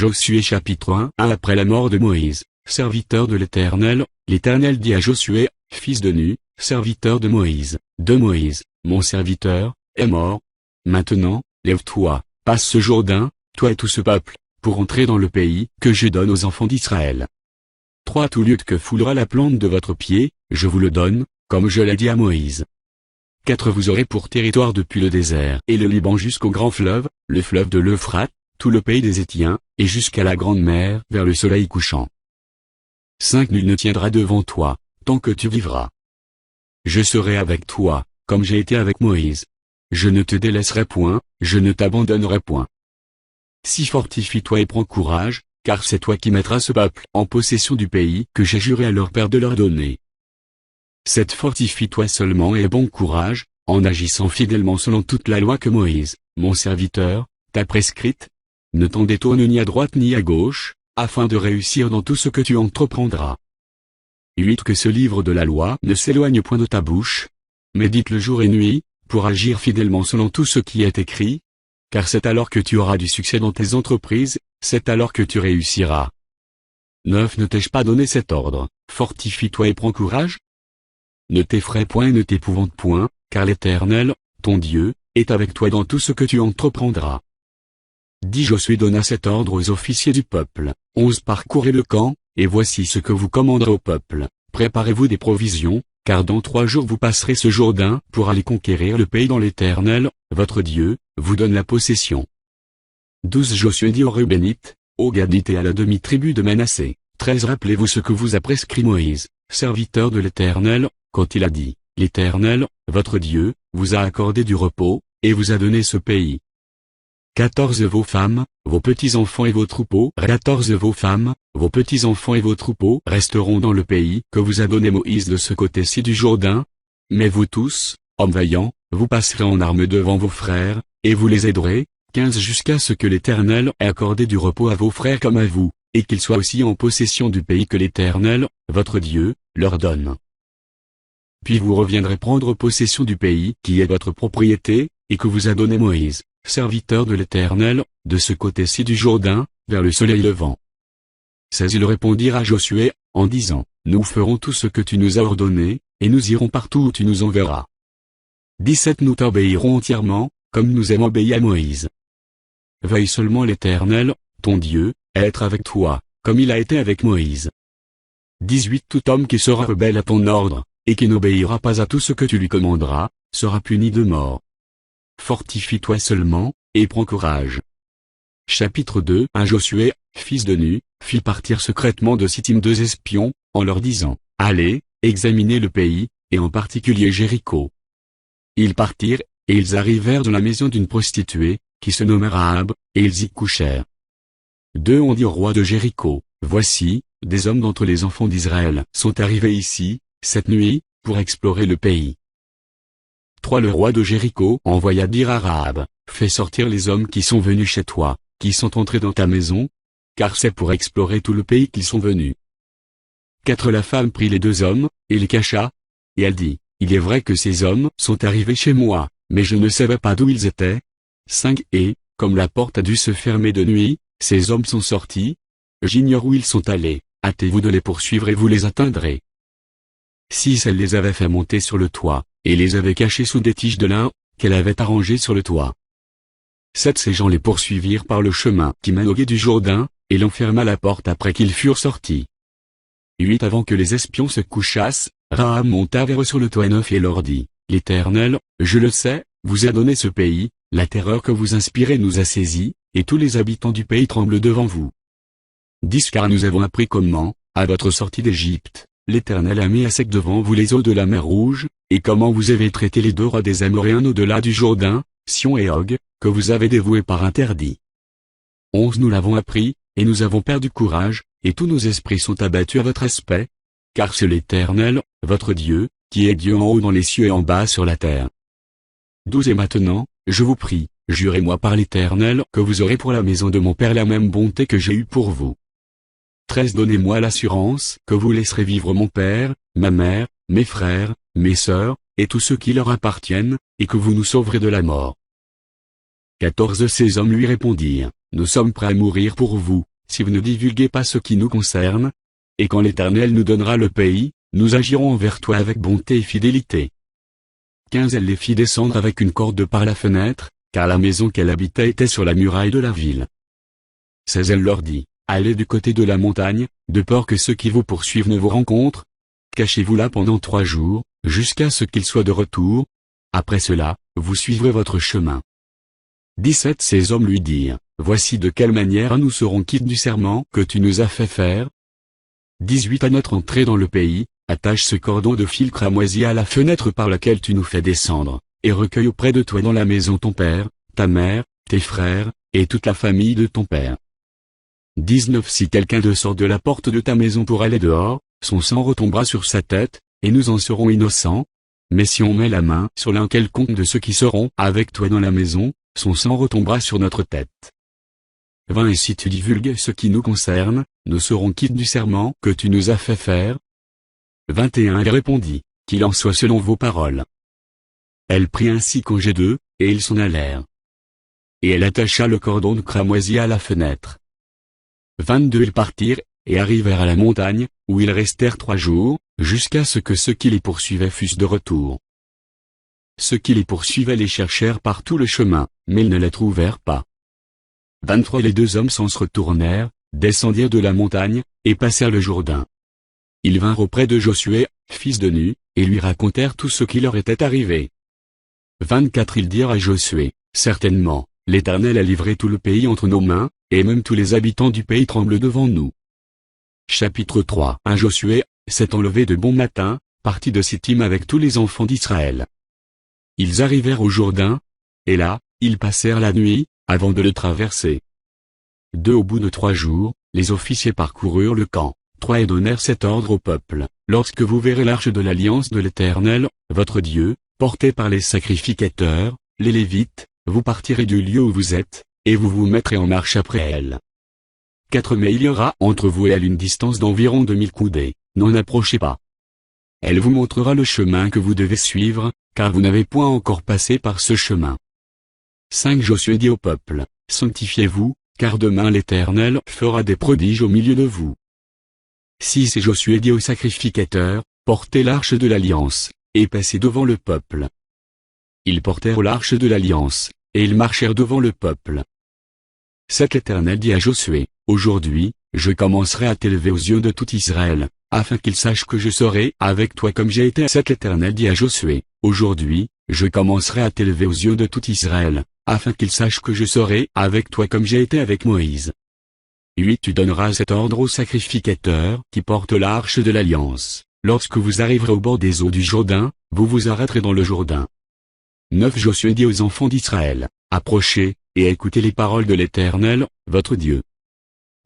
Josué chapitre 1. Après la mort de Moïse, serviteur de l'Éternel, l'Éternel dit à Josué, fils de Nun, serviteur de Moïse, mon serviteur, est mort. Maintenant, lève-toi, passe ce Jourdain, toi et tout ce peuple, pour entrer dans le pays que je donne aux enfants d'Israël. 3. Tout lieu que foulera la plante de votre pied, je vous le donne, comme je l'ai dit à Moïse. 4. Vous aurez pour territoire depuis le désert et le Liban jusqu'au grand fleuve, le fleuve de l'Euphrate, tout le pays des Héthiens, et jusqu'à la grande mer vers le soleil couchant. 5. Nul ne tiendra devant toi, tant que tu vivras. Je serai avec toi, comme j'ai été avec Moïse. Je ne te délaisserai point, je ne t'abandonnerai point. 6. Fortifie-toi et prends courage, car c'est toi qui mettras ce peuple en possession du pays que j'ai juré à leur père de leur donner. 7. Fortifie-toi seulement et aie bon courage, en agissant fidèlement selon toute la loi que Moïse, mon serviteur, t'a prescrite. Ne t'en détourne ni à droite ni à gauche, afin de réussir dans tout ce que tu entreprendras. 8. Que ce livre de la loi ne s'éloigne point de ta bouche. Médite le jour et nuit, pour agir fidèlement selon tout ce qui est écrit. Car c'est alors que tu auras du succès dans tes entreprises, c'est alors que tu réussiras. 9. Ne t'ai-je pas donné cet ordre, fortifie-toi et prends courage? Ne t'effraie point et ne t'épouvante point, car l'Éternel, ton Dieu, est avec toi dans tout ce que tu entreprendras. 10. Josué donna cet ordre aux officiers du peuple. 11. Parcourez le camp, et voici ce que vous commanderez au peuple. Préparez-vous des provisions, car dans 3 jours vous passerez ce Jourdain pour aller conquérir le pays dont l'Éternel, votre Dieu, vous donne la possession. 12. Josué dit aux Rubénites, aux Gadites et à la demi-tribu de Manassé. 13. Rappelez-vous ce que vous a prescrit Moïse, serviteur de l'Éternel, quand il a dit, l'Éternel, votre Dieu, vous a accordé du repos, et vous a donné ce pays. 14. Vos femmes, vos petits-enfants et vos troupeaux. 14. Vos femmes, vos petits-enfants et vos troupeaux resteront dans le pays que vous a donné Moïse de ce côté-ci du Jourdain. Mais vous tous, hommes vaillants, vous passerez en armes devant vos frères, et vous les aiderez. 15. Jusqu'à ce que l'Éternel ait accordé du repos à vos frères comme à vous, et qu'ils soient aussi en possession du pays que l'Éternel, votre Dieu, leur donne. Puis vous reviendrez prendre possession du pays qui est votre propriété, et que vous a donné Moïse, serviteur de l'Éternel, de ce côté-ci du Jourdain, vers le soleil levant. 16. Ils répondirent à Josué, en disant, nous ferons tout ce que tu nous as ordonné, et nous irons partout où tu nous enverras. 17. Nous t'obéirons entièrement, comme nous avons obéi à Moïse. Veuille seulement l'Éternel, ton Dieu, être avec toi, comme il a été avec Moïse. 18. Tout homme qui sera rebelle à ton ordre, et qui n'obéira pas à tout ce que tu lui commanderas, sera puni de mort. Fortifie-toi seulement, et prends courage. Chapitre 2. Un Josué, fils de Nun, fit partir secrètement de Sittim 2 espions, en leur disant, allez, examinez le pays, et en particulier Jéricho. Ils partirent, et ils arrivèrent dans la maison d'une prostituée, qui se nommait Rahab, et ils y couchèrent. 2. On dit au roi de Jéricho, voici, des hommes d'entre les enfants d'Israël sont arrivés ici, cette nuit, pour explorer le pays. 3. Le roi de Jéricho envoya dire à Rahab, fais sortir les hommes qui sont venus chez toi, qui sont entrés dans ta maison, car c'est pour explorer tout le pays qu'ils sont venus. 4. La femme prit les 2 hommes, et les cacha, et elle dit, il est vrai que ces hommes sont arrivés chez moi, mais je ne savais pas d'où ils étaient. 5. Et, comme la porte a dû se fermer de nuit, ces hommes sont sortis. J'ignore où ils sont allés, hâtez-vous de les poursuivre et vous les atteindrez. 6. Elle les avait fait monter sur le toit, et les avait cachés sous des tiges de lin, qu'elle avait arrangées sur le toit. 7. Ces gens les poursuivirent par le chemin qui mène au gué du Jourdain, et l'enferma la porte après qu'ils furent sortis. 8. Avant que les espions se couchassent, Rahab monta vers eux sur le toit neuf et leur dit, l'Éternel, je le sais, vous a donné ce pays, la terreur que vous inspirez nous a saisis, et tous les habitants du pays tremblent devant vous. 10. Car nous avons appris comment, à votre sortie d'Égypte, l'Éternel a mis à sec devant vous les eaux de la mer Rouge, et comment vous avez traité les 2 rois des Amoréens au-delà du Jourdain, Sion et Og, que vous avez dévoués par interdit. 11. Nous l'avons appris, et nous avons perdu courage, et tous nos esprits sont abattus à votre aspect, car c'est l'Éternel, votre Dieu, qui est Dieu en haut dans les cieux et en bas sur la terre. 12. Et maintenant, je vous prie, jurez-moi par l'Éternel que vous aurez pour la maison de mon père la même bonté que j'ai eue pour vous. 13. Donnez-moi l'assurance que vous laisserez vivre mon père, ma mère, mes frères, mes sœurs, et tous ceux qui leur appartiennent, et que vous nous sauverez de la mort. 14. Ces hommes lui répondirent, nous sommes prêts à mourir pour vous, si vous ne divulguez pas ce qui nous concerne, et quand l'Éternel nous donnera le pays, nous agirons envers toi avec bonté et fidélité. 15 Elle les fit descendre avec une corde par la fenêtre, car la maison qu'elle habitait était sur la muraille de la ville. 16 Elle leur dit, allez du côté de la montagne, de peur que ceux qui vous poursuivent ne vous rencontrent. Cachez-vous là pendant 3 jours, jusqu'à ce qu'ils soient de retour. Après cela, vous suivrez votre chemin. 17 Ces hommes lui dirent, voici de quelle manière nous serons quittes du serment que tu nous as fait faire. 18 À notre entrée dans le pays, attache ce cordon de fil cramoisi à la fenêtre par laquelle tu nous fais descendre, et recueille auprès de toi dans la maison ton père, ta mère, tes frères, et toute la famille de ton père. 19 Si quelqu'un te sort de la porte de ta maison pour aller dehors, son sang retombera sur sa tête, et nous en serons innocents. Mais si on met la main sur l'un quelconque de ceux qui seront avec toi dans la maison, son sang retombera sur notre tête. 20 Et si tu divulgues ce qui nous concerne, nous serons quittes du serment que tu nous as fait faire. 21 Elle répondit, qu'il en soit selon vos paroles. Elle prit ainsi congé d'eux, et ils s'en allèrent. Et elle attacha le cordon de cramoisi à la fenêtre. 22 Ils partirent, et arrivèrent à la montagne, où ils restèrent 3 jours, jusqu'à ce que ceux qui les poursuivaient fussent de retour. Ceux qui les poursuivaient les cherchèrent par tout le chemin, mais ils ne les trouvèrent pas. 23 Les 2 hommes s'en se retournèrent, descendirent de la montagne, et passèrent le Jourdain. Ils vinrent auprès de Josué, fils de Nun, et lui racontèrent tout ce qui leur était arrivé. 24 Ils dirent à Josué, certainement, l'Éternel a livré tout le pays entre nos mains, et même tous les habitants du pays tremblent devant nous. Chapitre 3 Un Josué, s'étant levé de bon matin, partit de Sittim avec tous les enfants d'Israël. Ils arrivèrent au Jourdain, et là, ils passèrent la nuit, avant de le traverser. Au bout de 3 jours, les officiers parcoururent le camp, 3 et donnèrent cet ordre au peuple, lorsque vous verrez l'arche de l'alliance de l'Éternel, votre Dieu, portée par les sacrificateurs, les Lévites, vous partirez du lieu où vous êtes, et vous vous mettrez en marche après elle. 4 Mais il y aura entre vous et elle une distance d'environ 2000 coudées, n'en approchez pas. Elle vous montrera le chemin que vous devez suivre, car vous n'avez point encore passé par ce chemin. 5 Josué dit au peuple, sanctifiez-vous, car demain l'Éternel fera des prodiges au milieu de vous. 6 Et Josué dit aux sacrificateurs, portez l'arche de l'alliance, et passez devant le peuple. Ils portèrent l'arche de l'alliance, et ils marchèrent devant le peuple. 7 L'Éternel dit à Josué, aujourd'hui, je commencerai à t'élever aux yeux de tout Israël, afin qu'ils sachent que je serai avec toi comme j'ai été. 7 L'Éternel dit à Josué, aujourd'hui, je commencerai à t'élever aux yeux de tout Israël, afin qu'ils sachent que je serai avec toi comme j'ai été avec Moïse. 8 Tu donneras cet ordre aux sacrificateurs qui portent l'arche de l'alliance, lorsque vous arriverez au bord des eaux du Jourdain, vous vous arrêterez dans le Jourdain. 9 Josué dit aux enfants d'Israël, approchez, et écoutez les paroles de l'Éternel, votre Dieu.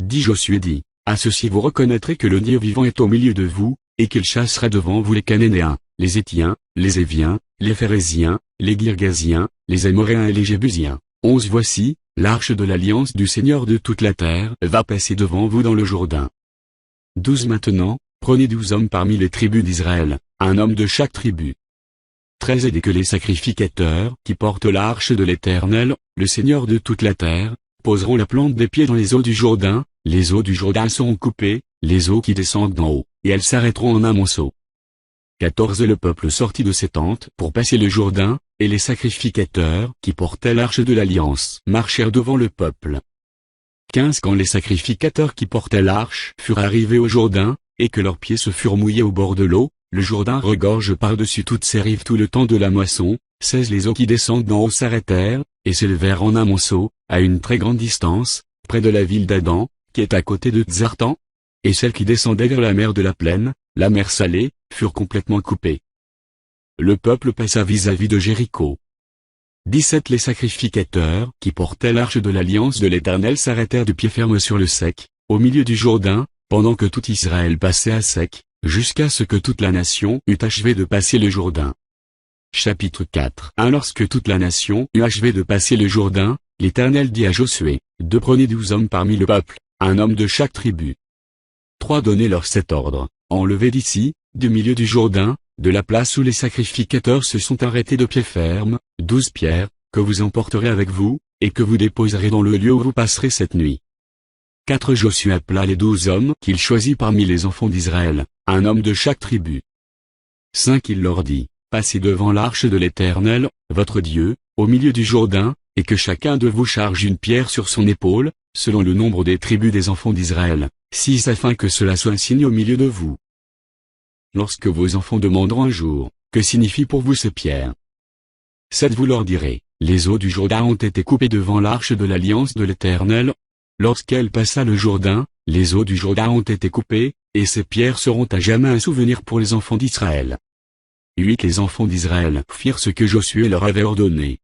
10 Josué dit, à ceci vous reconnaîtrez que le Dieu vivant est au milieu de vous, et qu'il chassera devant vous les Cananéens, les Héthiens, les Éviens, les Phéréziens, les Girgasiens, les Amoréens et les Jébusiens. 11 Voici, l'arche de l'alliance du Seigneur de toute la terre va passer devant vous dans le Jourdain. 12 Maintenant, prenez 12 hommes parmi les tribus d'Israël, un homme de chaque tribu. 13 Et dès que les sacrificateurs qui portent l'arche de l'Éternel, le Seigneur de toute la terre, poseront la plante des pieds dans les eaux du Jourdain, les eaux du Jourdain seront coupées, les eaux qui descendent d'en haut, et elles s'arrêteront en un monceau. 14 Le peuple sortit de ses tentes pour passer le Jourdain, et les sacrificateurs qui portaient l'arche de l'alliance marchèrent devant le peuple. 15 Quand les sacrificateurs qui portaient l'arche furent arrivés au Jourdain, et que leurs pieds se furent mouillés au bord de l'eau, le Jourdain regorge par-dessus toutes ses rives tout le temps de la moisson. 16 Les eaux qui descendent d'en haut s'arrêtèrent, et s'élevèrent en un monceau, à une très grande distance, près de la ville d'Adam, qui est à côté de Tzartan. Et celles qui descendaient vers la mer de la plaine, la mer Salée, furent complètement coupées. Le peuple passa vis-à-vis de Jéricho. 17 Les sacrificateurs qui portaient l'arche de l'alliance de l'Éternel s'arrêtèrent de pied ferme sur le sec, au milieu du Jourdain, pendant que tout Israël passait à sec, jusqu'à ce que toute la nation eût achevé de passer le Jourdain. Chapitre 4 Lorsque toute la nation eut achevé de passer le Jourdain, l'Éternel dit à Josué, prenez 12 hommes parmi le peuple, un homme de chaque tribu. 3 Donnez-leur cet ordre, enlevez d'ici, du milieu du Jourdain, de la place où les sacrificateurs se sont arrêtés de pied ferme, 12 pierres, que vous emporterez avec vous, et que vous déposerez dans le lieu où vous passerez cette nuit. 4 Josué appela les 12 hommes qu'il choisit parmi les enfants d'Israël, un homme de chaque tribu. 5 Il leur dit, passez devant l'arche de l'Éternel, votre Dieu, au milieu du Jourdain, et que chacun de vous charge une pierre sur son épaule, selon le nombre des tribus des enfants d'Israël, 6 afin que cela soit un signe au milieu de vous. Lorsque vos enfants demanderont un jour, que signifie pour vous ces pierres? 7 Vous leur direz, les eaux du Jourdain ont été coupées devant l'arche de l'alliance de l'Éternel. Lorsqu'elle passa le Jourdain, les eaux du Jourdain ont été coupées, et ces pierres seront à jamais un souvenir pour les enfants d'Israël. 8 Les enfants d'Israël firent ce que Josué leur avait ordonné.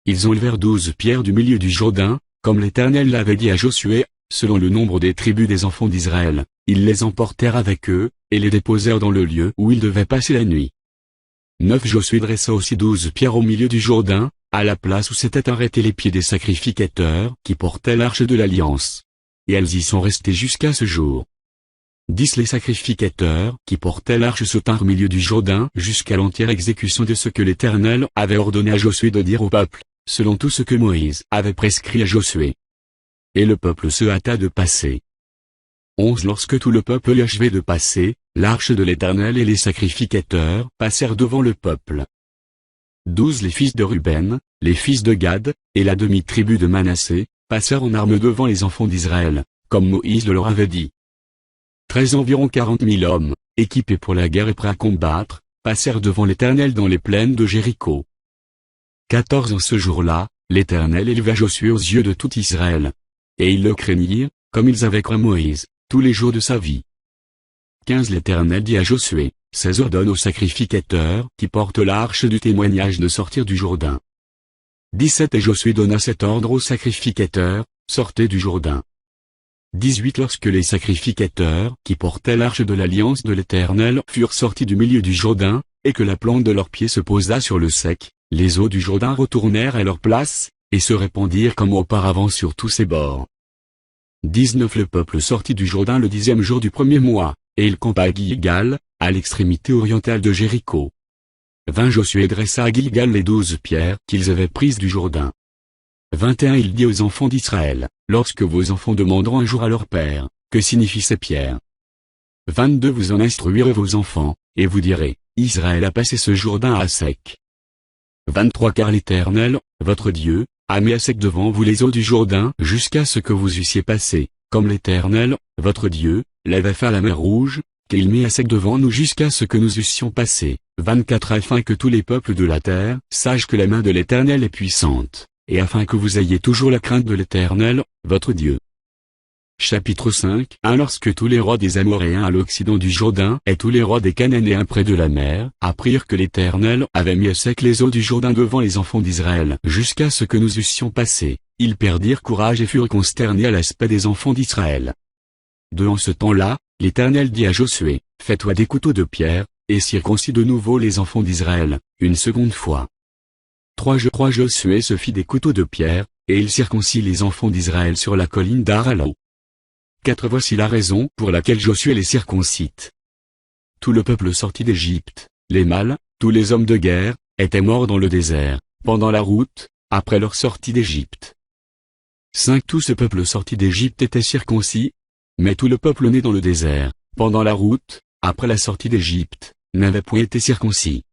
Ils enlevèrent 12 pierres du milieu du Jourdain, comme l'Éternel l'avait dit à Josué, selon le nombre des tribus des enfants d'Israël. Ils les emportèrent avec eux, et les déposèrent dans le lieu où ils devaient passer la nuit. 9 Josué dressa aussi 12 pierres au milieu du Jourdain, à la place où s'étaient arrêtés les pieds des sacrificateurs qui portaient l'arche de l'Alliance. Et elles y sont restées jusqu'à ce jour. 10 Les sacrificateurs qui portaient l'arche se tinrent au milieu du Jourdain jusqu'à l'entière exécution de ce que l'Éternel avait ordonné à Josué de dire au peuple, selon tout ce que Moïse avait prescrit à Josué. Et le peuple se hâta de passer. 11 Lorsque tout le peuple eut achevé de passer, l'arche de l'Éternel et les sacrificateurs passèrent devant le peuple. 12 Les fils de Ruben, les fils de Gad, et la demi-tribu de Manassé, passèrent en armes devant les enfants d'Israël, comme Moïse le leur avait dit. 13 Environ 40 000 hommes, équipés pour la guerre et prêts à combattre, passèrent devant l'Éternel dans les plaines de Jéricho. 14 En ce jour-là, l'Éternel éleva Josué aux yeux de tout Israël. Et ils le craignirent, comme ils avaient craint Moïse, tous les jours de sa vie. 15 L'Éternel dit à Josué, 16 Ordonne aux sacrificateurs qui portent l'arche du témoignage de sortir du Jourdain. 17 Et Josué donna cet ordre aux sacrificateurs, sortez du Jourdain. 18 Lorsque les sacrificateurs qui portaient l'arche de l'alliance de l'Éternel furent sortis du milieu du Jourdain, et que la plante de leurs pieds se posa sur le sec, les eaux du Jourdain retournèrent à leur place, et se répandirent comme auparavant sur tous ses bords. 19 Le peuple sortit du Jourdain le 10e jour du premier mois, et il campa à Gilgal, à l'extrémité orientale de Jéricho. 20 Josué dressa à Gilgal les 12 pierres qu'ils avaient prises du Jourdain. 21 Il dit aux enfants d'Israël, lorsque vos enfants demanderont un jour à leur père, que signifient ces pierres? 22 Vous en instruirez vos enfants, et vous direz, Israël a passé ce Jourdain à sec. 23 Car l'Éternel, votre Dieu, a mis à sec devant vous les eaux du Jourdain jusqu'à ce que vous eussiez passé, comme l'Éternel, votre Dieu, l'avait fait à la mer Rouge, qu'il mit à sec devant nous jusqu'à ce que nous eussions passé. 24 Afin que tous les peuples de la terre sachent que la main de l'Éternel est puissante, et afin que vous ayez toujours la crainte de l'Éternel, votre Dieu. Chapitre 5 Lorsque tous les rois des Amoréens à l'occident du Jourdain et tous les rois des Cananéens près de la mer apprirent que l'Éternel avait mis à sec les eaux du Jourdain devant les enfants d'Israël jusqu'à ce que nous eussions passé, ils perdirent courage et furent consternés à l'aspect des enfants d'Israël. En ce temps-là, l'Éternel dit à Josué, fais-toi des couteaux de pierre, et circoncis de nouveau les enfants d'Israël, une seconde fois. 3 Josué se fit des couteaux de pierre, et il circoncit les enfants d'Israël sur la colline d'Aralo. 4 Voici la raison pour laquelle Josué les circoncite. Tout le peuple sortit d'Égypte, les mâles, tous les hommes de guerre, étaient morts dans le désert, pendant la route, après leur sortie d'Égypte. 5 Tout ce peuple sorti d'Égypte était circoncis, mais tout le peuple né dans le désert, pendant la route, après la sortie d'Égypte, n'avait point été circoncis.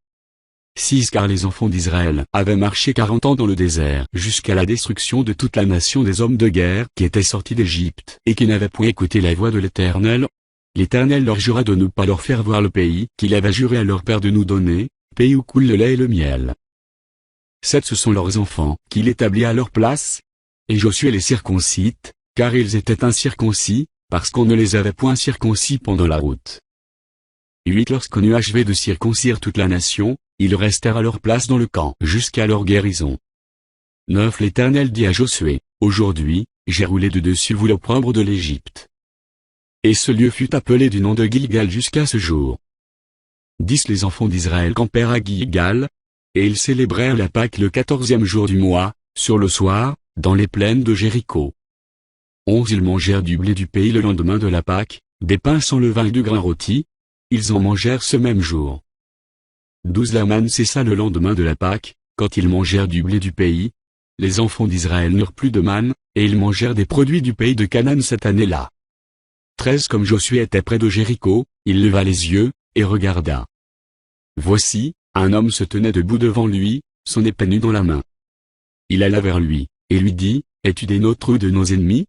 6 Car les enfants d'Israël avaient marché 40 ans dans le désert jusqu'à la destruction de toute la nation des hommes de guerre qui étaient sortis d'Égypte et qui n'avaient point écouté la voix de l'Éternel. L'Éternel leur jura de ne pas leur faire voir le pays qu'il avait juré à leur père de nous donner, pays où coule le lait et le miel. 7 Ce sont leurs enfants qu'il établit à leur place, et Josué les circoncite, car ils étaient incirconcis, parce qu'on ne les avait point circoncis pendant la route. 8 Lorsqu'on eut achevé de circoncire toute la nation, ils restèrent à leur place dans le camp jusqu'à leur guérison. 9 L'Éternel dit à Josué, aujourd'hui, j'ai roulé de dessus vous l'opprobre de l'Égypte. Et ce lieu fut appelé du nom de Gilgal jusqu'à ce jour. 10 Les enfants d'Israël campèrent à Gilgal, et ils célébrèrent la Pâque le 14e jour du mois, sur le soir, dans les plaines de Jéricho. 11 Ils mangèrent du blé du pays le lendemain de la Pâque, des pains sans levain et du grain rôti. Ils en mangèrent ce même jour. 12 La manne cessa le lendemain de la Pâque, quand ils mangèrent du blé du pays. les enfants d'Israël n'eurent plus de manne, et ils mangèrent des produits du pays de Canaan cette année-là. 13 Comme Josué était près de Jéricho, il leva les yeux, et regarda. Voici, un homme se tenait debout devant lui, son épée nue dans la main. Il alla vers lui, et lui dit, es-tu des nôtres ou de nos ennemis?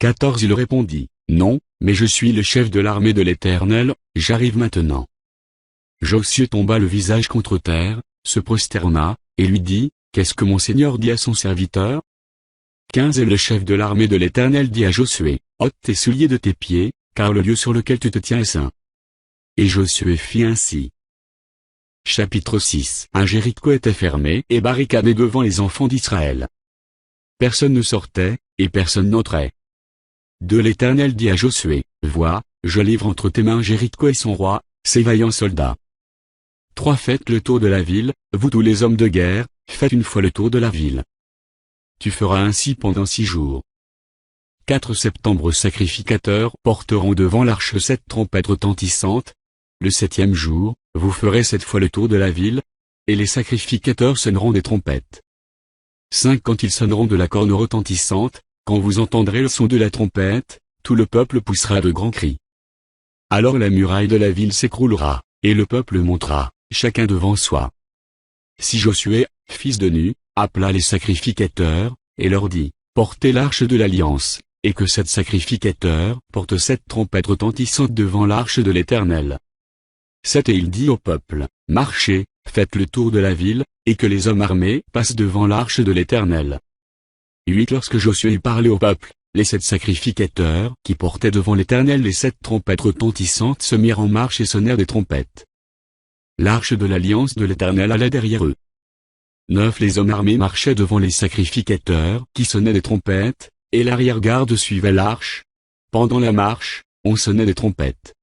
14 Il répondit, non, mais je suis le chef de l'armée de l'Éternel, j'arrive maintenant. Josué tomba le visage contre terre, se prosterna, et lui dit, qu'est-ce que mon Seigneur dit à son serviteur? 15 Et le chef de l'armée de l'Éternel dit à Josué, ôte tes souliers de tes pieds, car le lieu sur lequel tu te tiens est saint. Et Josué fit ainsi. Chapitre 6 Un Jéricho était fermé et barricadé devant les enfants d'Israël. Personne ne sortait, et personne n'entrait. De l'Éternel dit à Josué, vois, je livre entre tes mains Jéricho et son roi, ses vaillants soldats. 3 Faites le tour de la ville, vous tous les hommes de guerre, faites une fois le tour de la ville. Tu feras ainsi pendant 6 jours. 4 Septembre Sacrificateurs porteront devant l'arche 7 trompettes retentissantes. Le 7e jour, vous ferez 7 fois le tour de la ville, et les sacrificateurs sonneront des trompettes. 5 Quand ils sonneront de la corne retentissante, quand vous entendrez le son de la trompette, tout le peuple poussera de grands cris. Alors la muraille de la ville s'écroulera, et le peuple montera, chacun devant soi. Si Josué, fils de Nun, appela les sacrificateurs, et leur dit, portez l'arche de l'alliance, et que 7 sacrificateurs portent 7 trompettes retentissantes devant l'arche de l'Éternel. 7 Et il dit au peuple, marchez, faites le tour de la ville, et que les hommes armés passent devant l'arche de l'Éternel. 8 Lorsque Josué eut parlé au peuple, les 7 sacrificateurs qui portaient devant l'Éternel les 7 trompettes retentissantes se mirent en marche et sonnèrent des trompettes. L'arche de l'alliance de l'Éternel allait derrière eux. 9 Les hommes armés marchaient devant les sacrificateurs qui sonnaient des trompettes, et l'arrière-garde suivait l'arche. Pendant la marche, on sonnait des trompettes.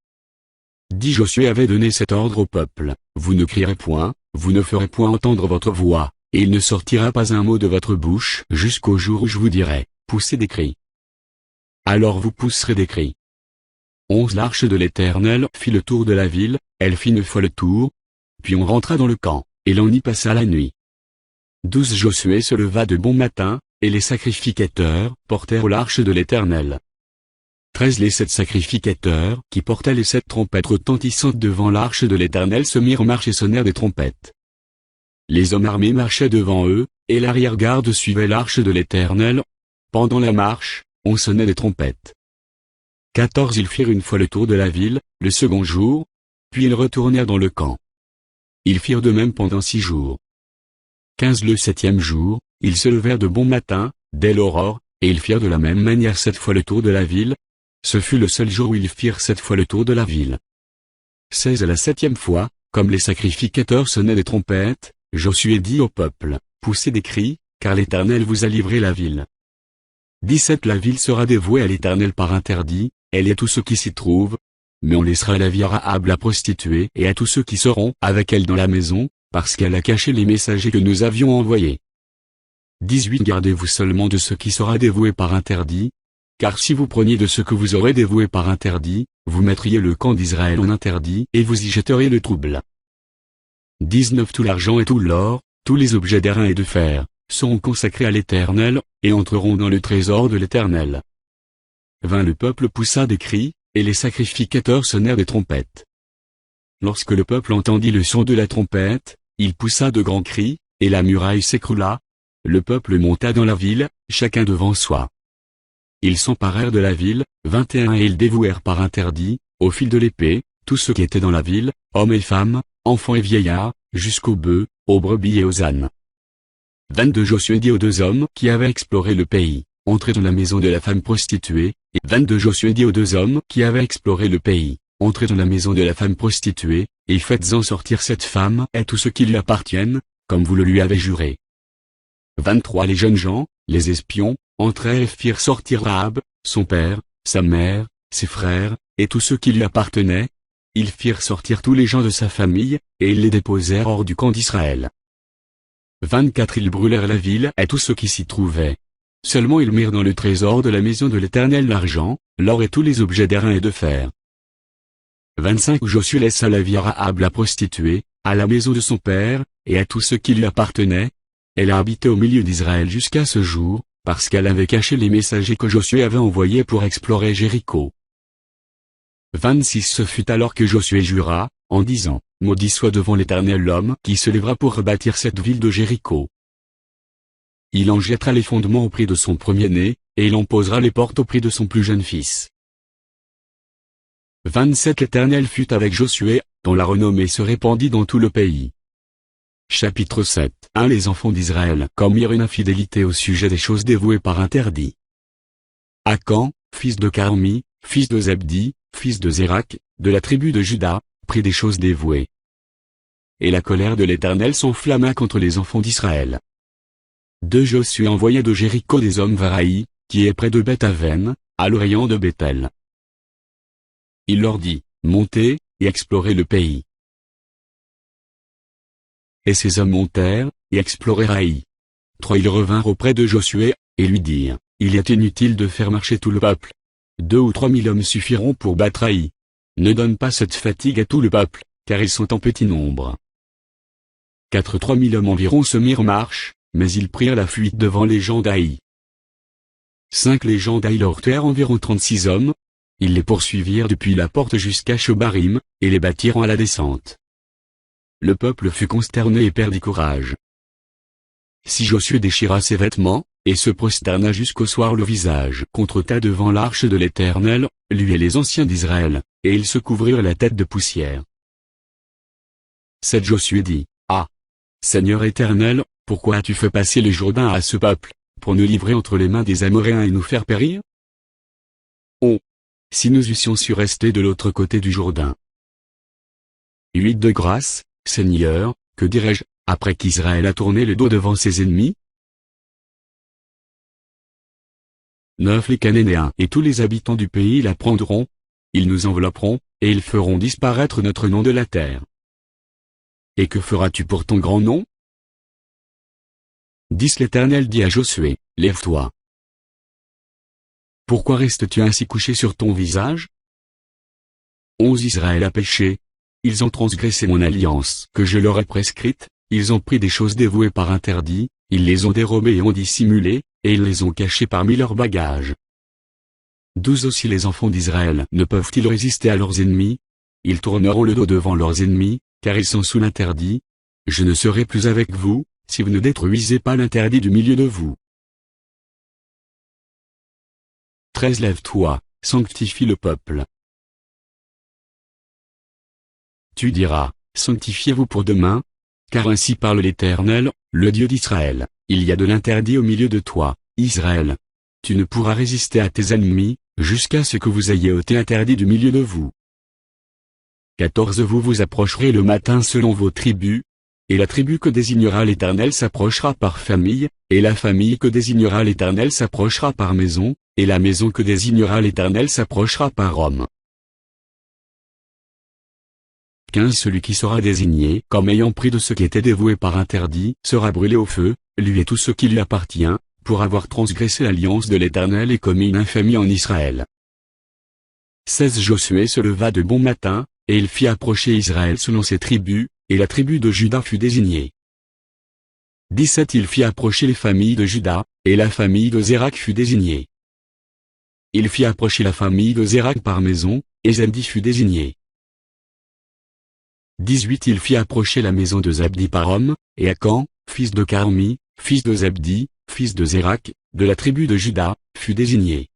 10 Josué avait donné cet ordre au peuple, vous ne crierez point, vous ne ferez point entendre votre voix, et il ne sortira pas un mot de votre bouche jusqu'au jour où je vous dirai, poussez des cris. Alors vous pousserez des cris. 11 L'arche de l'Éternel fit le tour de la ville, elle fit 9 fois le tour, puis on rentra dans le camp, et l'on y passa la nuit. 12 Josué se leva de bon matin, et les sacrificateurs portèrent l'arche de l'Éternel. 13 Les 7 sacrificateurs qui portaient les 7 trompettes retentissantes devant l'arche de l'Éternel se mirent en marche et sonnèrent des trompettes. Les hommes armés marchaient devant eux, et l'arrière-garde suivait l'arche de l'Éternel. Pendant la marche, on sonnait des trompettes. 14 Ils firent une fois le tour de la ville, le second jour, puis ils retournèrent dans le camp. Ils firent de même pendant 6 jours. 15 Le 7e jour, ils se levèrent de bon matin, dès l'aurore, et ils firent de la même manière 7 fois le tour de la ville. Ce fut le seul jour où ils firent 7 fois le tour de la ville. 16 La 7e fois, comme les sacrificateurs sonnaient des trompettes, Josué dit au peuple, poussez des cris, car l'Éternel vous a livré la ville. 17 La ville sera dévouée à l'Éternel par interdit, elle et tout ce qui s'y trouve, mais on laissera la vie à Rahab la prostituée et à tous ceux qui seront avec elle dans la maison, parce qu'elle a caché les messagers que nous avions envoyés. 18 Gardez-vous seulement de ce qui sera dévoué par interdit, car si vous preniez de ce que vous aurez dévoué par interdit, vous mettriez le camp d'Israël en interdit et vous y jetteriez le trouble. 19 Tout l'argent et tout l'or, tous les objets d'airain et de fer, seront consacrés à l'Éternel, et entreront dans le trésor de l'Éternel. 20 Le peuple poussa des cris, et les sacrificateurs sonnèrent des trompettes. Lorsque le peuple entendit le son de la trompette, il poussa de grands cris, et la muraille s'écroula. Le peuple monta dans la ville, chacun devant soi. Ils s'emparèrent de la ville, 21 Et ils dévouèrent par interdit, au fil de l'épée, tous ceux qui étaient dans la ville, hommes et femmes, enfants et vieillards, jusqu'aux bœufs, aux brebis et aux ânes. 22 Josué dit aux 2 hommes qui avaient exploré le pays, entrez dans la maison de la femme prostituée, et 22 Josué dit aux 2 hommes qui avaient exploré le pays, entrez dans la maison de la femme prostituée, et faites-en sortir cette femme et tous ceux qui lui appartiennent, comme vous le lui avez juré. 23 Les jeunes gens, les espions, entrèrent et firent sortir Rahab, son père, sa mère, ses frères, et tous ceux qui lui appartenaient. Ils firent sortir tous les gens de sa famille, et ils les déposèrent hors du camp d'Israël. 24 Ils brûlèrent la ville et tous ceux qui s'y trouvaient. Seulement ils mirent dans le trésor de la maison de l'Éternel l'argent, l'or et tous les objets d'airain et de fer. 25 Josué laissa la vie à Rahab la prostituée, à la maison de son père, et à tous ceux qui lui appartenaient. elle a habité au milieu d'Israël jusqu'à ce jour, parce qu'elle avait caché les messagers que Josué avait envoyés pour explorer Jéricho. 26 Ce fut alors que Josué jura, en disant, maudit soit devant l'Éternel l'homme qui se lèvera pour rebâtir cette ville de Jéricho. Il en jettera les fondements au prix de son premier-né, et il en posera les portes au prix de son plus jeune fils. 27 L'Éternel fut avec Josué, dont la renommée se répandit dans tout le pays. Chapitre 7 1 Les enfants d'Israël commirent une infidélité au sujet des choses dévouées par interdit. Akan, fils de Carmi, fils de Zabdi, fils de Zérak, de la tribu de Juda, prit des choses dévouées. Et la colère de l'Éternel s'enflamma contre les enfants d'Israël. 2 Josué envoya de Jéricho des hommes vers Haï, qui est près de Beth-Aven, à l'orient de Bethel. Il leur dit, montez, et explorez le pays. Et ces hommes montèrent, et explorèrent Haï. 3 Ils revinrent auprès de Josué, et lui dirent, il est inutile de faire marcher tout le peuple. 2 ou 3 000 hommes suffiront pour battre Haï. Ne donne pas cette fatigue à tout le peuple, car ils sont en petit nombre. 4 3 000 hommes environ se mirent en marche, mais ils prirent la fuite devant les gens d'Haï. 5 Les gens d'Haï leur tuèrent environ 36 hommes. Ils les poursuivirent depuis la porte jusqu'à Shobarim, et les battirent à la descente. Le peuple fut consterné et perdit courage. Si Josué déchira ses vêtements, et se prosterna jusqu'au soir le visage contre terre devant l'arche de l'Éternel, lui et les anciens d'Israël, et ils se couvrirent la tête de poussière. 7 Josué dit, ah! Seigneur Éternel, pourquoi as-tu fait passer le Jourdain à ce peuple, pour nous livrer entre les mains des Amoréens et nous faire périr? Oh! Si nous eussions su rester de l'autre côté du Jourdain. 8 De grâce, Seigneur, que dirais-je, après qu'Israël a tourné le dos devant ses ennemis? 9 Les Cananéens et tous les habitants du pays la prendront. Ils nous envelopperont, et ils feront disparaître notre nom de la terre. Et que feras-tu pour ton grand nom? 10 L'Éternel dit à Josué, lève-toi. Pourquoi restes-tu ainsi couché sur ton visage? 11 Israël a péché. Ils ont transgressé mon alliance que je leur ai prescrite, ils ont pris des choses dévouées par interdit, ils les ont dérobées et ont dissimulé, et ils les ont cachées parmi leurs bagages. 12 Aussi les enfants d'Israël ne peuvent-ils résister à leurs ennemis? Ils tourneront le dos devant leurs ennemis, car ils sont sous l'interdit. Je ne serai plus avec vous, si vous ne détruisez pas l'interdit du milieu de vous. 13 Lève-toi, sanctifie le peuple. Tu diras, sanctifiez-vous pour demain, car ainsi parle l'Éternel, le Dieu d'Israël, il y a de l'interdit au milieu de toi, Israël. Tu ne pourras résister à tes ennemis, jusqu'à ce que vous ayez ôté l'interdit du milieu de vous. 14 Vous vous approcherez le matin selon vos tribus, et la tribu que désignera l'Éternel s'approchera par famille, et la famille que désignera l'Éternel s'approchera par maison, et la maison que désignera l'Éternel s'approchera par homme. 15 Celui qui sera désigné comme ayant pris de ce qui était dévoué par interdit sera brûlé au feu, lui et tout ce qui lui appartient, pour avoir transgressé l'alliance de l'Éternel et commis une infamie en Israël. 16 Josué se leva de bon matin, et il fit approcher Israël selon ses tribus, et la tribu de Juda fut désignée. 17 Il fit approcher les familles de Juda, et la famille de Zérak fut désignée. Il fit approcher la famille de Zérak par maison, et Zabdi fut désigné. 18 Il fit approcher la maison de Zabdi par homme, et Akan, fils de Carmi, fils de Zabdi, fils de Zérak, de la tribu de Juda, fut désigné.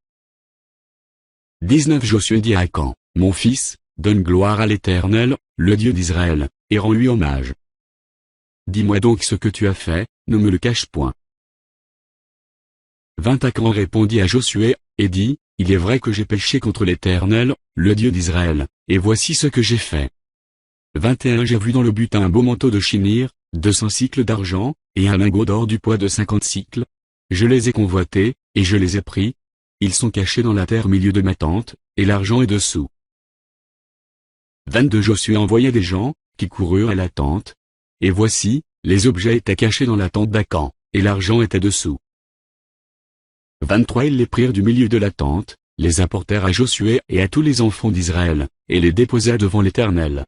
19 Josué dit à Akan, mon fils, donne gloire à l'Éternel, le Dieu d'Israël, et rends-lui hommage. Dis-moi donc ce que tu as fait, ne me le cache point. 20 Akan répondit à Josué, et dit, il est vrai que j'ai péché contre l'Éternel, le Dieu d'Israël, et voici ce que j'ai fait. 21 J'ai vu dans le butin un beau manteau de chénir, 200 cycles d'argent, et un lingot d'or du poids de 50 cycles. Je les ai convoités, et je les ai pris. Ils sont cachés dans la terre au milieu de ma tente, et l'argent est dessous. 22 Josué envoya des gens, qui coururent à la tente. Et voici, les objets étaient cachés dans la tente d'Akan, et l'argent était dessous. 23 Ils les prirent du milieu de la tente, les apportèrent à Josué et à tous les enfants d'Israël, et les déposèrent devant l'Éternel.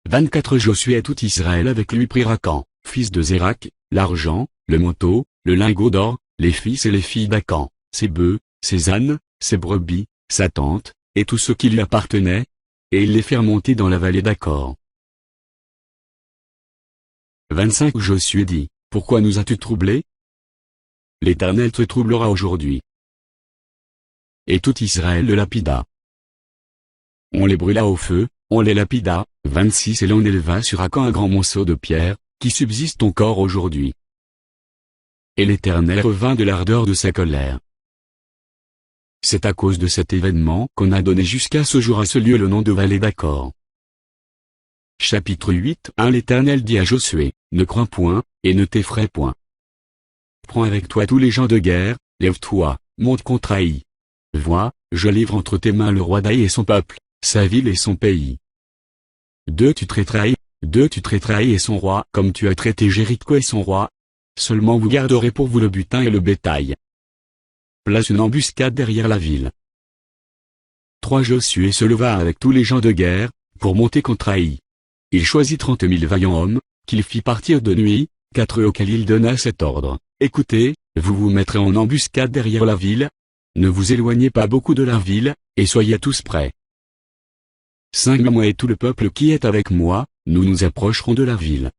24 Josué et tout Israël avec lui prirent Akan, fils de Zérak, l'argent, le manteau, le lingot d'or, les fils et les filles d'Acan, ses bœufs, ses ânes, ses brebis, sa tente, et tout ce qui lui appartenait, et il les fit remonter dans la vallée d'Accor. 25 Josué dit, pourquoi nous as-tu troublés? L'Éternel te troublera aujourd'hui. Et tout Israël le lapida. On les brûla au feu, on les lapida. 26 Et l'on éleva sur Acan un grand monceau de pierre, qui subsiste encore aujourd'hui. Et l'Éternel revint de l'ardeur de sa colère. C'est à cause de cet événement qu'on a donné jusqu'à ce jour à ce lieu le nom de vallée d'Accor. Chapitre 8 L'Éternel dit à Josué, ne crains point, et ne t'effraie point. Prends avec toi tous les gens de guerre, lève-toi, monte contre Haï. Vois, je livre entre tes mains le roi d'Haï et son peuple, sa ville et son pays. 2 Tu traiteras Haï et son roi comme tu as traité Jéricho et son roi. Seulement vous garderez pour vous le butin et le bétail. Place une embuscade derrière la ville. 3 Josué se leva avec tous les gens de guerre, pour monter contre Haï. Il choisit 30 000 vaillants hommes, qu'il fit partir de nuit, 4 auxquels il donna cet ordre. Écoutez, vous vous mettrez en embuscade derrière la ville. Ne vous éloignez pas beaucoup de la ville, et soyez tous prêts. 5 Moi et tout le peuple qui est avec moi, nous nous approcherons de la ville.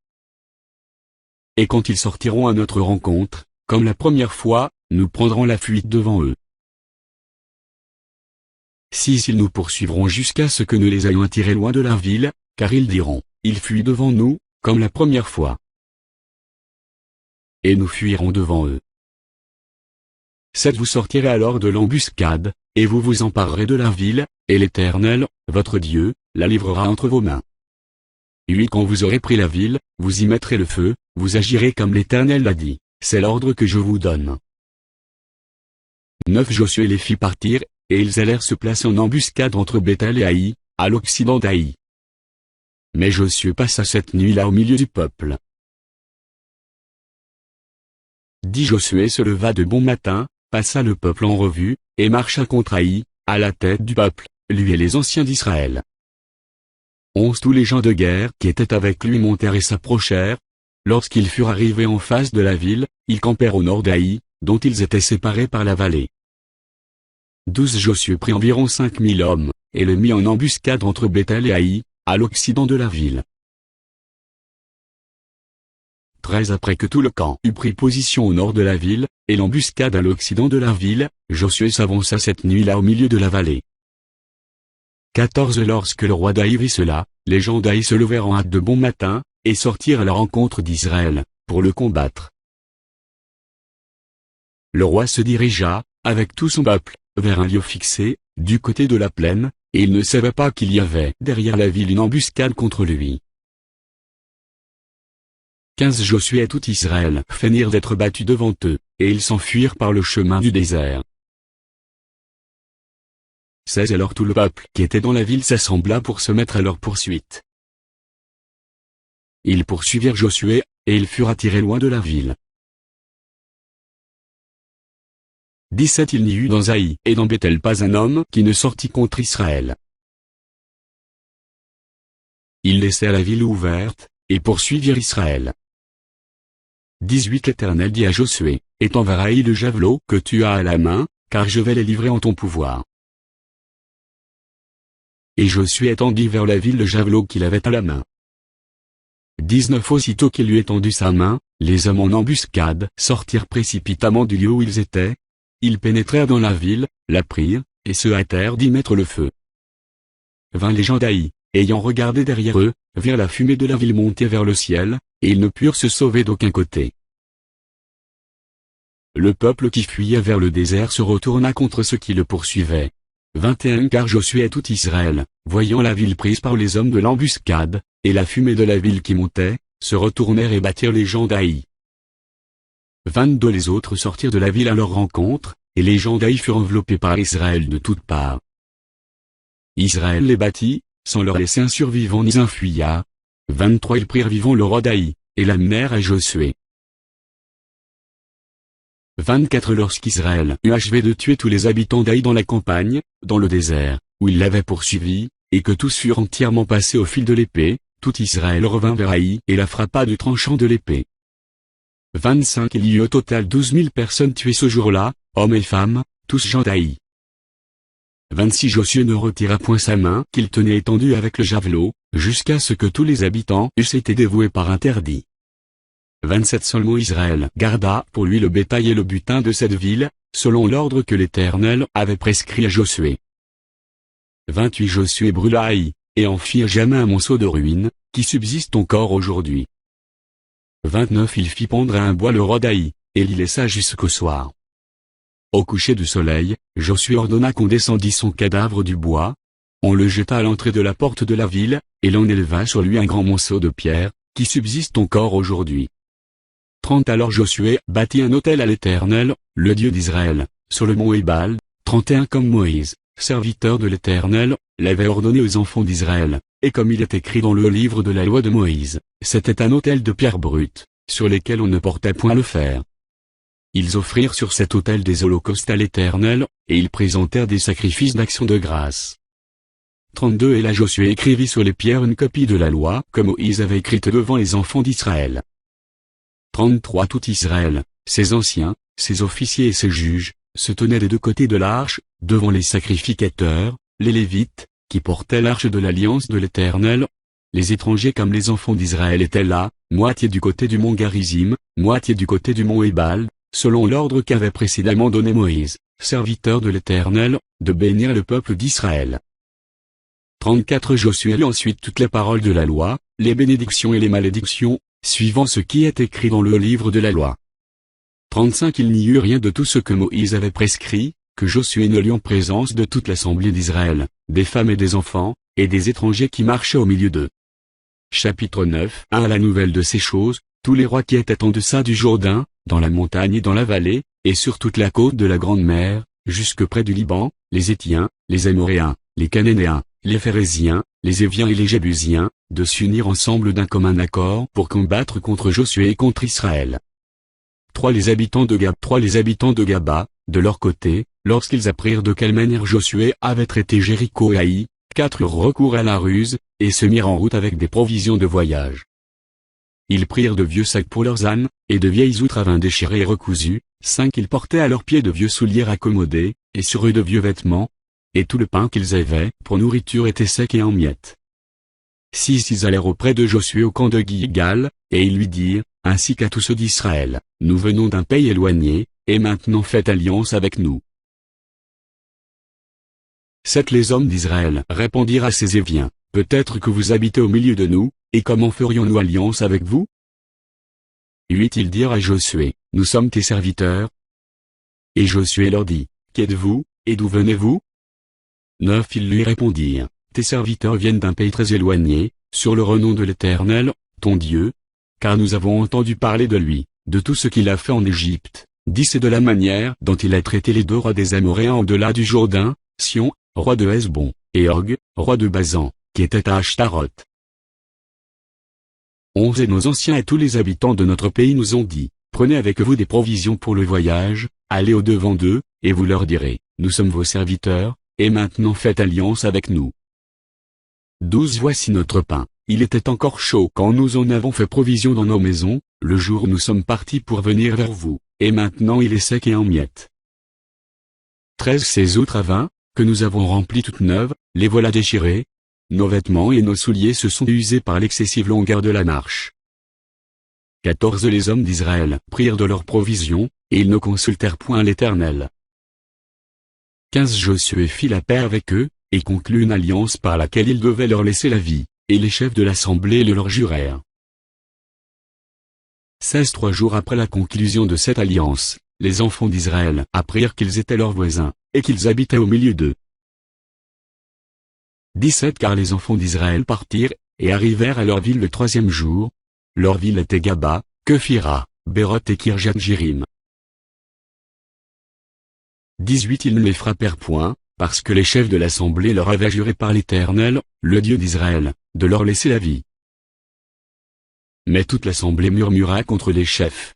Et quand ils sortiront à notre rencontre, comme la première fois, nous prendrons la fuite devant eux. 6 Ils nous poursuivront jusqu'à ce que nous les ayons attirés loin de la ville, car ils diront, ils fuient devant nous, comme la première fois. Et nous fuirons devant eux. 7 Vous sortirez alors de l'embuscade, et vous vous emparerez de la ville, et l'Éternel, votre Dieu, la livrera entre vos mains. 8 Quand vous aurez pris la ville, vous y mettrez le feu, vous agirez comme l'Éternel l'a dit, c'est l'ordre que je vous donne. 9 Josué les fit partir, et ils allèrent se placer en embuscade entre Béthel et Haï, à l'occident d'Haï. Mais Josué passa cette nuit-là au milieu du peuple. 10 Josué se leva de bon matin, passa le peuple en revue, et marcha contre Haï, à la tête du peuple, lui et les anciens d'Israël. 11 Tous les gens de guerre qui étaient avec lui montèrent et s'approchèrent. Lorsqu'ils furent arrivés en face de la ville, ils campèrent au nord d'Haï, dont ils étaient séparés par la vallée. 12 Josué prit environ 5 000 hommes, et le mit en embuscade entre Béthel et Haï, à l'occident de la ville. 13 Après que tout le camp eut pris position au nord de la ville, et l'embuscade à l'occident de la ville, Josué s'avança cette nuit-là au milieu de la vallée. 14 Lorsque le roi d'Haï vit cela, les gens d'Haï se levèrent en hâte de bon matin, et sortirent à la rencontre d'Israël, pour le combattre. Le roi se dirigea, avec tout son peuple, vers un lieu fixé, du côté de la plaine, et il ne savait pas qu'il y avait derrière la ville une embuscade contre lui. 15 Josué et tout Israël feignirent d'être battus devant eux, et ils s'enfuirent par le chemin du désert. 16 Alors tout le peuple qui était dans la ville s'assembla pour se mettre à leur poursuite. Ils poursuivirent Josué, et ils furent attirés loin de la ville. 17 Il n'y eut dans Haï et dans Béthel pas un homme qui ne sortit contre Israël. Ils laissèrent la ville ouverte, et poursuivirent Israël. 18 L'Éternel dit à Josué, étends vers Haï le javelot que tu as à la main, car je vais les livrer en ton pouvoir. Et Josué étendit vers la ville le javelot qu'il avait à la main. 19 Aussitôt qu'il eut étendu sa main, les hommes en embuscade sortirent précipitamment du lieu où ils étaient. Ils pénétrèrent dans la ville, la prirent, et se hâtèrent d'y mettre le feu. 20 Les gens d'Haï, ayant regardé derrière eux, virent la fumée de la ville monter vers le ciel, et ils ne purent se sauver d'aucun côté. Le peuple qui fuyait vers le désert se retourna contre ceux qui le poursuivaient. 21 Car Josué et tout Israël, voyant la ville prise par les hommes de l'embuscade, et la fumée de la ville qui montait, se retournèrent et battirent les gens d'Haï. 22 Les autres sortirent de la ville à leur rencontre, et les gens d'Haï furent enveloppés par Israël de toutes parts. Israël les battit, sans leur laisser un survivant ni un fuyard. 23 Ils prirent vivant le roi d'Haï, et l'amenèrent à Josué. 24 Lorsqu'Israël eut achevé de tuer tous les habitants d'Haï dans la campagne, dans le désert, où il l'avait poursuivi, et que tous furent entièrement passés au fil de l'épée, tout Israël revint vers Haï et la frappa du tranchant de l'épée. 25 Il y eut au total 12 000 personnes tuées ce jour-là, hommes et femmes, tous gens d'Haï. 26 Josué ne retira point sa main qu'il tenait étendue avec le javelot, jusqu'à ce que tous les habitants eussent été dévoués par interdit. 27 Seulement Israël garda pour lui le bétail et le butin de cette ville, selon l'ordre que l'Éternel avait prescrit à Josué. 28 Josué brûla Haï, et en fit à jamais un monceau de ruines, qui subsiste encore aujourd'hui. 29 Il fit pendre à un bois le roi d'Haï, et l'y laissa jusqu'au soir. Au coucher du soleil, Josué ordonna qu'on descendît son cadavre du bois. On le jeta à l'entrée de la porte de la ville, et l'on éleva sur lui un grand monceau de pierre, qui subsiste encore aujourd'hui. 30 Alors Josué bâtit un autel à l'Éternel, le Dieu d'Israël, sur le mont Ébal. 31 Comme Moïse, serviteur de l'Éternel, l'avait ordonné aux enfants d'Israël, et comme il est écrit dans le livre de la loi de Moïse, c'était un autel de pierre brute, sur lesquels on ne portait point le fer. Ils offrirent sur cet autel des holocaustes à l'Éternel, et ils présentèrent des sacrifices d'action de grâce. 32 Et là Josué écrivit sur les pierres une copie de la loi que Moïse avait écrite devant les enfants d'Israël. 33 Tout Israël, ses anciens, ses officiers et ses juges, se tenaient des deux côtés de l'arche, devant les sacrificateurs, les Lévites, qui portaient l'arche de l'alliance de l'Éternel. Les étrangers comme les enfants d'Israël étaient là, moitié du côté du mont Garizim, moitié du côté du mont Ébal, selon l'ordre qu'avait précédemment donné Moïse, serviteur de l'Éternel, de bénir le peuple d'Israël. 34 Josué lut ensuite toutes les paroles de la loi, les bénédictions et les malédictions, suivant ce qui est écrit dans le livre de la loi. 35 Il n'y eut rien de tout ce que Moïse avait prescrit, que Josué ne lut en présence de toute l'assemblée d'Israël, des femmes et des enfants, et des étrangers qui marchaient au milieu d'eux. Chapitre 9 À la nouvelle de ces choses, tous les rois qui étaient en deçà du Jourdain, dans la montagne et dans la vallée, et sur toute la côte de la grande mer, jusque près du Liban, les Héthiens, les Amoréens, les Cananéens, les Phéréziens, les Éviens et les Jébusiens, de s'unir ensemble d'un commun accord pour combattre contre Josué et contre Israël. 3 Les habitants de Gaba, de leur côté, lorsqu'ils apprirent de quelle manière Josué avait traité Jéricho et Haï, 4 eurent recours à la ruse, et se mirent en route avec des provisions de voyage. Ils prirent de vieux sacs pour leurs ânes, et de vieilles outres à vin déchirées et recousues. 5 Ils portaient à leurs pieds de vieux souliers raccommodés, et sur eux de vieux vêtements, et tout le pain qu'ils avaient pour nourriture était sec et en miettes. 6 Ils allèrent auprès de Josué au camp de Gilgal, et ils lui dirent, ainsi qu'à tous ceux d'Israël, nous venons d'un pays éloigné, et maintenant faites alliance avec nous. 7 Les hommes d'Israël répondirent à ces Éviens, peut-être que vous habitez au milieu de nous, et comment ferions-nous alliance avec vous? 8 Ils dirent à Josué, nous sommes tes serviteurs. Et Josué leur dit, qui êtes-vous, et d'où venez-vous? 9 Ils lui répondirent, tes serviteurs viennent d'un pays très éloigné, sur le renom de l'Éternel, ton Dieu, car nous avons entendu parler de lui, de tout ce qu'il a fait en Égypte, 10 Et de la manière dont il a traité les deux rois des Amoréens au-delà du Jourdain, Sion, roi de Hesbon, et Og, roi de Basan, qui était à Ashtaroth. 11 Et nos anciens et tous les habitants de notre pays nous ont dit, prenez avec vous des provisions pour le voyage, allez au-devant d'eux, et vous leur direz, nous sommes vos serviteurs, et maintenant faites alliance avec nous. 12 Voici notre pain, il était encore chaud quand nous en avons fait provision dans nos maisons, le jour où nous sommes partis pour venir vers vous, et maintenant il est sec et en miettes. 13 Ces outres à vin, que nous avons remplies toutes neuves, les voilà déchirées. Nos vêtements et nos souliers se sont usés par l'excessive longueur de la marche. 14 Les hommes d'Israël prirent de leurs provisions, et ils ne consultèrent point l'Éternel. 15 Josué fit la paix avec eux, et conclut une alliance par laquelle il devait leur laisser la vie, et les chefs de l'assemblée le leur jurèrent. 16 3 jours après la conclusion de cette alliance, les enfants d'Israël apprirent qu'ils étaient leurs voisins, et qu'ils habitaient au milieu d'eux. 17 Car les enfants d'Israël partirent, et arrivèrent à leur ville le 3e jour. Leur ville était Gaba, Kephira, Béroth et Kirjath-Jérim. 18 Ils ne les frappèrent point, parce que les chefs de l'assemblée leur avaient juré par l'Éternel, le Dieu d'Israël, de leur laisser la vie. Mais toute l'assemblée murmura contre les chefs.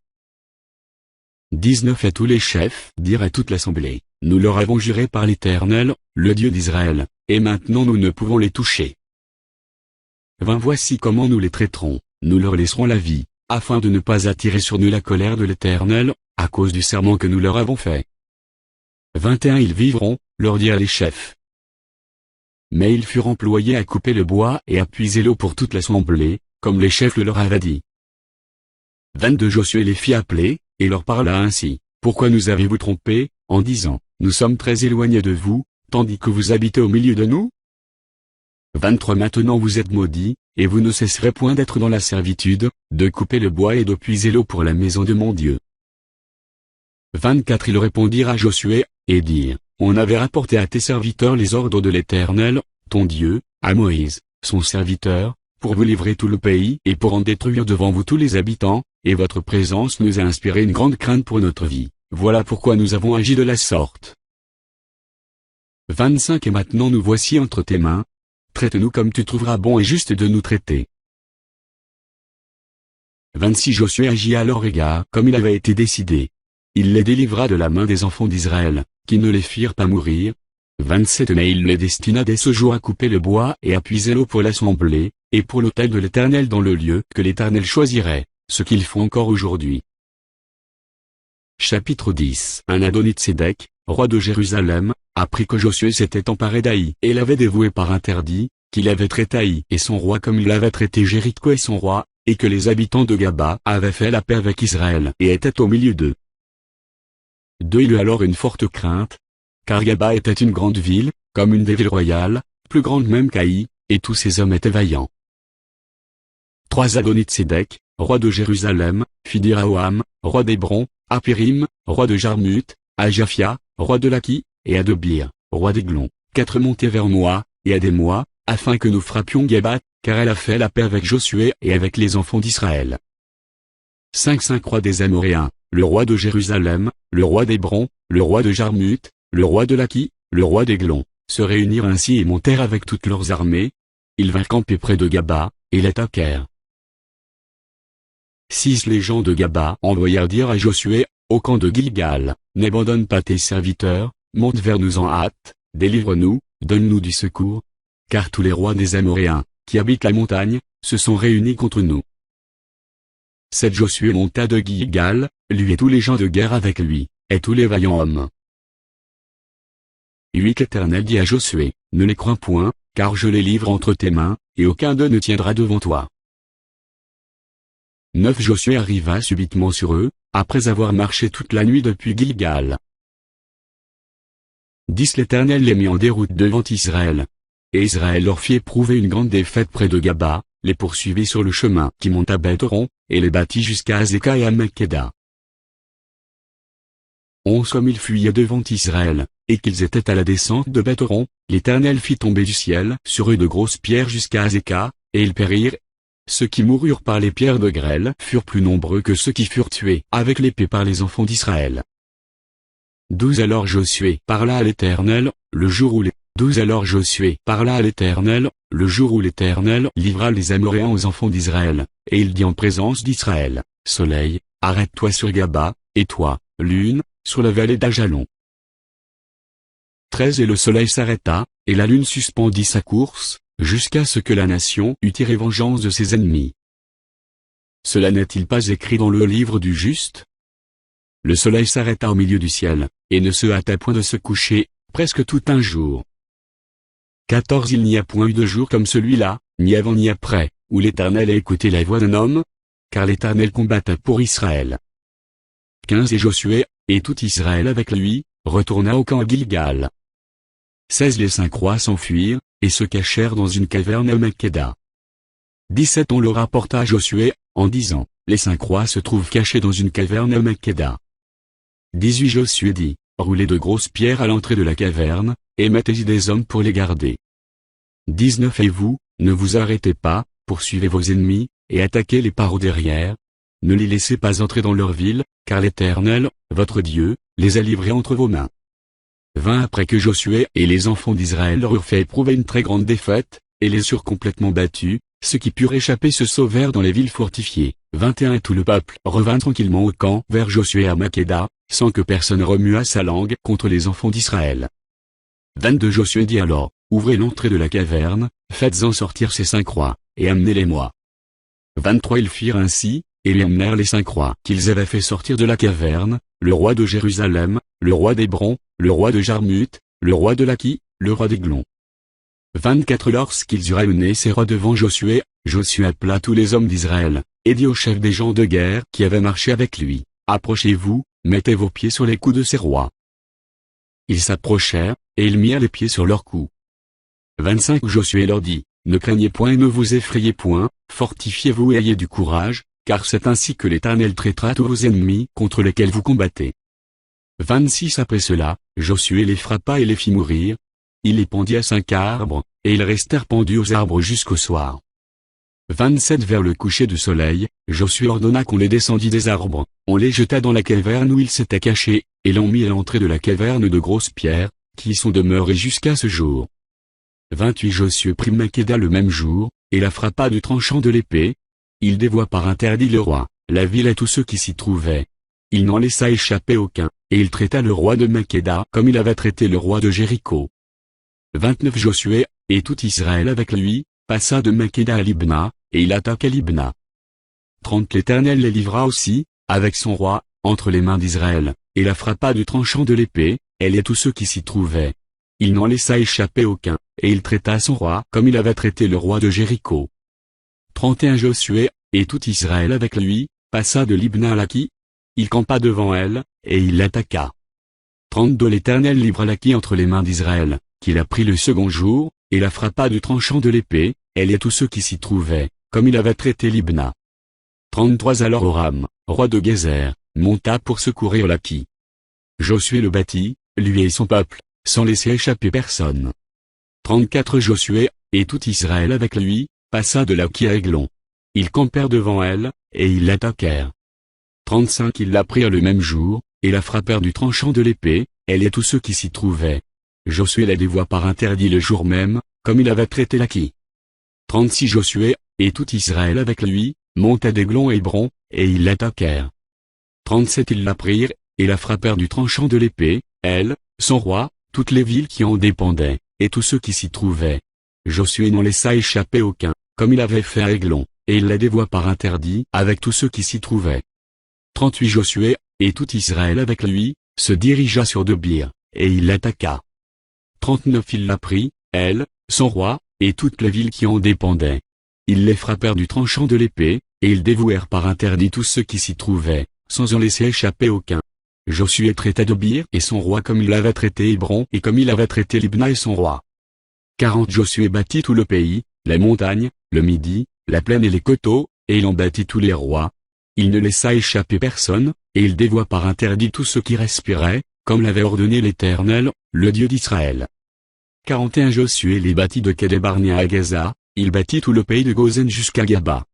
19 Et tous les chefs dirent à toute l'assemblée, nous leur avons juré par l'Éternel, le Dieu d'Israël, et maintenant nous ne pouvons les toucher. Voici comment nous les traiterons, nous leur laisserons la vie, afin de ne pas attirer sur nous la colère de l'Éternel, à cause du serment que nous leur avons fait. 21 Ils vivront, leur dirent les chefs. Mais ils furent employés à couper le bois et à puiser l'eau pour toute l'assemblée, comme les chefs le leur avaient dit. 22 Josué les fit appeler, et leur parla ainsi. Pourquoi nous avez-vous trompés, en disant, nous sommes très éloignés de vous, tandis que vous habitez au milieu de nous? 23 Maintenant vous êtes maudits, et vous ne cesserez point d'être dans la servitude, de couper le bois et de puiser l'eau pour la maison de mon Dieu. 24 Ils répondirent à Josué, et dirent, on avait rapporté à tes serviteurs les ordres de l'Éternel, ton Dieu, à Moïse, son serviteur, pour vous livrer tout le pays et pour en détruire devant vous tous les habitants, et votre présence nous a inspiré une grande crainte pour notre vie, voilà pourquoi nous avons agi de la sorte. 25 Et maintenant nous voici entre tes mains, traite-nous comme tu trouveras bon et juste de nous traiter. 26 Josué agit à leur égard comme il avait été décidé. Il les délivra de la main des enfants d'Israël, qui ne les firent pas mourir. 27 Mais il les destina dès ce jour à couper le bois et à puiser l'eau pour l'assemblée, et pour l'autel de l'Éternel dans le lieu que l'Éternel choisirait, ce qu'ils font encore aujourd'hui. Chapitre 10 Un Adonitsédek, roi de Jérusalem, apprit que Josué s'était emparé d'Aï et l'avait dévoué par interdit, qu'il avait traité Aï et son roi comme il avait traité Jéricho et son roi, et que les habitants de Gaba avaient fait la paix avec Israël et étaient au milieu d'eux. 2 Il eut alors une forte crainte, car Gaba était une grande ville, comme une des villes royales, plus grande même qu'Aï, et tous ses hommes étaient vaillants. 3 Adonitsédek, roi de Jérusalem, fit dire à Oham, roi d'Hébron, à Périm, roi de Jarmuth, à Japhia, roi de Laki, et à Debir, roi d'Églon, 4 montez vers moi, et aidez-moi, afin que nous frappions Geba, car elle a fait la paix avec Josué et avec les enfants d'Israël. 5 rois des Amoréens, le roi de Jérusalem, le roi d'Hébron, le roi de Jarmuth, le roi de Laki, le roi d'Églon, se réunirent ainsi et montèrent avec toutes leurs armées. Ils vinrent camper près de Gaba, et l'attaquèrent. 6 Les gens de Gaba envoyèrent dire à Josué, au camp de Gilgal, n'abandonne pas tes serviteurs, monte vers nous en hâte, délivre-nous, donne-nous du secours. Car tous les rois des Amoréens, qui habitent la montagne, se sont réunis contre nous. 7 Josué monta de Gilgal, lui et tous les gens de guerre avec lui, et tous les vaillants hommes. 8 L'Éternel dit à Josué, ne les crains point, car je les livre entre tes mains, et aucun d'eux ne tiendra devant toi. 9 Josué arriva subitement sur eux, après avoir marché toute la nuit depuis Gilgal. 10 L'Éternel les mit en déroute devant Israël. Et Israël leur fit éprouver une grande défaite près de Gaba, les poursuivit sur le chemin qui monte à Beth-Horon, et les battit jusqu'à Azéka et à Makkéda. 11 Comme ils fuyaient devant Israël, et qu'ils étaient à la descente de Beth-Horon, l'Éternel fit tomber du ciel sur eux de grosses pierres jusqu'à Azéka, et ils périrent. Ceux qui moururent par les pierres de grêle furent plus nombreux que ceux qui furent tués avec l'épée par les enfants d'Israël. 12 Alors Josué parla à l'Éternel, le jour où l'Éternel livra les Amoréens aux enfants d'Israël, et il dit en présence d'Israël, Soleil, arrête-toi sur Gaba, et toi, Lune, sur la vallée d'Ajalon. 13 Et le soleil s'arrêta, et la lune suspendit sa course, jusqu'à ce que la nation eût tiré vengeance de ses ennemis. Cela n'est-il pas écrit dans le livre du juste? Le soleil s'arrêta au milieu du ciel, et ne se hâta point de se coucher, presque tout un jour. 14 Il n'y a point eu de jour comme celui-là, ni avant ni après, où l'Éternel a écouté la voix d'un homme, car l'Éternel combattait pour Israël. 15 Et Josué, et tout Israël avec lui, retourna au camp à Gilgal. 16 Les 5 rois s'enfuirent, et se cachèrent dans une caverne à Makkéda. 17 On le rapporta à Josué, en disant, les 5 rois se trouvent cachés dans une caverne à Makkéda. 18 Josué dit, roulez de grosses pierres à l'entrée de la caverne, et mettez-y des hommes pour les garder. 19 Et vous, ne vous arrêtez pas, poursuivez vos ennemis, et attaquez-les par au derrière. Ne les laissez pas entrer dans leur ville, car l'Éternel, votre Dieu, les a livrés entre vos mains. 20 Après que Josué et les enfants d'Israël leur eurent fait éprouver une très grande défaite, et les eurent complètement battus, ceux qui purent échapper se sauvèrent dans les villes fortifiées. 21 Et tout le peuple revint tranquillement au camp vers Josué à Makkéda, sans que personne remuât sa langue contre les enfants d'Israël. 22 Josué dit alors, ouvrez l'entrée de la caverne, faites-en sortir ces 5 rois, et amenez-les-moi. 23 Ils firent ainsi, et lui emmenèrent les 5 rois qu'ils avaient fait sortir de la caverne, le roi de Jérusalem, le roi d'Hébron, le roi de Jarmuth, le roi de Laki, le roi d'Églon. 24 Lorsqu'ils eurent amené ces rois devant Josué, Josué appela tous les hommes d'Israël, et dit aux chefs des gens de guerre qui avaient marché avec lui, approchez-vous, mettez vos pieds sur les coups de ces rois. Ils s'approchèrent, et ils mirent les pieds sur leurs coups. 25 Josué leur dit, ne craignez point et ne vous effrayez point, fortifiez-vous et ayez du courage, car c'est ainsi que l'Éternel traitera tous vos ennemis contre lesquels vous combattez. 26 Après cela, Josué les frappa et les fit mourir. Il les pendit à 5 arbres, et ils restèrent pendus aux arbres jusqu'au soir. 27 Vers le coucher du soleil, Josué ordonna qu'on les descendît des arbres, on les jeta dans la caverne où ils s'étaient cachés, et l'on mit à l'entrée de la caverne de grosses pierres, qui y sont demeurées jusqu'à ce jour. 28 Josué prit Makkéda le même jour, et la frappa du tranchant de l'épée. Il dévoua par interdit le roi, la ville et tous ceux qui s'y trouvaient. Il n'en laissa échapper aucun, et il traita le roi de Makkéda comme il avait traité le roi de Jéricho. 29 Josué, et tout Israël avec lui, passa de Makkéda à Libna, et il attaqua Libna. 30 L'Éternel les livra aussi, avec son roi, entre les mains d'Israël, et la frappa du tranchant de l'épée, elle et tous ceux qui s'y trouvaient. Il n'en laissa échapper aucun, et il traita son roi comme il avait traité le roi de Jéricho. 31 Josué, et tout Israël avec lui, passa de Libna à Laki. Il campa devant elle, et il l'attaqua. 32 L'Éternel livra Laki entre les mains d'Israël, qui la prit le second jour, et la frappa du tranchant de l'épée, elle et tous ceux qui s'y trouvaient, comme il avait traité Libna. 33 Alors Horam, roi de Gézer, monta pour secourir Laki. Josué le battit, lui et son peuple, sans laisser échapper personne. 34 Josué, et tout Israël avec lui, passa de Laki à Églon. Ils campèrent devant elle, et ils l'attaquèrent. 35 Ils la prirent le même jour, et la frappèrent du tranchant de l'épée, elle et tous ceux qui s'y trouvaient. Josué la dévoua par interdit le jour même, comme il avait traité Laki. 36 Josué, et tout Israël avec lui, monta d'Églon et Hébron, et ils l'attaquèrent. 37 Ils la prirent, et la frappèrent du tranchant de l'épée, elle, son roi, toutes les villes qui en dépendaient, et tous ceux qui s'y trouvaient. Josué n'en laissa échapper aucun, comme il avait fait à Églon, et il la dévoua par interdit avec tous ceux qui s'y trouvaient. 38 Josué, et tout Israël avec lui, se dirigea sur Debir, et il l'attaqua. 39 Ils la prit, elle, son roi, et toutes les villes qui en dépendaient. Ils les frappèrent du tranchant de l'épée, et ils dévouèrent par interdit tous ceux qui s'y trouvaient, sans en laisser échapper aucun. Josué traita Debir et son roi comme il avait traité Hébron et comme il avait traité Libna et son roi. 40 Josué bâtit tout le pays, les montagnes, le Midi, la plaine et les coteaux, et il en bâtit tous les rois. Il ne laissa échapper personne, et il dévoua par interdit tous ceux qui respiraient, comme l'avait ordonné l'Éternel, le Dieu d'Israël. 41 Josué les bâtit de Kédébarnia à Gaza, il bâtit tout le pays de Gozen jusqu'à Gaba.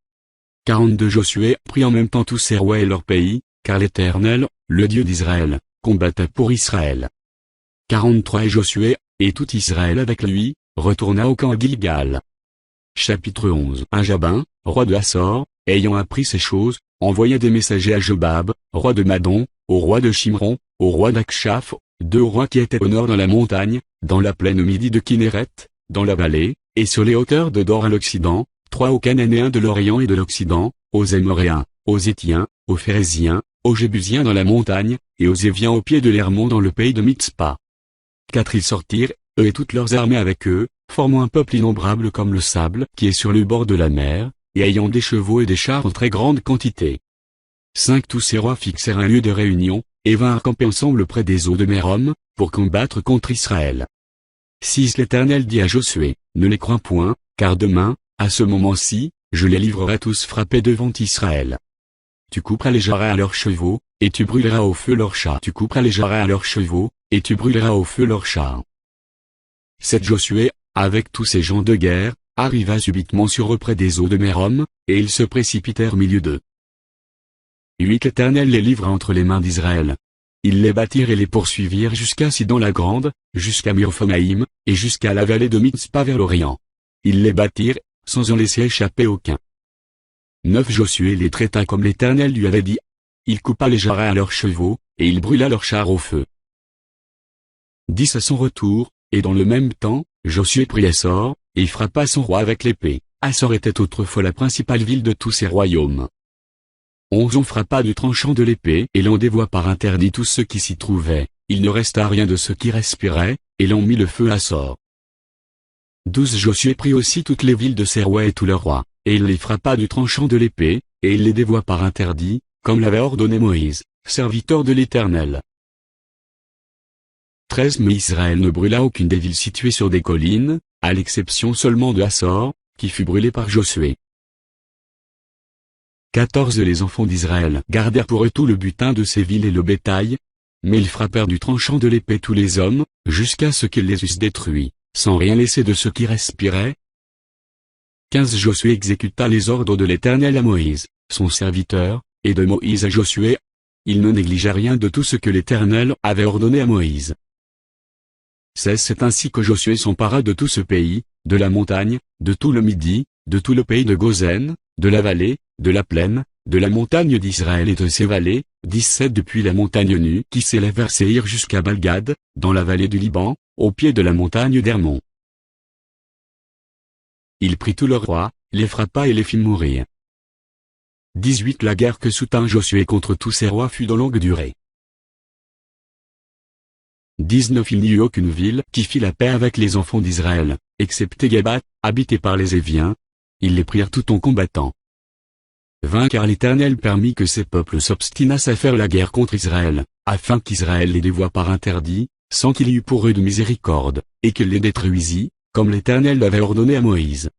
42 Josué prit en même temps tous ses rois et leur pays, car l'Éternel, le Dieu d'Israël, combattait pour Israël. 43 Et Josué, et tout Israël avec lui, retourna au camp à Gilgal. Chapitre 11 Un Jabin, roi de Hassor, ayant appris ces choses, envoya des messagers à Jobab, roi de Madon, au roi de Shimron, au roi d'Akshaph, 2 rois qui étaient au nord dans la montagne, dans la plaine au midi de Kinéret, dans la vallée, et sur les hauteurs de Dor à l'occident, 3 aux Cananéens de l'Orient et de l'Occident, aux Amoréens, aux Hétiens, aux Phéréziens, aux Jébusiens dans la montagne, et aux Éviens au pied de l'Hermon dans le pays de Mitzpa. 4 Ils sortirent, eux et toutes leurs armées avec eux, formant un peuple innombrable comme le sable qui est sur le bord de la mer, et ayant des chevaux et des chars en très grande quantité. 5 Tous ces rois fixèrent un lieu de réunion, et vinrent camper ensemble près des eaux de Mérom, pour combattre contre Israël. 6 L'Éternel dit à Josué, ne les crains point, car demain, à ce moment-ci, je les livrerai tous frappés devant Israël. Tu couperas les jarrets à leurs chevaux, et tu brûleras au feu leurs chars. Tu couperas les jarrets à leurs chevaux, et tu brûleras au feu leurs chars. 7 Josué, avec tous ces gens de guerre, arriva subitement sur eux près des eaux de Mérom, et ils se précipitèrent au milieu d'eux. 8 L'Éternel les livra entre les mains d'Israël. Ils les battirent et les poursuivirent jusqu'à Sidon la Grande, jusqu'à Myrphomaïm, et jusqu'à la vallée de Mitzpa vers l'Orient. Ils les battirent, sans en laisser échapper aucun. 9 Josué les traita comme l'Éternel lui avait dit. Il coupa les jarrets à leurs chevaux, et il brûla leurs chars au feu. 10 À son retour, et dans le même temps, Josué prit Hassor, et frappa son roi avec l'épée, Assor était autrefois la principale ville de tous ces royaumes. 11 On frappa du tranchant de l'épée et l'on dévoua par interdit tous ceux qui s'y trouvaient, il ne resta rien de ceux qui respiraient, et l'on mit le feu à Assor. 12 Josué prit aussi toutes les villes de ses rois et tous leurs rois, et il les frappa du tranchant de l'épée, et il les dévoua par interdit, comme l'avait ordonné Moïse, serviteur de l'Éternel. 13 Mais Israël ne brûla aucune des villes situées sur des collines, à l'exception seulement de Assor, qui fut brûlée par Josué. 14 Les enfants d'Israël gardèrent pour eux tout le butin de ces villes et le bétail, mais ils frappèrent du tranchant de l'épée tous les hommes, jusqu'à ce qu'ils les eussent détruits, sans rien laisser de ceux qui respiraient. 15 Josué exécuta les ordres de l'Éternel à Moïse, son serviteur, et de Moïse à Josué. Il ne négligea rien de tout ce que l'Éternel avait ordonné à Moïse. 16 C'est ainsi que Josué s'empara de tout ce pays, de la montagne, de tout le Midi, de tout le pays de Gozen, de la vallée, de la plaine, de la montagne d'Israël et de ses vallées, 17 Depuis la montagne nue qui s'élève vers Séhir jusqu'à Balgad, dans la vallée du Liban, au pied de la montagne d'Hermon. Il prit tous leurs rois, les frappa et les fit mourir. 18 La guerre que soutint Josué contre tous ses rois fut de longue durée. 19 Il n'y eut aucune ville qui fit la paix avec les enfants d'Israël, excepté Gabat, habité par les Éviens. Ils les prirent tout en combattant. 20 Car l'Éternel permit que ces peuples s'obstinassent à faire la guerre contre Israël, afin qu'Israël les dévoie par interdit, sans qu'il y eût pour eux de miséricorde, et qu'il les détruisit, comme l'Éternel l'avait ordonné à Moïse.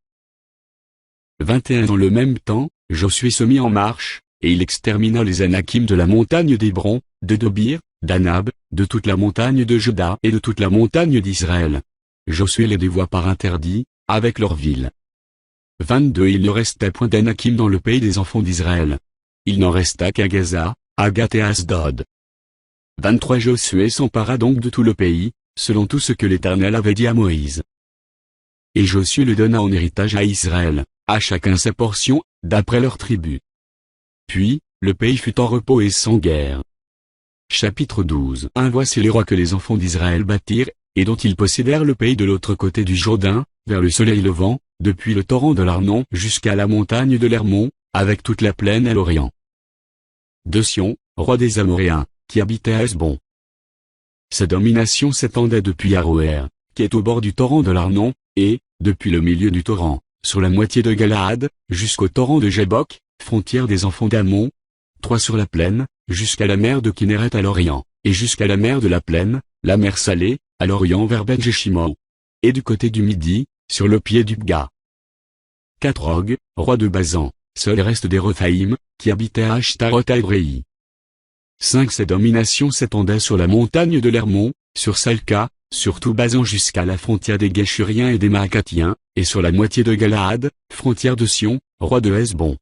21 Dans le même temps, Josué se mit en marche, et il extermina les Anakim de la montagne d'Hébron, de Dobir, d'Anab, de toute la montagne de Juda et de toute la montagne d'Israël. Josué les dévoua par interdit, avec leurs villes. 22 Il ne restait point d'Anakim dans le pays des enfants d'Israël. Il n'en resta qu'à Gaza, à Gath et à Asdod. 23 Josué s'empara donc de tout le pays, selon tout ce que l'Éternel avait dit à Moïse. Et Josué le donna en héritage à Israël, à chacun sa portion, d'après leur tribu. Puis, le pays fut en repos et sans guerre. Chapitre 12 Voici les rois que les enfants d'Israël bâtirent, et dont ils possédèrent le pays de l'autre côté du Jourdain, vers le soleil levant, depuis le torrent de l'Arnon jusqu'à la montagne de l'Hermon, avec toute la plaine à l'Orient. De Sion, roi des Amoréens, qui habitait à Hesbon. Sa domination s'étendait depuis Aroër, qui est au bord du torrent de l'Arnon, et, depuis le milieu du torrent, sur la moitié de Galaad, jusqu'au torrent de Jébok, frontière des enfants d'Ammon, 3 sur la plaine, jusqu'à la mer de Kinneret à l'Orient, et jusqu'à la mer de la plaine, la mer Salée, à l'Orient vers Ben-Jéshimon. Et du côté du Midi, sur le pied du Bga. 4 Og, roi de Bazan, seul reste des Rephaïm, qui habitait à Ashtaroth à Ébrei. 5 Sa domination s'étendait sur la montagne de l'Hermon, sur Salca, sur tout Bazan jusqu'à la frontière des Guéchuriens et des Maacathiens, et sur la moitié de Galaad, frontière de Sion, roi de Hesbon.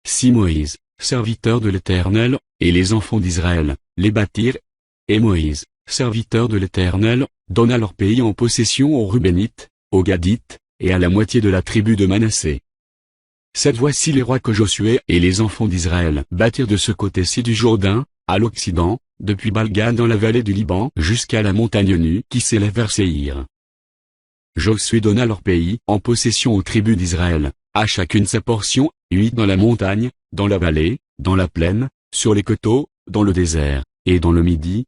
6 Moïse, serviteur de l'Éternel, et les enfants d'Israël, les bâtirent, et Moïse, serviteur de l'Éternel, donna leur pays en possession aux Rubénites, aux Gadites, et à la moitié de la tribu de Manassé. 7 Voici les rois que Josué et les enfants d'Israël bâtirent de ce côté-ci du Jourdain, à l'Occident, depuis Balgad dans la vallée du Liban jusqu'à la montagne nue qui s'élève vers Séhir. Josué donna leur pays en possession aux tribus d'Israël, à chacune sa portion, 8 dans la montagne, dans la vallée, dans la plaine, sur les coteaux, dans le désert, et dans le Midi,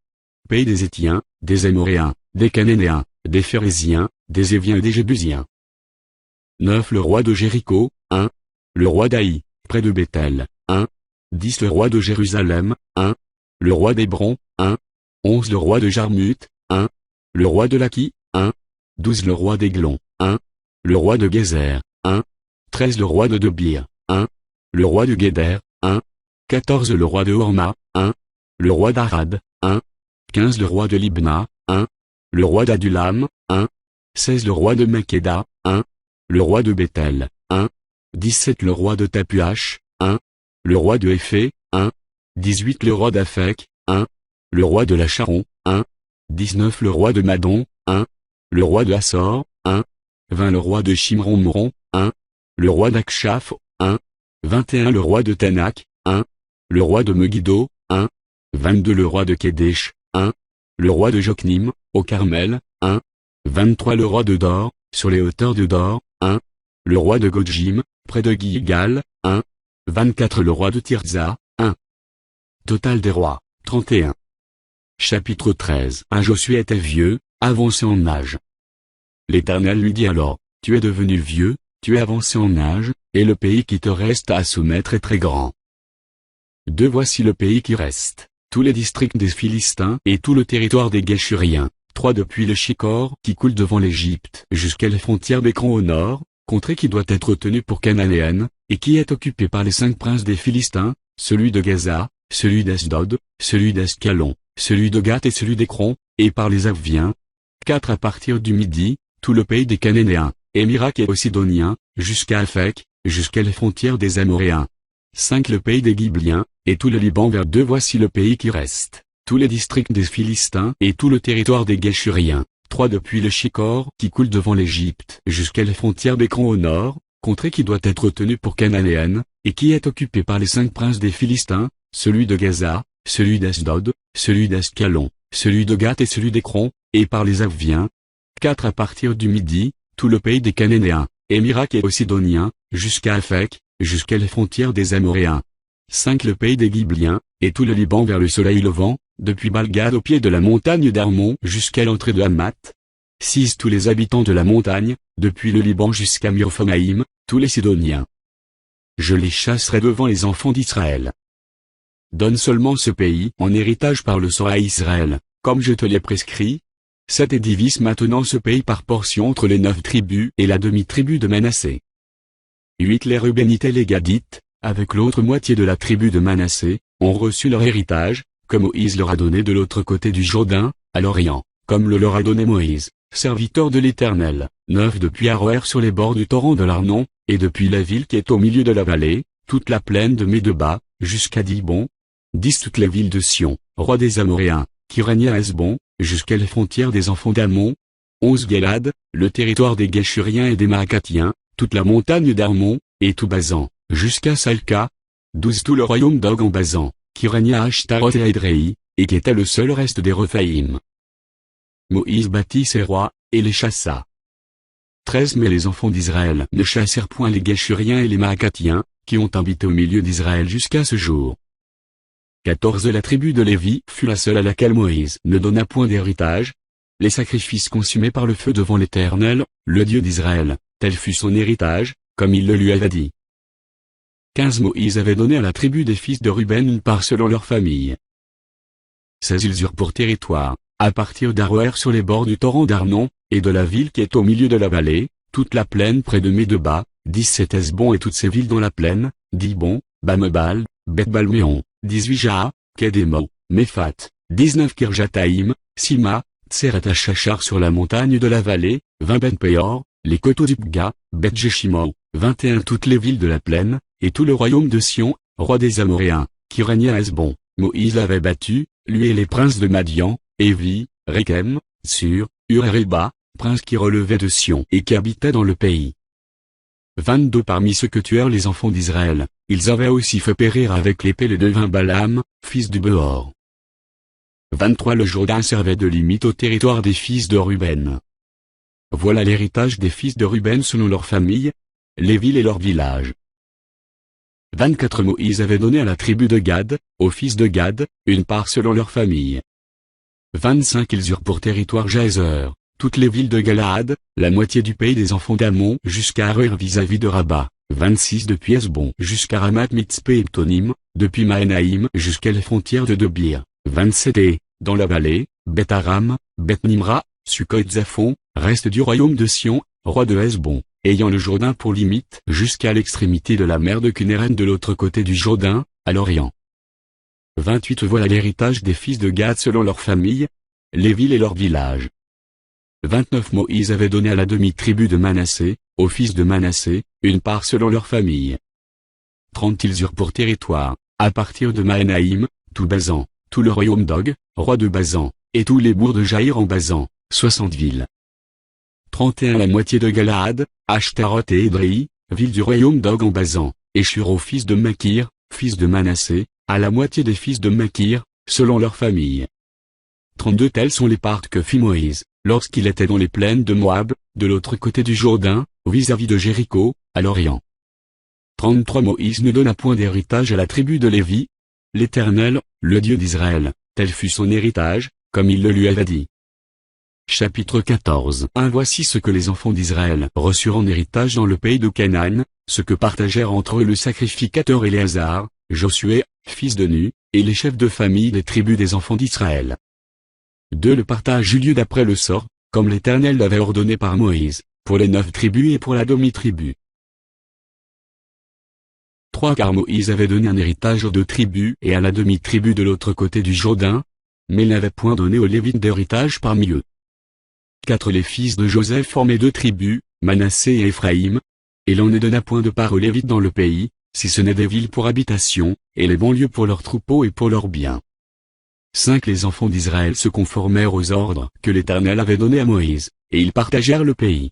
pays des Hétiens, des Amoréens, des Cananéens, des Phéréziens, des Éviens et des Jébusiens. 9 Le roi de Jéricho, 1. Le roi d'Aï, près de Béthel, 1. 10 Le roi de Jérusalem, 1. Le roi d'Hébron, 1. 11 Le roi de Jarmuth, 1. Le roi de Laki, 1. 12 Le roi d'Aiglon, 1. Le roi de Gézer, 1. 13 Le roi de Debir, 1. Le roi de Guéder, 1. 14 Le roi de Horma, 1. Le roi d'Arad, 1. 15 Le roi de Libna, 1. Le roi d'Adulam, 1. 16 Le roi de Makeda, 1. Le roi de Béthel, 1. 17 Le roi de Tapuach, 1. Le roi de Éphé, 1. 18 Le roi d'Aphek, 1. Le roi de Lacharon, 1. 19 Le roi de Madon, 1. Le roi de Hassor, 1. 20 Le roi de Shimron-Moron, 1. Le roi d'Akshaph, 1. 21 Le roi de Tanak, 1. Le roi de Megiddo, 1. 22 Le roi de Kédesh, 1. Le roi de Joknim, au Carmel, 1. 23 Le roi de Dor, sur les hauteurs de Dor, 1. le roi de Godjim, près de Gilgal, 1. 24 le roi de Tirza, 1. Total des rois, 31. Chapitre 13 Josué était vieux, avancé en âge. L'Éternel lui dit alors, tu es devenu vieux, tu es avancé en âge, et le pays qui te reste à soumettre est très grand. Voici le pays qui reste, tous les districts des Philistins et tout le territoire des Guéshuriens, 3 depuis le Shikor qui coule devant l'Égypte jusqu'à les frontières d'Écron au nord, contrée qui doit être tenue pour cananéenne, et qui est occupée par les 5 princes des Philistins, celui de Gaza, celui d'Asdod, celui d'Ascalon, celui de Gath et celui d'Écron, et par les Aviens. 4 à partir du Midi, tout le pays des Cananéens, Émirak et aux Sidoniens, jusqu'à Aphek, jusqu'à les frontières des Amoréens. 5 le pays des Gibliens, et tout le Liban vers 2 voici le pays qui reste, tous les districts des Philistins et tout le territoire des Guéshuriens, 3 depuis le Shikor qui coule devant l'Égypte jusqu'à les frontières d'Écron au nord, contrée qui doit être tenue pour cananéenne, et qui est occupée par les 5 princes des Philistins, celui de Gaza, celui d'Asdod, celui d'Ascalon, celui de Gath et celui d'Écron, et par les Aviens. 4 à partir du Midi, tout le pays des Cananéens, Émirak et aux Sidoniens, jusqu'à Aphek, jusqu'à les frontières des Amoréens. 5 le pays des Gibliens, et tout le Liban vers le soleil levant, depuis Balgad au pied de la montagne d'Hermon jusqu'à l'entrée de Hamath. 6 tous les habitants de la montagne, depuis le Liban jusqu'à Murphonaïm, tous les Sidoniens. Je les chasserai devant les enfants d'Israël. Donne seulement ce pays en héritage par le sang à Israël, comme je te l'ai prescrit. 7 et divise maintenant ce pays par portion entre les 9 tribus et la demi-tribu de Manassé. 8 les Rubénites et les Gadites, avec l'autre moitié de la tribu de Manassé, ont reçu leur héritage, comme Moïse leur a donné de l'autre côté du Jourdain, à l'Orient, comme le leur a donné Moïse, serviteur de l'Éternel. 9 depuis Aroër sur les bords du torrent de l'Arnon, et depuis la ville qui est au milieu de la vallée, toute la plaine de Médeba, jusqu'à Dibon. 10 toutes les villes de Sion, roi des Amoréens, qui régnait à Hesbon, jusqu'à les frontières des enfants d'Ammon. 11 Gélad, le territoire des Guéshuriens et des Maacathiens, toute la montagne d'Hermon, et tout Basan, jusqu'à Salca. 12 tout le royaume d'Og en Basan, qui régnait à Ashtaroth et à Édréi, et qui était le seul reste des Rephaïm. Moïse bâtit ses rois, et les chassa. 13 mais les enfants d'Israël ne chassèrent point les Guéshuriens et les Maacathiens, qui ont habité au milieu d'Israël jusqu'à ce jour. 14 la tribu de Lévi fut la seule à laquelle Moïse ne donna point d'héritage. Les sacrifices consumés par le feu devant l'Éternel, le Dieu d'Israël, tel fut son héritage, comme il le lui avait dit. 15 Moïse avait donné à la tribu des fils de Ruben une part selon leur famille. 16 ils eurent pour territoire, à partir d'Aroër sur les bords du torrent d'Arnon, et de la ville qui est au milieu de la vallée, toute la plaine près de Médeba, 17 Hesbon et toutes ses villes dans la plaine, Dibon, Bamebal, Beth-Balméon, 18 Jaha, Kedémo, Méphat, 19 Kirjataïm, Sima, Tseret Achachar sur la montagne de la vallée, 20 Ben-Péor, les coteaux d'Ibga, Beth-Jéchimo, 21 toutes les villes de la plaine, et tout le royaume de Sion, roi des Amoréens, qui régnait à Hesbon. Moïse l'avait battu, lui et les princes de Madian, Évi, Rékem, Sur, Ur et Réba, princes qui relevaient de Sion et qui habitaient dans le pays. 22 parmi ceux que tuèrent les enfants d'Israël, ils avaient aussi fait périr avec l'épée le devin Balaam, fils du Béor. 23 Le Jourdain servait de limite au territoire des fils de Ruben. Voilà l'héritage des fils de Ruben selon leurs familles, les villes et leurs villages. 24 Moïse avait donné à la tribu de Gad, aux fils de Gad, une part selon leur famille. 25 Ils eurent pour territoire Jazer, toutes les villes de Galaad, la moitié du pays des enfants d'Ammon jusqu'à Aroër vis-à-vis de Rabat, 26 depuis Hesbon jusqu'à Ramat Mitzpé et Ptonim, depuis Mahanaïm jusqu'à les frontières de Debir, 27 et, dans la vallée, Beth-Aram, Beth-Nimra, Sukkot-Zaphon, reste du royaume de Sion, roi de Hesbon, ayant le Jourdain pour limite jusqu'à l'extrémité de la mer de Kinneret de l'autre côté du Jourdain, à l'Orient. 28 Voilà l'héritage des fils de Gad selon leurs familles, les villes et leurs villages. 29 Moïse avait donné à la demi-tribu de Manassé, aux fils de Manassé, une part selon leur famille. 30 Ils eurent pour territoire, à partir de Mahanaïm, tout Basan, tout le royaume d'Og, roi de Basan, et tous les bourgs de Jaïr en Basan, 60 villes. 31 La moitié de Galaad, Ashtaroth et Édréi, ville du royaume d'Og en Basan, et Shuro fils de Makir, fils de Manassé, à la moitié des fils de Makir, selon leur famille. 32 Telles sont les parts que fit Moïse, lorsqu'il était dans les plaines de Moab, de l'autre côté du Jourdain, vis-à-vis de Jéricho, à l'Orient. 33 Moïse ne donna point d'héritage à la tribu de Lévi. L'Éternel, le Dieu d'Israël, tel fut son héritage, comme il le lui avait dit. Chapitre 14. Voici ce que les enfants d'Israël reçurent en héritage dans le pays de Canaan, ce que partagèrent entre eux le sacrificateur Éléazar, Josué, fils de Nu, et les chefs de famille des tribus des enfants d'Israël. 2. Le partage eut lieu d'après le sort, comme l'Éternel l'avait ordonné par Moïse, pour les 9 tribus et pour la demi-tribu. 3. Car Moïse avait donné un héritage aux 2 tribus et à la demi-tribu de l'autre côté du Jourdain, mais il n'avait point donné aux Lévites d'héritage parmi eux. 4. Les fils de Joseph formaient 2 tribus, Manassé et Éphraïm, et l'on ne donna point de part aux Lévites dans le pays, si ce n'est des villes pour habitation, et les banlieues pour leurs troupeaux et pour leurs biens. 5. Les enfants d'Israël se conformèrent aux ordres que l'Éternel avait donnés à Moïse, et ils partagèrent le pays.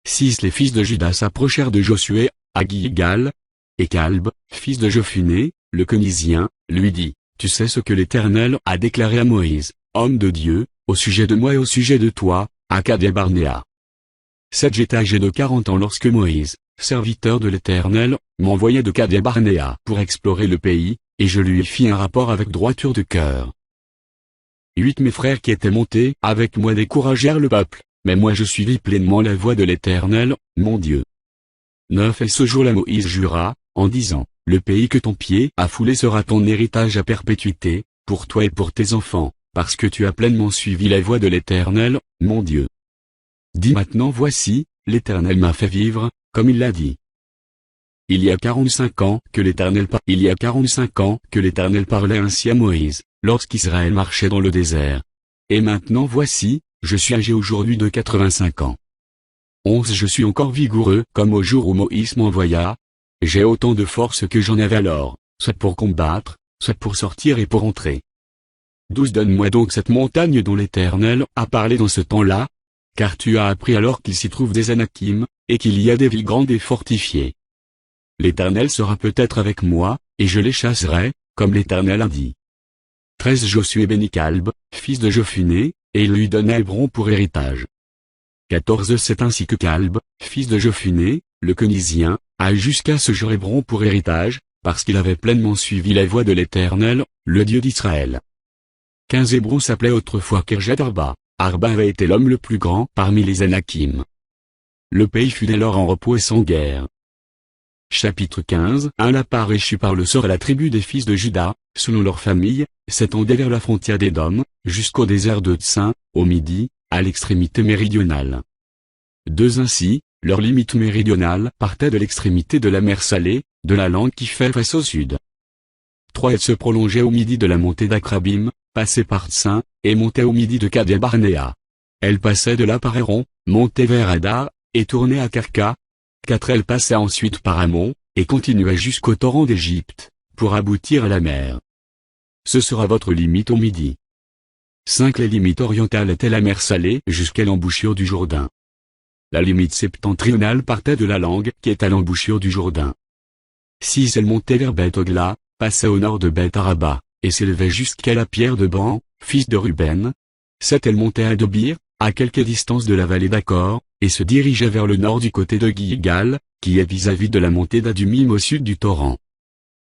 6. Les fils de Juda s'approchèrent de Josué, à Gilgal, et Calb, fils de Jephuné, le Kénizien, lui dit, « Tu sais ce que l'Éternel a déclaré à Moïse, homme de Dieu, au sujet de moi et au sujet de toi, à Kadesh-Barnéa. 7. J'étais âgé de 40 ans lorsque Moïse, serviteur de l'Éternel, m'envoya de Kadesh-Barnéa pour explorer le pays, et je lui fis un rapport avec droiture de cœur. 8. Mes frères qui étaient montés avec moi découragèrent le peuple, mais moi je suivis pleinement la voie de l'Éternel, mon Dieu. 9. Et ce jour-là Moïse jura, en disant, « Le pays que ton pied a foulé sera ton héritage à perpétuité, pour toi et pour tes enfants, parce que tu as pleinement suivi la voie de l'Éternel, mon Dieu. » Dis maintenant voici, l'Éternel m'a fait vivre, comme il l'a dit. Il y a 45 ans que l'Éternel parlait ainsi à Moïse, lorsqu'Israël marchait dans le désert. Et maintenant voici, je suis âgé aujourd'hui de 85 ans. 11. Je suis encore vigoureux comme au jour où Moïse m'envoya. J'ai autant de force que j'en avais alors, soit pour combattre, soit pour sortir et pour entrer. 12. Donne-moi donc cette montagne dont l'Éternel a parlé dans ce temps-là, car tu as appris alors qu'il s'y trouve des Anakim, et qu'il y a des villes grandes et fortifiées. L'Éternel sera peut-être avec moi, et je les chasserai, comme l'Éternel a dit. 13. Josué bénit Calb, fils de Jephuné, et il lui donna Hébron pour héritage. 14. C'est ainsi que Calb, fils de Jephuné, le Kénizien, a jusqu'à ce jour Hébron pour héritage, parce qu'il avait pleinement suivi la voie de l'Éternel, le Dieu d'Israël. 15. Hébron s'appelait autrefois Kirjat Arba. Arba avait été l'homme le plus grand parmi les Anakim. Le pays fut dès lors en repos et sans guerre. Chapitre 15. La part échut par le sort à la tribu des fils de Juda, selon leur famille, s'étendait vers la frontière d'Édom, jusqu'au désert de Tsin, au midi, à l'extrémité méridionale. 2. Ainsi, leur limite méridionale partait de l'extrémité de la mer Salée, de la lande qui fait face au sud. 3. Elle se prolongeait au midi de la montée d'Akrabim, passait par Tsin, et montait au midi de Kadesh-Barnéa. Elle passait de là par Héron, montait vers Hadar, et tournait à Karka. 4. Elle passait ensuite par Hamon, et continuait jusqu'au torrent d'Égypte, pour aboutir à la mer. Ce sera votre limite au midi. 5. Les limites orientales étaient la mer Salée jusqu'à l'embouchure du Jourdain. La limite septentrionale partait de la langue qui est à l'embouchure du Jourdain. 6. Elle montait vers Beth-Ogla, passait au nord de Beth-Araba, et s'élevait jusqu'à la pierre de Ban, fils de Ruben. 7. Elle montait à Dobir, à quelque distance de la vallée d'Accor, et se dirigeait vers le nord du côté de Gilgal, qui est vis-à-vis de la montée d'Adumim au sud du torrent.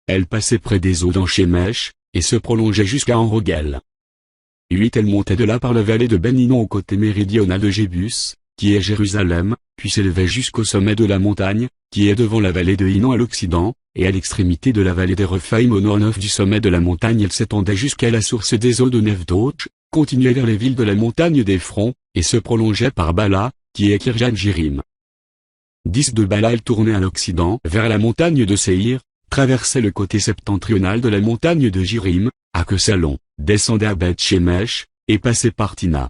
Elle passait près des eaux d'Enchemèche, et se prolongeait jusqu'à Enrogel. 8. Elle montait de là par la vallée de Ben-Hinnom au côté méridional de Jébus, qui est Jérusalem, puis s'élevait jusqu'au sommet de la montagne, qui est devant la vallée de Hinnom à l'occident, et à l'extrémité de la vallée des Rephaïm au nord du sommet de la montagne. Elle s'étendait jusqu'à la source des eaux de Neftoch, continuait vers les villes de la montagne d'Ephron, et se prolongeait par Bala, qui est Kirjat-Jérim. 10. De Bala elle tournait à l'occident vers la montagne de Séhir, traversait le côté septentrional de la montagne de Jérim, à Kesalon, descendait à Beth-Shemesh, et passait par Tina.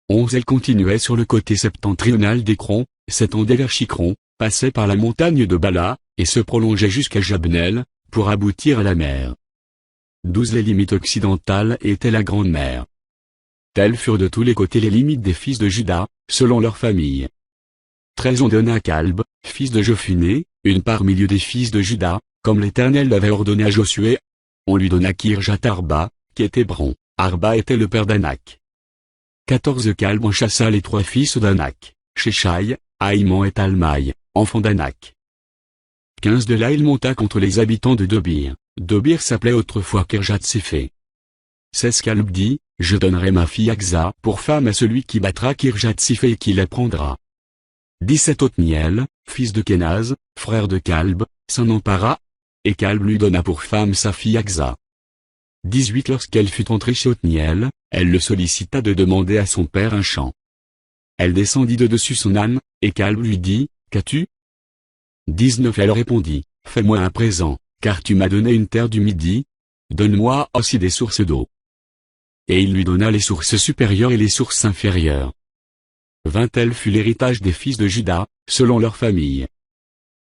11. Elle continuait sur le côté septentrional d'Écron, s'étendait vers Chicron, passait par la montagne de Bala, et se prolongeait jusqu'à Jabnel, pour aboutir à la mer. 12. Les limites occidentales étaient la grande mer. Telles furent de tous les côtés les limites des fils de Juda, selon leur famille. 13. On donna à Calb, fils de Jephuné, une part milieu des fils de Juda, comme l'Éternel l'avait ordonné à Josué. On lui donna Kirjat Arba, qui est Hébron. Arba était le père d'Anak. 14 Calb en chassa les 3 fils d'Anak, Sheshai, Aïman et Talmaï, enfants d'Anak. 15 De là il monta contre les habitants de Dobir. Dobir s'appelait autrefois Kirjath-Séphé. 16 Calb dit, je donnerai ma fille Aksa pour femme à celui qui battra Kirjath-Séphé et qui la prendra. 17 Othniel, fils de Kenaz, frère de Calb, s'en empara, et Calb lui donna pour femme sa fille Aksa. 18 Lorsqu'elle fut entrée chez Othniel, elle le sollicita de demander à son père un champ. Elle descendit de dessus son âne, et Calb lui dit, qu'as-tu? 19 Elle répondit, fais-moi un présent, car tu m'as donné une terre du Midi, donne-moi aussi des sources d'eau. Et il lui donna les sources supérieures et les sources inférieures. 20 Tel fut l'héritage des fils de Juda, selon leur famille.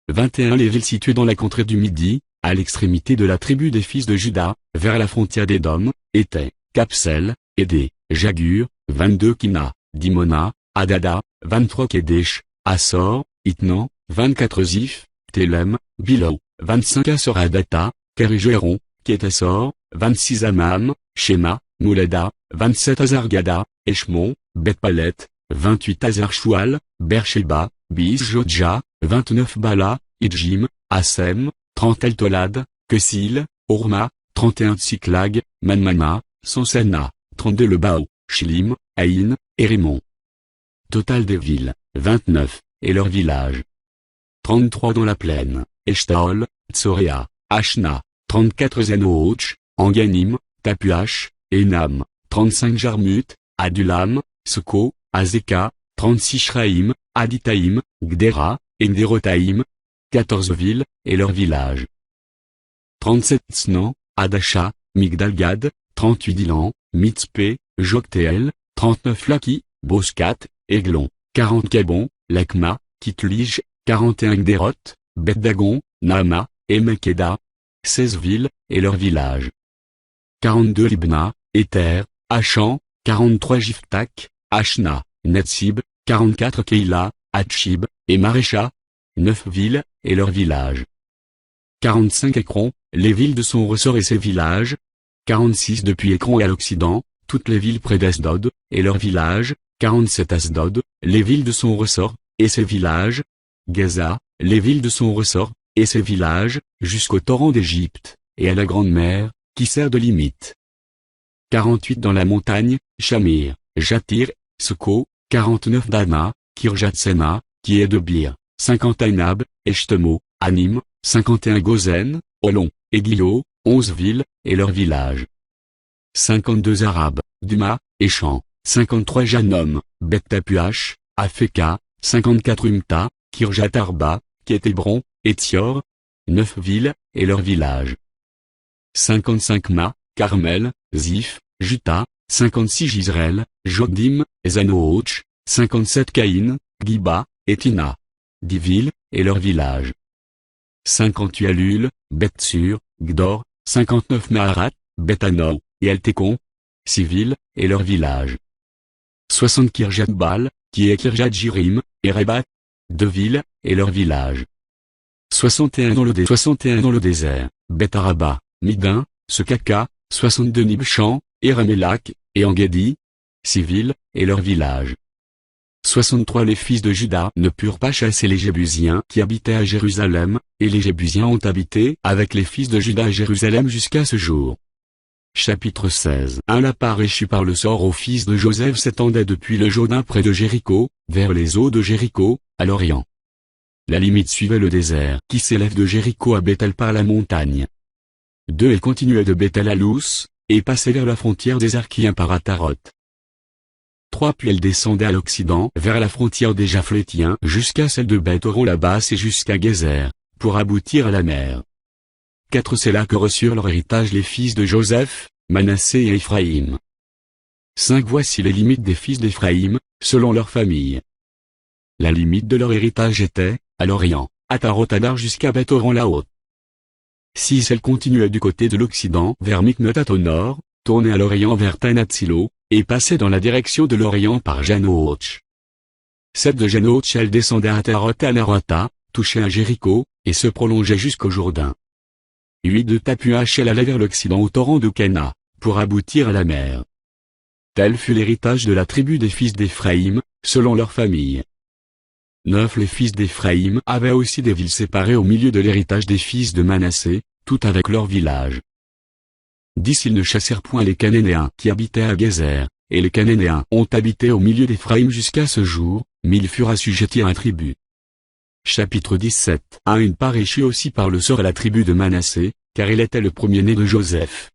21 Les villes situées dans la contrée du Midi, à l'extrémité de la tribu des fils de Juda, vers la frontière d'Édom, étaient, Capsel, Édé, Jagur, 22 Kina, Dimona, Adada, 23 Kedesh, Assor, Itnan, 24 Ziph, Télem, Bilo, 25 Assoradata, Kerigeron, Kétessor, 26 Amam, Shema, Moulada, 27 Azargada, Eshmon, Beth-Palet, 28 Azar-Shual, Beersheba, Bis-Jodja, 29 Bala, Idjim, Assem, 30 El-Tolad, Kesil, Orma, 31 Tsiklag, Manmana, Sansana, 32 Le Bao, Shlim, Aïn, et Rimon. Total des villes, 29, et leurs villages. 33 dans la plaine, Eshtaol, Tsoréa, Ashna, 34 Zenoach, Anganim, Tapuach, Enam, 35 Jarmut, Adulam, Soko, Azeka, 36 Shraïm, Aditaïm, Gdera, Enderotaïm, 14 villes, et leurs villages. 37 Tsnan, Adasha, Migdalgad, 38 Dilan, Mitzpé, Joktéel, 39 Laki, Boscat, Eglon, 40 Kabon, Lakma, Kitlij, 41 Gderot, Bet-Dagon, Naama, et Makeda. 16 villes, et leurs villages. 42 Libna, Éther, Achan, 43 Jiftak, Ashna, Netsib, 44 Keila, Atchib, et Marécha. 9 villes, et leurs villages. 45 Écron, les villes de son ressort et ses villages. 46 depuis Écron et à l'Occident, toutes les villes près d'Asdod, et leurs villages. 47 Asdod, les villes de son ressort, et ses villages. Gaza, les villes de son ressort, et ses villages, jusqu'au torrent d'Égypte, et à la grande mer, qui sert de limite. 48 dans la montagne, Shamir, Jatir, Soko, 49 Dana, Kirjath-Sena, qui est de Bir, 50 Ainab, Eshtemo, Anim, 51 Gozen, Olon, et Guillot, 11 villes, et leurs villages. 52 Arabes, Duma, Échan, 53 Janom, Beth-Tapuach, Afeka, 54 Umta, Kirjath-Arba, Kétébron, Étior. 9 villes, et leurs villages. 55 Ma, Carmel, Ziph, Juta, 56 Gisraël, Jodim, Zanoach, 57 Caïn, Giba, et Tina. 10 villes, et leurs villages. 58 Alul, Beth-Sur, Gdor, 59 Maharat, Beth-Ano, et Eltécon. 6 villes, et leurs villages. 60 Kirjath-Baal, qui est Kirjath-Jirim, et Rebat. 2 villes, et leurs villages. 61 dans le désert, Beth-Araba, Midin, Sekaka, 62 Nibchan, et Ramélak, et Engedi. 6 villes, et leurs villages. 63 Les fils de Juda ne purent pas chasser les Jébusiens qui habitaient à Jérusalem, et les Jébusiens ont habité avec les fils de Juda à Jérusalem jusqu'à ce jour. Chapitre 16 La part échue par le sort aux fils de Joseph s'étendait depuis le Jourdain près de Jéricho, vers les eaux de Jéricho, à l'Orient. La limite suivait le désert qui s'élève de Jéricho à Bethel par la montagne. 2 Elle continuait de Bethel à Lous, et passait vers la frontière des Arkiens par Ataroth. 3 Puis elle descendait à l'Occident vers la frontière des Japhlétiens jusqu'à celle de Beth-Horon la basse et jusqu'à Gézer, pour aboutir à la mer. 4 C'est là que reçurent leur héritage les fils de Joseph, Manassé et Éphraïm. 5 Voici les limites des fils d'Éphraïm, selon leur famille. La limite de leur héritage était, à l'Orient, Ataroth-Adar jusqu'à Beth-Horon la haute. 6 Elle continuait du côté de l'Occident vers Miknotat au nord, tournait à l'Orient vers Tanatsilo, et passait dans la direction de l'Orient par Janoach. 7 De Janoach elle descendait à Ataroth-Anarata, touchait à Jéricho, et se prolongeait jusqu'au Jourdain. 8 De Tapuach elle allait vers l'Occident au torrent de Cana, pour aboutir à la mer. Tel fut l'héritage de la tribu des fils d'Éphraïm, selon leur famille. 9 Les fils d'Éphraïm avaient aussi des villes séparées au milieu de l'héritage des fils de Manassé, tout avec leurs villages. 10 Ils ne chassèrent point les Cananéens qui habitaient à Gézer, et les Cananéens ont habité au milieu d'Éphraïm jusqu'à ce jour, mais ils furent assujettis à un tribut. Chapitre 17 Une part échut aussi par le sort à la tribu de Manassé, car il était le premier-né de Joseph.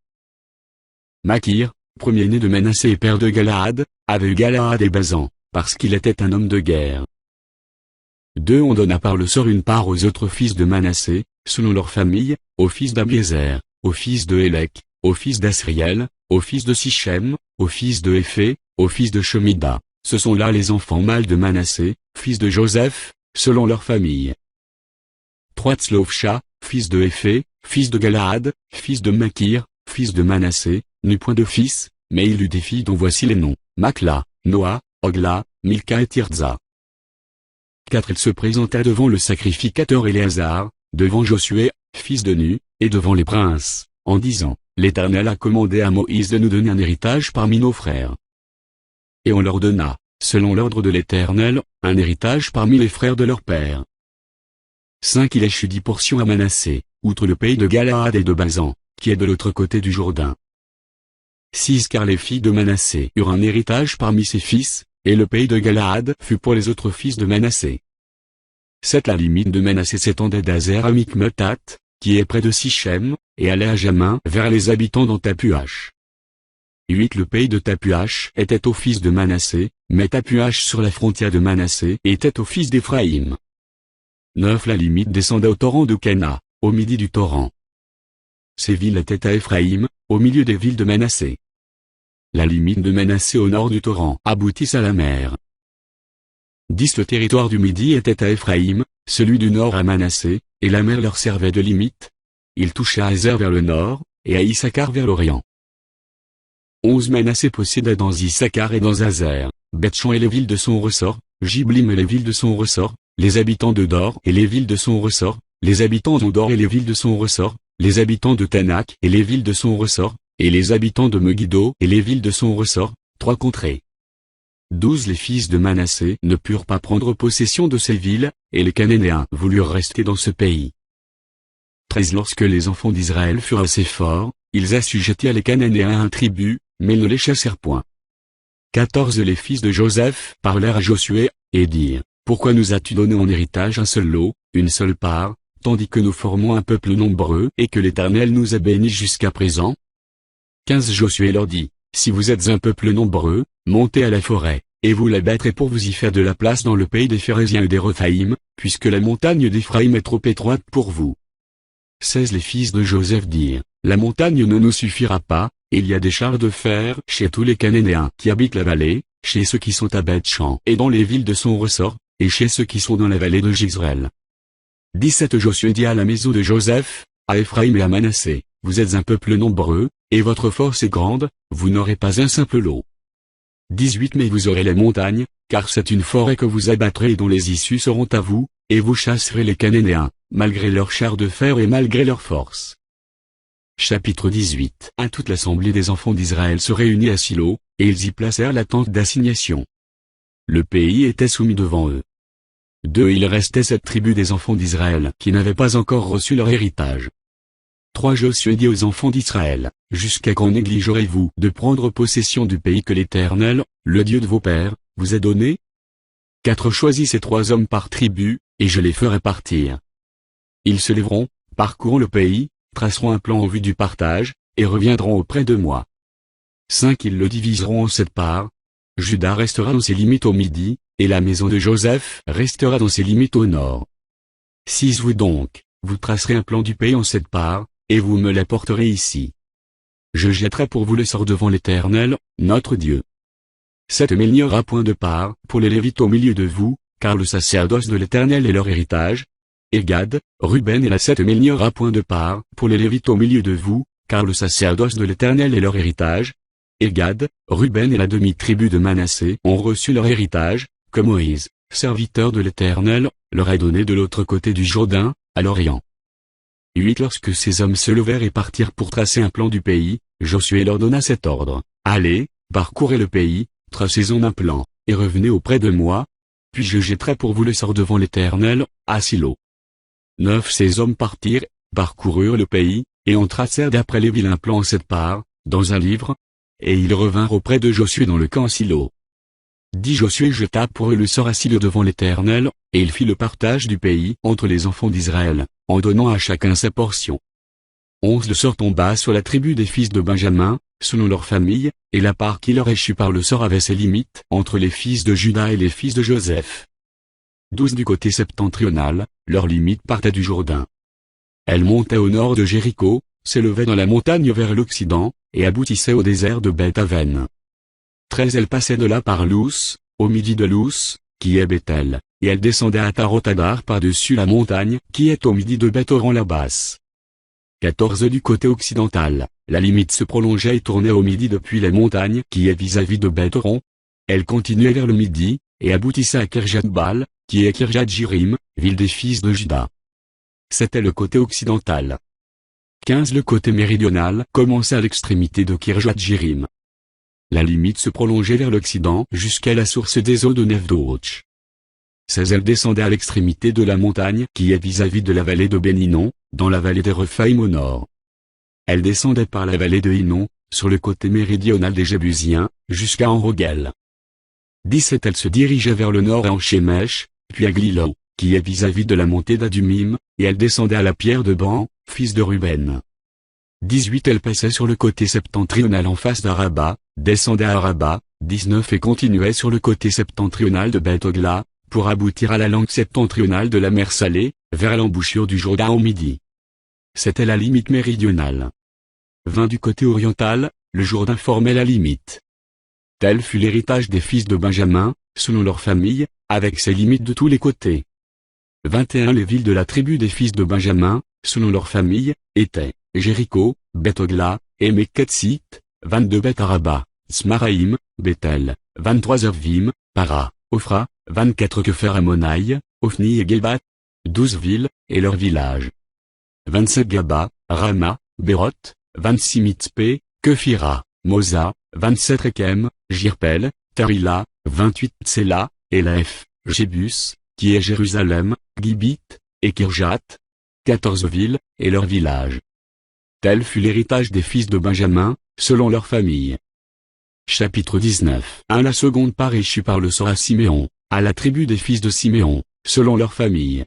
Makir, premier-né de Manassé et père de Galaad, avait eu Galaad et Basan, parce qu'il était un homme de guerre. 2 On donna par le sort une part aux autres fils de Manassé, selon leur famille, aux fils d'Abiézer, aux fils de Hélek, aux fils d'Asriel, aux fils de Sichem, aux fils de Éphé, aux fils de Shemida. Ce sont là les enfants mâles de Manassé, fils de Joseph, selon leur famille. 3 Tzlofcha, fils de Éphé, fils de Galaad, fils de Makir, fils de Manassé, n'eut point de fils, mais il eut des filles dont voici les noms, Makla, Noa, Ogla, Milka et Tirzah. 4 Il se présenta devant le sacrificateur Éléazar, devant Josué, fils de Nu, et devant les princes, en disant, l'Éternel a commandé à Moïse de nous donner un héritage parmi nos frères. Et on leur donna, selon l'ordre de l'Éternel, un héritage parmi les frères de leur père. 5 Il échut 10 portions à Manassé, outre le pays de Galaad et de Basan, qui est de l'autre côté du Jourdain. 6 Car les filles de Manassé eurent un héritage parmi ses fils, et le pays de Galaad fut pour les autres fils de Manassé. 7 La limite de Manassé s'étendait d'Azer à Mikmetat, qui est près de Sichem, et allait à Jamin vers les habitants dans Tapuach. 8 Le pays de Tapuach était aux fils de Manassé, mais Tapuach sur la frontière de Manassé était aux fils d'Éphraïm. 9 La limite descendait au torrent de Cana, au midi du torrent. Ces villes étaient à Éphraïm, au milieu des villes de Manassé. La limite de Manassé au nord du torrent aboutit à la mer. 10 Le territoire du Midi était à Éphraïm, celui du nord à Manassé, et la mer leur servait de limite. Il toucha à Azer vers le nord, et à Issachar vers l'orient. 11 Manassé possédait dans Issachar et dans Azer, Beth-Shan et les villes de son ressort, Jiblim et les villes de son ressort, les habitants de Dor et les villes de son ressort, les habitants d'Ondor et les villes de son ressort, les habitants de Tanak et les villes de son ressort, et les habitants de Megiddo et les villes de son ressort, 3 contrées. 12 Les fils de Manassé ne purent pas prendre possession de ces villes, et les Cananéens voulurent rester dans ce pays. 13 Lorsque les enfants d'Israël furent assez forts, ils assujettirent les Cananéens à un tribut, mais ne les chassèrent point. 14 Les fils de Joseph parlèrent à Josué, et dirent, pourquoi nous as-tu donné en héritage un seul lot, une seule part, tandis que nous formons un peuple nombreux et que l'Éternel nous a bénis jusqu'à présent? 15 Josué leur dit, si vous êtes un peuple nombreux, montez à la forêt, et vous la bâtirez pour vous y faire de la place dans le pays des Phéréziens et des Rephaïm, puisque la montagne d'Éphraïm est trop étroite pour vous. 16 Les fils de Joseph dirent, la montagne ne nous suffira pas, il y a des chars de fer chez tous les Cananéens qui habitent la vallée, chez ceux qui sont à Beth-Shan et dans les villes de son ressort, et chez ceux qui sont dans la vallée de Jezreel. 17 Josué dit à la maison de Joseph, à Éphraïm et à Manassé, vous êtes un peuple nombreux, et votre force est grande, vous n'aurez pas un simple lot. 18 Mais vous aurez les montagnes, car c'est une forêt que vous abattrez et dont les issues seront à vous, et vous chasserez les Cananéens, malgré leurs chars de fer et malgré leur force. Chapitre 18 Toute l'assemblée des enfants d'Israël se réunit à Silo, et ils y placèrent la tente d'assignation. Le pays était soumis devant eux. 2 Il restait 7 tribus des enfants d'Israël qui n'avaient pas encore reçu leur héritage. 3 Josué dit aux enfants d'Israël, jusqu'à quand négligerez-vous de prendre possession du pays que l'Éternel, le Dieu de vos pères, vous a donné? 4 Choisissez 3 hommes par tribu, et je les ferai partir. Ils se lèveront, parcourront le pays, traceront un plan en vue du partage, et reviendront auprès de moi. 5 Ils le diviseront en 7 parts. Juda restera dans ses limites au midi, et la maison de Joseph restera dans ses limites au nord. 6 Vous donc, vous tracerez un plan du pays en 7 parts, et vous me l'apporterez ici. Je jetterai pour vous le sort devant l'Éternel, notre Dieu. 7 Mais il n'y aura point de part pour les Lévites au milieu de vous, car le sacerdoce de l'Éternel est leur héritage. Et Gad, Ruben et la 7 Mais il n'y aura point de part pour les Lévites au milieu de vous, car le sacerdoce de l'Éternel est leur héritage. Et Gad, Ruben et la demi-tribu de Manassé ont reçu leur héritage, que Moïse, serviteur de l'Éternel, leur a donné de l'autre côté du Jourdain, à l'Orient. 8 Lorsque ces hommes se levèrent et partirent pour tracer un plan du pays, Josué leur donna cet ordre, allez, parcourez le pays, tracez-en un plan, et revenez auprès de moi, puis je jetterai pour vous le sort devant l'Éternel, à Silo. 9 Ces hommes partirent, parcoururent le pays, et en tracèrent d'après les vilains plans 7 parts, dans un livre, et ils revinrent auprès de Josué dans le camp Silo. 10 Josué jeta pour eux le sort à Silo devant l'Éternel, et il fit le partage du pays entre les enfants d'Israël, en donnant à chacun sa portion. 11 Le sort tomba sur la tribu des fils de Benjamin, selon leur famille, et la part qui leur échut par le sort avait ses limites entre les fils de Juda et les fils de Joseph. 12 Du côté septentrional, leur limite partait du Jourdain. Elle montait au nord de Jéricho, s'élevait dans la montagne vers l'Occident, et aboutissait au désert de Beth-Aven. 13 Elle passait de là par Lous, au midi de Lous, qui est Bethel, et elle descendait à Tarot-Adar par-dessus la montagne qui est au midi de Beth-Horon la basse. 14 Du côté occidental, la limite se prolongeait et tournait au midi depuis les montagnes qui est vis-à-vis de Beth-Horon. Elle continuait vers le midi, et aboutissait à Kirjat-Baal, qui est Kirjat-Jirim, ville des fils de Juda. C'était le côté occidental. 15 Le côté méridional commençait à l'extrémité de Kirjat-Jirim. La limite se prolongeait vers l'Occident jusqu'à la source des eaux de Nefdoch. 16 Elle descendait à l'extrémité de la montagne qui est vis-à-vis de la vallée de Béninon, dans la vallée des Rephaïm au nord. Elle descendait par la vallée de Hinon, sur le côté méridional des Jébusiens, jusqu'à Enrogel. 17 Elle se dirigeait vers le nord à Enchemèche, puis à Glilo, qui est vis-à-vis de la montée d'Adumim, et elle descendait à la pierre de Ban, fils de Ruben. 18 Elle passait sur le côté septentrional en face d'Araba, descendait à Araba, 19 Et continuait sur le côté septentrional de Beth-Ogla, pour aboutir à la langue septentrionale de la mer Salée, vers l'embouchure du Jourdain au midi. C'était la limite méridionale. 20 Du côté oriental, le Jourdain formait la limite. Tel fut l'héritage des fils de Benjamin, selon leur famille, avec ses limites de tous les côtés. 21 Les villes de la tribu des fils de Benjamin, selon leur famille, étaient Jéricho, Beth-Ogla, et Meketsit, 22 Beth-Araba, Smaraïm, Bethel, 23 Avvim, Para, Ophra, 24 Kephar-Ammonaï, Ophni et Gébat, 12 villes, et leurs villages. 27 Gaba, Rama, Béroth, 26 Mitzpé, Kephira, Mosa, 27 Rekem, Jirpel, Tarila, 28 Tsela, Elef, Jébus, qui est Jérusalem, Gibit, et Kirjat. 14 villes, et leurs villages. Tel fut l'héritage des fils de Benjamin, selon leur famille. Chapitre 19 La seconde part échut par le sort à Siméon, à la tribu des fils de Siméon, selon leur famille.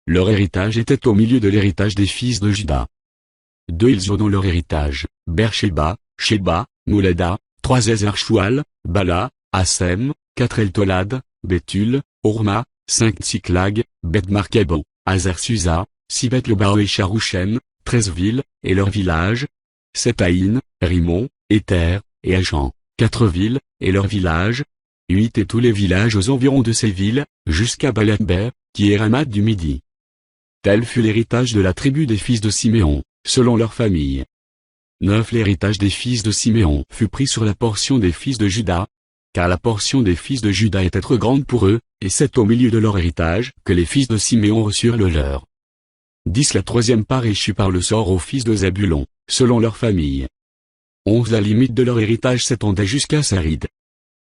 Leur héritage était au milieu de l'héritage des fils de Juda. 2 Ils eurent dans leur héritage, Beersheba, Sheba, Moulada, 3 Ézer-Choual, Bala, Assem, 4 Eltolad, Béthul, Orma, 5 Tsiklag, Beth-Markabo, Hazer-Susa, 6 Beth-Lobao et Charouchem, 13 villes, et leurs villages. 7 Aïn, Rimon, Éther, et Achan, 4 villes, et leurs villages. 8 Et tous les villages aux environs de ces villes, jusqu'à Balatber, qui est Ramat du Midi. Tel fut l'héritage de la tribu des fils de Siméon, selon leur famille. 9 L'héritage des fils de Siméon fut pris sur la portion des fils de Juda, car la portion des fils de Juda était trop grande pour eux, et c'est au milieu de leur héritage que les fils de Siméon reçurent le leur. 10 La troisième part échut par le sort aux fils de Zabulon, selon leur famille. 11 La limite de leur héritage s'étendait jusqu'à Sarid.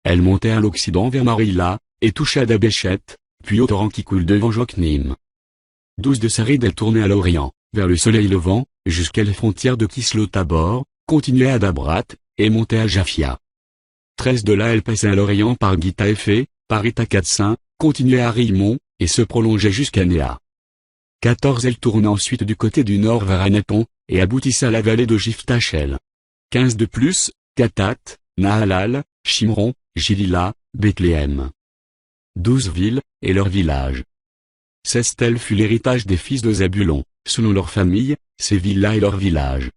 Elle montait à l'occident vers Marilla, et toucha Dabéchet, puis au torrent qui coule devant Joknim. 12 De Sarid elle tournait à l'orient, vers le soleil levant, jusqu'à les frontières de Kislo-Tabor, continuait à Dabrat, et montait à Japhia. 13 De là elle passait à l'orient par Gitaéphé, par Itakatsin, continuait à Rimon, et se prolongeait jusqu'à Néa. 14 Elle tourna ensuite du côté du nord vers Anaton, et aboutissait à la vallée de Jiftachel. 15 De plus, Katat, Nahalal, Shimron, Gilila, Bethléem. 12 villes, et leurs villages. 16 Tel fut l'héritage des fils de Zabulon, selon leur famille, ces villes-là et leurs villages.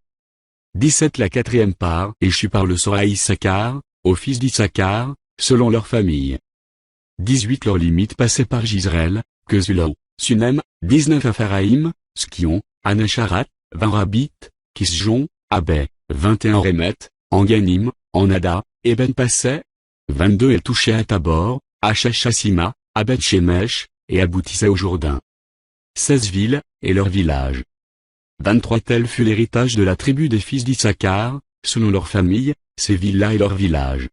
17 La quatrième part échut par le sort à Issachar, aux fils d'Issachar, selon leur famille. 18 Leurs limites passaient par Gisraël, Kezulo, Sunem, 19 Apharaïm, Skion, Anacharat, 20 Rabit, Kisjon, Abé, 21 Rémet, Anganim, Anada, et Ben-Passé. 22 Elle touchait à Tabor, à Shashasima, à Beth-Shemesh, et aboutissait au Jourdain. 16 villes, et leurs villages. 23 Tel fut l'héritage de la tribu des fils d'Issachar, selon leur famille, ces villes-là et leurs villages.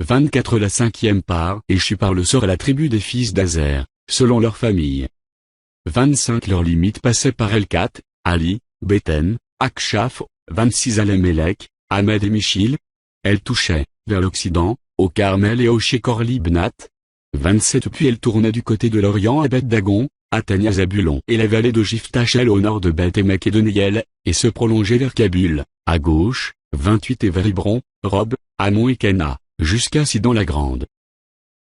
24 La cinquième part échut par le sort à la tribu des fils d'Azer, selon leur famille. 25 Leurs limites passaient par Elkat, Ali, Béten, Akshaf, 26 Alamélec, Ahmed et Michil. Elles touchaient, vers l'Occident, au Carmel et au Shekor Libnat. 27 Puis elles tournaient du côté de l'Orient à Beth-Dagon, atteignent à Zabulon et la vallée de Jiftachel au nord de Beth-Émek et de Néel, et se prolongeaient vers Kabul, à gauche, 28 et vers Hébron, Rob, Hamon et Cana, jusqu'à Sidon la Grande.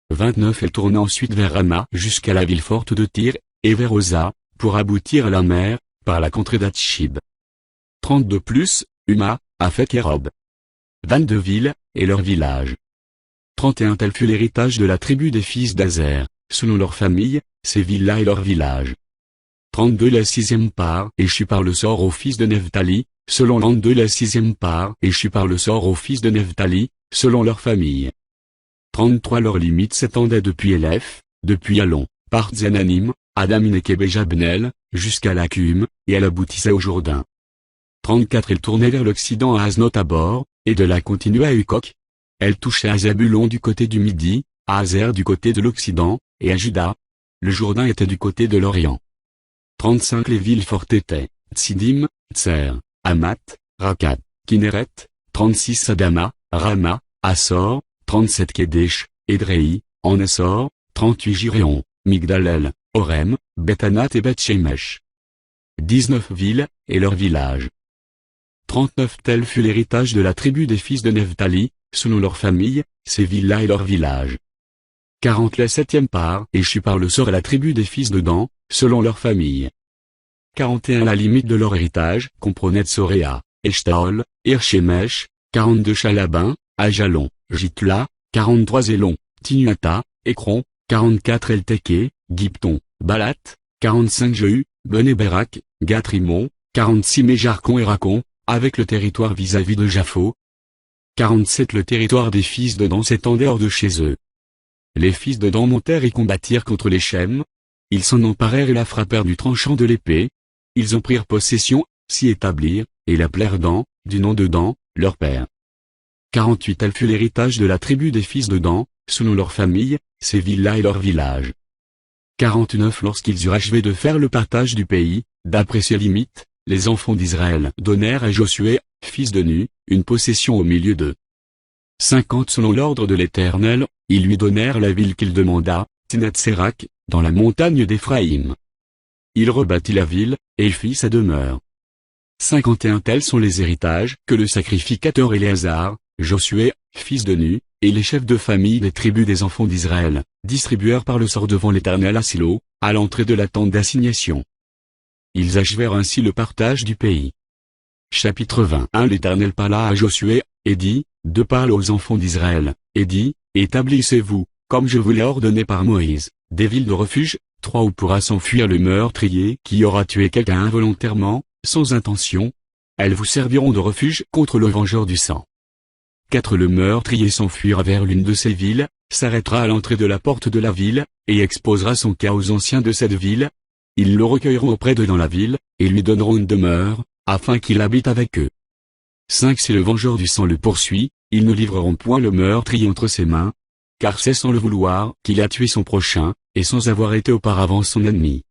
29 Elles tournaient ensuite vers Rama jusqu'à la ville forte de Tyr, et vers Oza, pour aboutir à la mer, par la contrée d'Atchib. 32 plus, Huma, Aphek et Rob. 22 villes, et leurs villages. 31 Tel fut l'héritage de la tribu des fils d'Azer, selon leur famille, ces villes-là et leurs villages. 32 La sixième part échut par le sort aux fils de Nephtali, selon 32 La sixième part échut par le sort aux fils de Nephtali, selon leur famille. 33 Leurs limites s'étendaient depuis Élèph, depuis Alon, par Zananim, Adaminek et Béjabnel, jusqu'à Lacume, et elle aboutissait au Jourdain. 34 Elles tournaient vers l'Occident à Aznot-Tabor, et de là continuaient à Hukok. Elles touchaient à Zabulon du côté du Midi, à Azer du côté de l'Occident, et à Juda. Le Jourdain était du côté de l'Orient. 35 Les villes fortes étaient, Tsidim, Tser, Hamat, Rakat, Kinneret. 36 Adama, Rama, Assor. 37 Kedesh, Édréi, en Assor. 38 Giréon, Migdalel, Orem, Bethanat et Beth-Shemesh. 19 villes, et leurs villages. 39 Tel fut l'héritage de la tribu des fils de Nephtali, selon leur famille, ces villes-là et leurs villages. 40 La septième part échut par le sort à la tribu des fils de Dan, selon leur famille. 41 La limite de leur héritage comprenait Tsoréa, Eshtaol, Irchemesh. 42 Chalabin, Ajalon, Jitla. 43 Zélon, Tinuata, Ekron. 44 Elteke, Gipton, Balat. 45 Jehu, Benéberak, Gatrimon. 46 Méjarcon et Racon, avec le territoire vis-à-vis de Japhos. 47 Le territoire des fils de Dan s'étendait hors de chez eux. Les fils de Dan montèrent et combattirent contre les Shem. Ils s'en emparèrent et la frappèrent du tranchant de l'épée. Ils en prirent possession, s'y établirent, et l'appelèrent Dan, du nom de Dan, leur père. 48 Tel fut l'héritage de la tribu des fils de Dan, selon leur famille, ces villes-là et leurs villages. 49 Lorsqu'ils eurent achevé de faire le partage du pays, d'après ses limites, les enfants d'Israël donnèrent à Josué, fils de Nu, une possession au milieu d'eux. 50 Selon l'ordre de l'Éternel, ils lui donnèrent la ville qu'il demanda, Tinath-Sérak, dans la montagne d'Éphraïm. Il rebâtit la ville, et il fit sa demeure. 51 Tels sont les héritages que le sacrificateur Éléazar, Josué, fils de Nu, et les chefs de famille des tribus des enfants d'Israël, distribuèrent par le sort devant l'Éternel à Silo, à l'entrée de la tente d'assignation. Ils achevèrent ainsi le partage du pays. Chapitre 21 L'Éternel parla à Josué, et dit, parle aux enfants d'Israël, et dit, établissez-vous, comme je vous l'ai ordonné par Moïse, des villes de refuge, 3 où pourra s'enfuir le meurtrier qui aura tué quelqu'un involontairement, sans intention. Elles vous serviront de refuge contre le vengeur du sang. 4 Le meurtrier s'enfuira vers l'une de ces villes, s'arrêtera à l'entrée de la porte de la ville, et exposera son cas aux anciens de cette ville. Ils le recueilleront auprès d'eux dans la ville, et lui donneront une demeure, afin qu'il habite avec eux. 5 Si le vengeur du sang le poursuit, ils ne livreront point le meurtrier entre ses mains, car c'est sans le vouloir qu'il a tué son prochain, et sans avoir été auparavant son ennemi.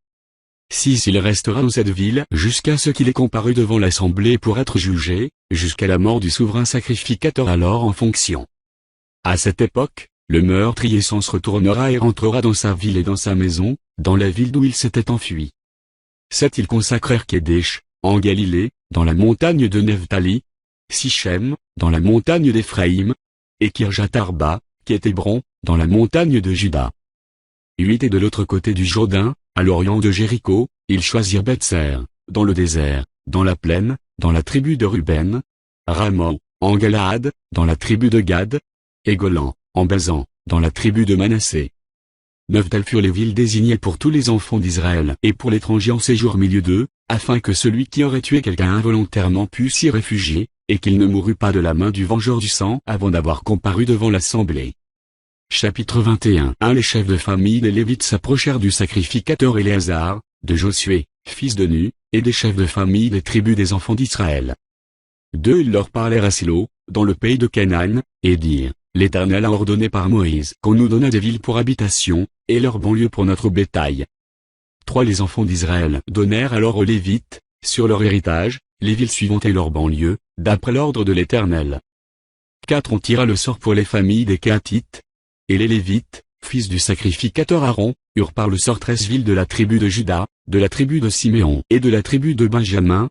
6 Il restera dans cette ville jusqu'à ce qu'il ait comparu devant l'assemblée pour être jugé, jusqu'à la mort du souverain sacrificateur alors en fonction. À cette époque, le meurtrier s'en se retournera et rentrera dans sa ville et dans sa maison, dans la ville d'où il s'était enfui. 7 Ils consacrèrent Kedesh, en Galilée, dans la montagne de Nephtali, Sichem, dans la montagne d'Éphraïm, et Kirjat-Arba, qui est Hébron, dans la montagne de Juda. 8 Et de l'autre côté du Jourdain, à l'orient de Jéricho, ils choisirent Bethser, dans le désert, dans la plaine, dans la tribu de Ruben, Ramoth, en Galaad, dans la tribu de Gad, et Golan, en Basan, dans la tribu de Manassé. 9 Telles furent les villes désignées pour tous les enfants d'Israël et pour l'étranger en séjour au milieu d'eux, afin que celui qui aurait tué quelqu'un involontairement pût s'y réfugier, et qu'il ne mourût pas de la main du vengeur du sang avant d'avoir comparu devant l'assemblée. Chapitre 21 Les chefs de famille des Lévites s'approchèrent du sacrificateur Éléazar, de Josué, fils de Nu, et des chefs de famille des tribus des enfants d'Israël. 2 Ils leur parlèrent à Silo, dans le pays de Canaan, et dirent, l'Éternel a ordonné par Moïse qu'on nous donne des villes pour habitation, et leurs banlieues pour notre bétail. 3. Les enfants d'Israël donnèrent alors aux Lévites, sur leur héritage, les villes suivantes et leurs banlieues, d'après l'ordre de l'Éternel. 4. On tira le sort pour les familles des Kéhathites. Et les Lévites, fils du sacrificateur Aaron, eurent par le sort 13 villes de la tribu de Juda, de la tribu de Siméon et de la tribu de Benjamin.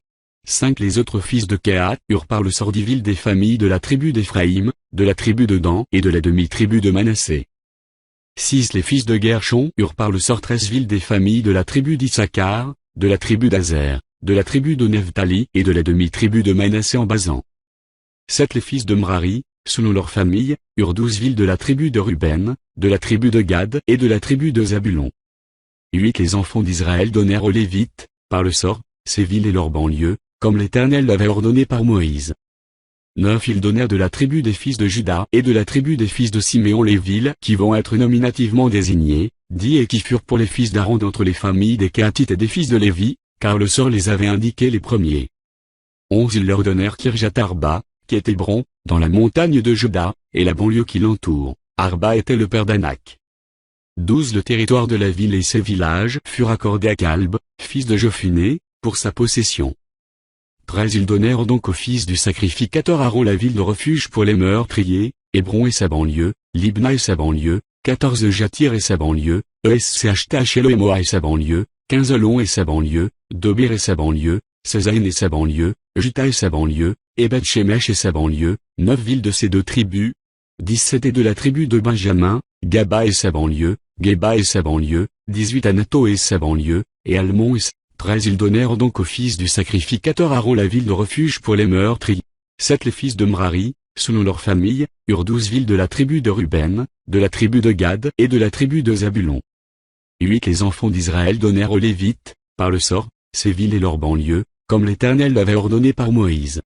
5. Les autres fils de Kehath eurent par le sort 10 villes des familles de la tribu d'Éphraïm, de la tribu de Dan et de la demi-tribu de Manassé. 6. Les fils de Guershon eurent par le sort 13 villes des familles de la tribu d'Issachar, de la tribu d'Azer, de la tribu de Nephtali et de la demi-tribu de Manassé en Basan. 7. Les fils de Mrari, selon leur famille, eurent 12 villes de la tribu de Ruben, de la tribu de Gad et de la tribu de Zabulon. 8. Les enfants d'Israël donnèrent aux Lévites, par le sort, ces villes et leurs banlieues, comme l'Éternel l'avait ordonné par Moïse. 9. Ils donnèrent de la tribu des fils de Juda et de la tribu des fils de Siméon les villes qui vont être nominativement désignées, 10 et qui furent pour les fils d'Aaron d'entre les familles des Kéhathites et des fils de Lévi, car le sort les avait indiqués les premiers. 11. Ils leur donnèrent Kirjat Arba, qui est Hébron, dans la montagne de Juda, et la banlieue qui l'entoure. Arba était le père d'Anak. 12. Le territoire de la ville et ses villages furent accordés à Calb, fils de Jephuné, pour sa possession. 13. Ils donnèrent donc aux fils du sacrificateur Aaron la ville de refuge pour les meurtriers, Hébron et sa banlieue, Libna et sa banlieue, 14. Jatir et sa banlieue, Eschtacheloémoa et sa banlieue, 15. Olon et sa banlieue, Dobir et sa banlieue, Sezaïn et sa banlieue, Juta et sa banlieue, et Beth-Shemesh et sa banlieue, 9 villes de ces deux tribus. 17. Et de la tribu de Benjamin, Gaba et sa banlieue, Geba et sa banlieue, 18. Anato et sa banlieue, et Almon et sa... 13. Ils donnèrent donc aux fils du sacrificateur Aaron la ville de refuge pour les meurtriers. 7. Les fils de Mrari, selon leur famille, eurent 12 villes de la tribu de Ruben, de la tribu de Gad et de la tribu de Zabulon. 8. Les enfants d'Israël donnèrent aux Lévites, par le sort, ces villes et leurs banlieues, comme l'Éternel l'avait ordonné par Moïse.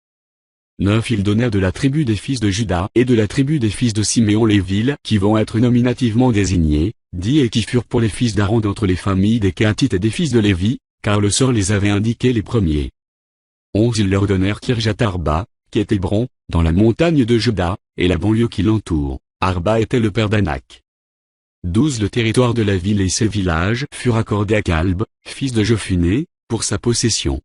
9. Ils donnèrent de la tribu des fils de Juda et de la tribu des fils de Siméon les villes qui vont être nominativement désignées, 10 et qui furent pour les fils d'Aaron d'entre les familles des Kéhathites et des fils de Lévi, car le sort les avait indiqués les premiers. 11. Ils leur donnèrent Kirjat Arba, qui est Hébron, dans la montagne de Juda, et la banlieue qui l'entoure. Arba était le père d'Anak. 12. Le territoire de la ville et ses villages furent accordés à Calb, fils de Jephuné, pour sa possession.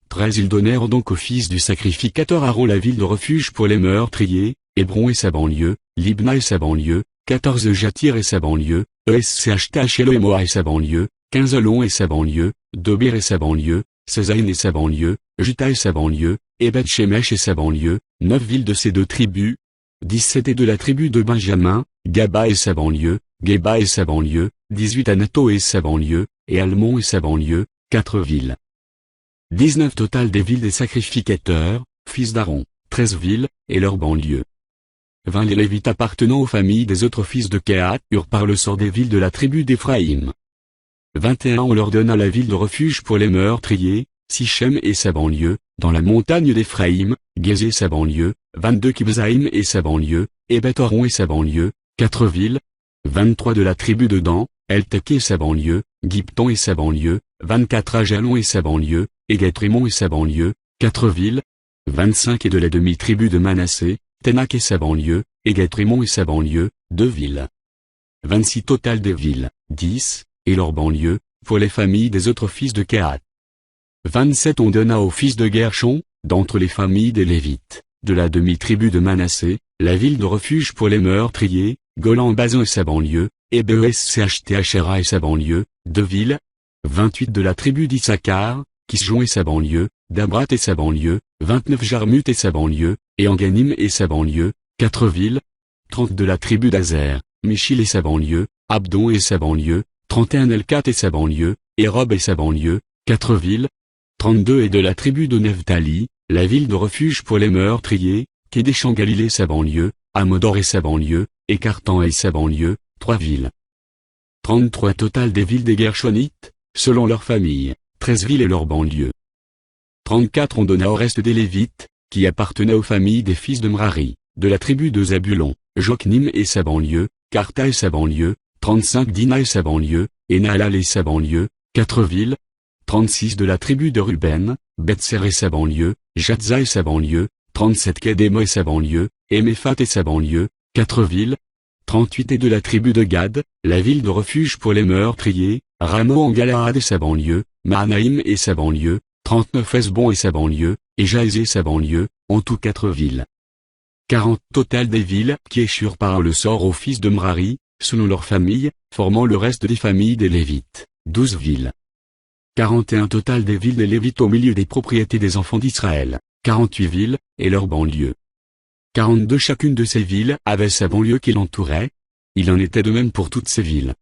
13. Ils donnèrent donc aux fils du sacrificateur Aaron la ville de refuge pour les meurtriers, Hébron et sa banlieue, Libna et sa banlieue, 14. Jatir et sa banlieue, Eschtacheloémoa et sa banlieue, 15. Olon et sa banlieue, Dobir et sa banlieue, Sezaïn et sa banlieue, Juta et sa banlieue, et Beth-Shemesh et sa banlieue, 9 villes de ces deux tribus. 17. Et de la tribu de Benjamin, Gaba et sa banlieue, Geba et sa banlieue, 18. Anato et sa banlieue, et Almon et sa banlieue, 4 villes. 19. Total des villes des sacrificateurs, fils d'Aaron, 13 villes, et leurs banlieues. 20. Les Lévites appartenant aux familles des autres fils de Kehath eurent par le sort des villes de la tribu d'Éphraïm. 21. On leur donna la ville de refuge pour les meurtriers, Sichem et sa banlieue, dans la montagne d'Éphraïm, Gézé et sa banlieue, 22. Kibzaïm et sa banlieue, et Beth-Horon et sa banlieue, 4 villes. 23. De la tribu de Dan, Eltek et sa banlieue, Gipton et sa banlieue, 24. Ajalon et sa banlieue, et Gathrimon et sa banlieue, 4 villes. 25. Et de la demi-tribu de Manassé, Ténak et sa banlieue, et Gathrimon et sa banlieue, 2 villes. 26. Total des villes, 10, et leurs banlieues, pour les familles des autres fils de Kehath. 27. On donna aux fils de Guershon, d'entre les familles des Lévites, de la demi-tribu de Manassé, la ville de refuge pour les meurtriers, Golan Bazan et sa banlieue, et Beth-Shemesh et sa banlieue, 2 villes. 28. De la tribu d'Issachar, Kisjon et sa banlieue, Dabrat et sa banlieue, 29. Jarmut et sa banlieue, et Anganim et sa banlieue, 4 villes. 30. De la tribu d'Azer, Michil et sa banlieue, Abdon et sa banlieue, 31. Elkat et sa banlieue, et Rob et sa banlieue, 4 villes. 32. Et de la tribu de Nephtali, la ville de refuge pour les meurtriers, Kédesh en Galilée et sa banlieue, Amodor et sa banlieue, et Cartan et sa banlieue, 3 villes. 33. Total des villes des Gershonites, selon leur famille, 13 villes et leurs banlieues. 34. On donna au reste des Lévites, qui appartenaient aux familles des fils de Mrari, de la tribu de Zabulon, Joknim et sa banlieue, Karta et sa banlieue, 35. Dina et sa banlieue, et Nahalal et sa banlieue, 4 villes. 36. De la tribu de Ruben, Betser et sa banlieue, Jatza et sa banlieue, 37 Kedema et sa banlieue, et Méphat et sa banlieue, 4 villes. 38 et de la tribu de Gad, la ville de refuge pour les meurtriers, Ramo en Galaad et sa banlieue, Mahanaïm et sa banlieue, 39 Hesbon et sa banlieue, et Jaez et sa banlieue, en tout 4 villes. 40 total des villes qui échurent par le sort aux fils de Mrari, selon leurs familles, formant le reste des familles des Lévites, 12 villes. 41 total des villes des Lévites au milieu des propriétés des enfants d'Israël, 48 villes, et leurs banlieues. 42 chacune de ces villes avait sa banlieue qui l'entourait. Il en était de même pour toutes ces villes.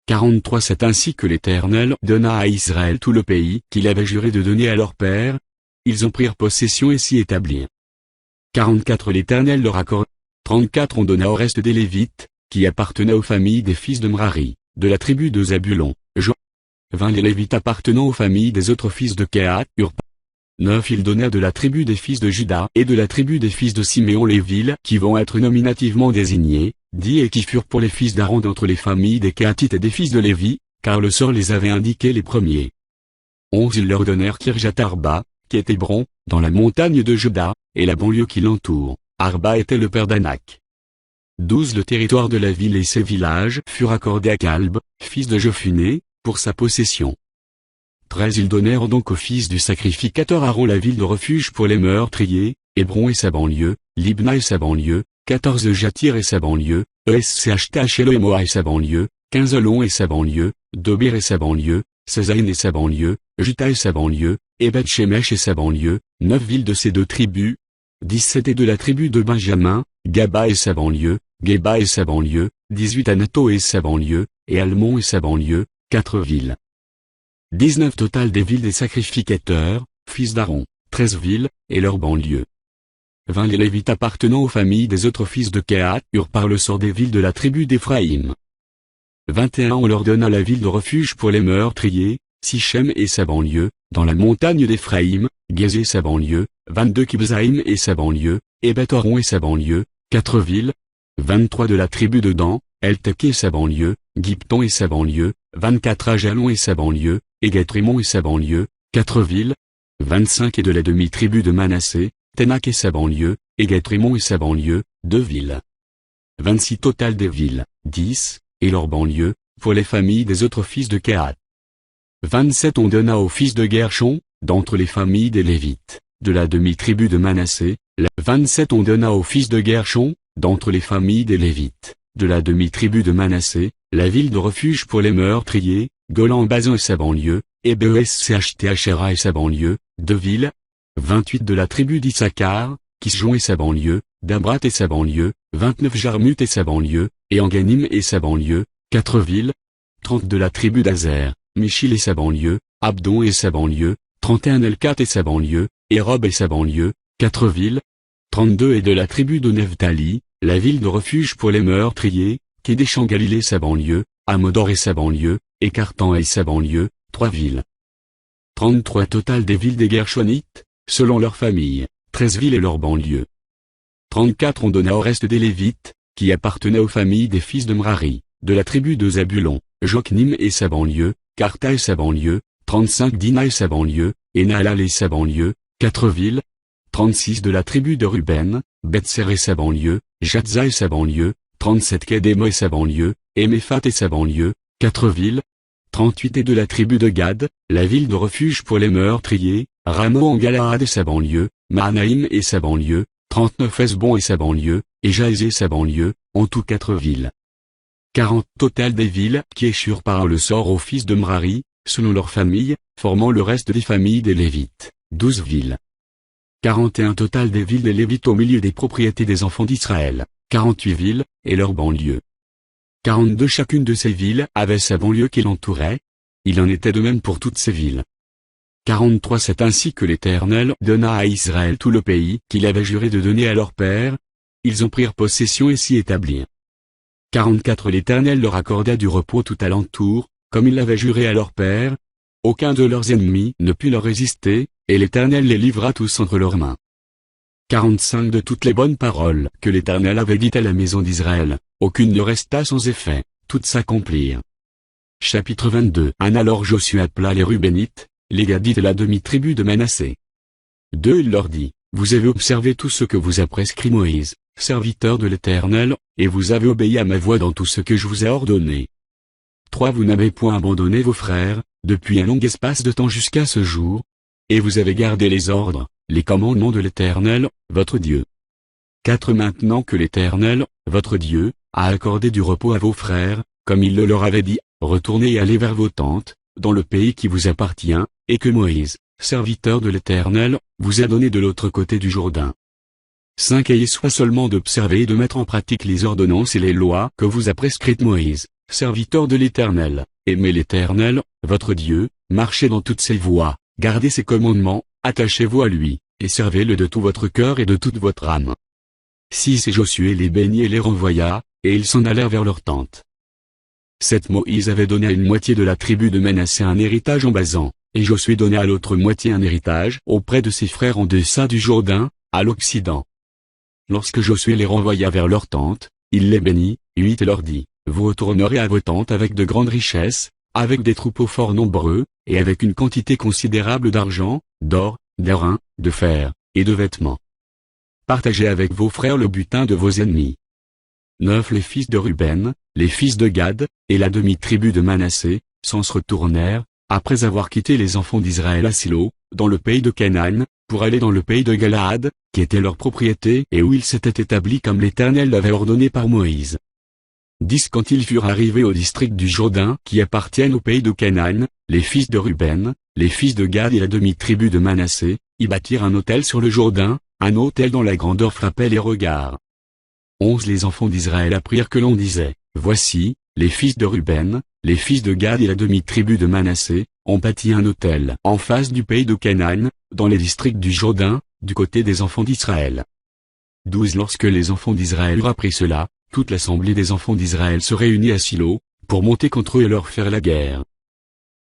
43 C'est ainsi que l'Éternel donna à Israël tout le pays qu'il avait juré de donner à leur père. Ils en prirent possession et s'y établirent. 44 L'Éternel leur accorda. 34 On donna au reste des Lévites, qui appartenaient aux familles des fils de Mrari, de la tribu de Zabulon, 20 Les Lévites appartenant aux familles des autres fils de Kehat eurent 9 Il donna de la tribu des fils de Juda et de la tribu des fils de Siméon les villes qui vont être nominativement désignées, 10 et qui furent pour les fils d'Aaron d'entre les familles des Kéhatites et des fils de Lévi, car le sort les avait indiqués les premiers. 11 Ils leur donnèrent Kirjat Arba, qui est Hébron, dans la montagne de Juda, et la banlieue qui l'entoure. Arba était le père d'Anak. 12 Le territoire de la ville et ses villages furent accordés à Calb, fils de Jephuné, pour sa possession. 13 Ils donnèrent donc au fils du sacrificateur Aaron la ville de refuge pour les meurtriers, Hébron et sa banlieue, Libna et sa banlieue, 14 Jatir et sa banlieue, Esch-Tachel-Moa et sa banlieue, 15 Olon et sa banlieue, Dobir et sa banlieue, Sezaïn et sa banlieue, Juta et sa banlieue, et Beth-Shemesh et sa banlieue, 9 villes de ces deux tribus. 17 Et de la tribu de Benjamin, Gaba et sa banlieue, Geba et sa banlieue, 18 Anato et sa banlieue, et Almon et sa banlieue, 4 villes. 19 Total des villes des sacrificateurs, fils d'Aaron, 13 villes, et leurs banlieues. 20 Les Lévites appartenant aux familles des autres fils de Kehat eurent par le sort des villes de la tribu d'Éphraïm. 21 On leur donna la ville de refuge pour les meurtriers, Sichem et sa banlieue, dans la montagne d'Éphraïm, Gézé et sa banlieue, 22 Kibzaïm et sa banlieue, et Beth-Horon et sa banlieue, 4 villes. 23 De la tribu de Dan, El-Teke et sa banlieue, Gipton et sa banlieue, 24 Ajalon et sa banlieue, et Gathrimon et sa banlieue, 4 villes. 25 Et de la demi-tribu de Manassé, Ténak et sa banlieue, et Gathrimon et sa banlieue, 2 villes. 26 Total des villes, 10, et leurs banlieues, pour les familles des autres fils de Kehat. 27 On donna aux fils de Gershon, d'entre les familles des Lévites, de la demi-tribu de Manassé, 27 On donna aux fils de Gershon, d'entre les familles des Lévites, de la demi-tribu de Manassé, la ville de refuge pour les meurtriers, Golan-Bazan et sa banlieue, et Bees-Chta-Shera et sa banlieue, 2 villes. 28 De la tribu d'Issachar, Kisjon et sa banlieue, Dabrat et sa banlieue, 29 Jarmut et sa banlieue, et Anganim et sa banlieue, 4 villes. 30 De la tribu d'Azer, Michil et sa banlieue, Abdon et sa banlieue, 31 Elkat et sa banlieue, et Rob et sa banlieue, 4 villes. 32 Et de la tribu de Nephtali, la ville de refuge pour les meurtriers, Kédesh en Galilée et sa banlieue, Amodor et sa banlieue, et Cartan et sa banlieue, 3 villes. 33 Total des villes des Gershonites, selon leur famille, 13 villes et leurs banlieues. 34 On donna au reste des Lévites, qui appartenaient aux familles des fils de Mrari, de la tribu de Zabulon, Joknim et sa banlieue, Karta et sa banlieue, 35 Dina et sa banlieue, et Naalal et sa banlieue, 4 villes. 36 De la tribu de Ruben, Betser et sa banlieue, Jatza et sa banlieue, 37 Kedema et sa banlieue, et Méphat et sa banlieue, 4 villes. 38 Et de la tribu de Gad, la ville de refuge pour les meurtriers, Ramo en Galaad et sa banlieue, Mahanaïm et sa banlieue, 39 Hesbon et sa banlieue, et Jaez et sa banlieue, en tout 4 villes. 40 Total des villes qui échurent par le sort aux fils de Mrari, selon leur famille, formant le reste des familles des Lévites, 12 villes. 41 Total des villes des Lévites au milieu des propriétés des enfants d'Israël, 48 villes, et leurs banlieues. 42 Chacune de ces villes avait sa banlieue qui l'entourait. Il en était de même pour toutes ces villes. 43 C'est ainsi que l'Éternel donna à Israël tout le pays qu'il avait juré de donner à leur père. Ils en prirent possession et s'y établirent. 44 L'Éternel leur accorda du repos tout alentour, comme il l'avait juré à leur père. Aucun de leurs ennemis ne put leur résister, et l'Éternel les livra tous entre leurs mains. 45 De toutes les bonnes paroles que l'Éternel avait dites à la maison d'Israël, aucune ne resta sans effet, toutes s'accomplirent. Chapitre 22 Alors Josué appela les Rubénites, les Gadites et la demi-tribu de Manassé. 2 Il leur dit, vous avez observé tout ce que vous a prescrit Moïse, serviteur de l'Éternel, et vous avez obéi à ma voix dans tout ce que je vous ai ordonné. 3. Vous n'avez point abandonné vos frères, depuis un long espace de temps jusqu'à ce jour, et vous avez gardé les ordres, les commandements de l'Éternel, votre Dieu. 4. Maintenant que l'Éternel, votre Dieu, a accordé du repos à vos frères, comme il le leur avait dit, retournez et allez vers vos tentes, dans le pays qui vous appartient, et que Moïse, serviteur de l'Éternel, vous a donné de l'autre côté du Jourdain. 5. Ayez soin seulement d'observer et de mettre en pratique les ordonnances et les lois que vous a prescrites Moïse, serviteur de l'Éternel. Aimez l'Éternel, votre Dieu, marchez dans toutes ses voies, gardez ses commandements, attachez-vous à lui, et servez-le de tout votre cœur et de toute votre âme. 6. Et Josué les bénit et les renvoya, et ils s'en allèrent vers leur tente. 7. Moïse avait donné à une moitié de la tribu de Manassé un héritage en Basan, et Josué donna à l'autre moitié un héritage auprès de ses frères en deçà du Jourdain, à l'Occident. Lorsque Josué les renvoya vers leur tente, il les bénit, 8 et leur dit, vous retournerez à vos tentes avec de grandes richesses, avec des troupeaux fort nombreux, et avec une quantité considérable d'argent, d'or, d'airain, de fer, et de vêtements. Partagez avec vos frères le butin de vos ennemis. 9. Les fils de Ruben, les fils de Gad, et la demi-tribu de Manassé, s'en se retournèrent, après avoir quitté les enfants d'Israël à Silo, dans le pays de Canaan, pour aller dans le pays de Galaad, qui était leur propriété et où ils s'étaient établis comme l'Éternel l'avait ordonné par Moïse. 10. Quand ils furent arrivés au district du Jourdain qui appartiennent au pays de Canaan, les fils de Ruben, les fils de Gad et la demi-tribu de Manassé, y bâtirent un autel sur le Jourdain, un autel dont la grandeur frappait les regards. 11. Les enfants d'Israël apprirent que l'on disait, voici, les fils de Ruben, les fils de Gad et la demi-tribu de Manassé, ont bâti un autel en face du pays de Canaan, dans les districts du Jourdain, du côté des enfants d'Israël. 12. Lorsque les enfants d'Israël eurent appris cela, toute l'assemblée des enfants d'Israël se réunit à Silo, pour monter contre eux et leur faire la guerre.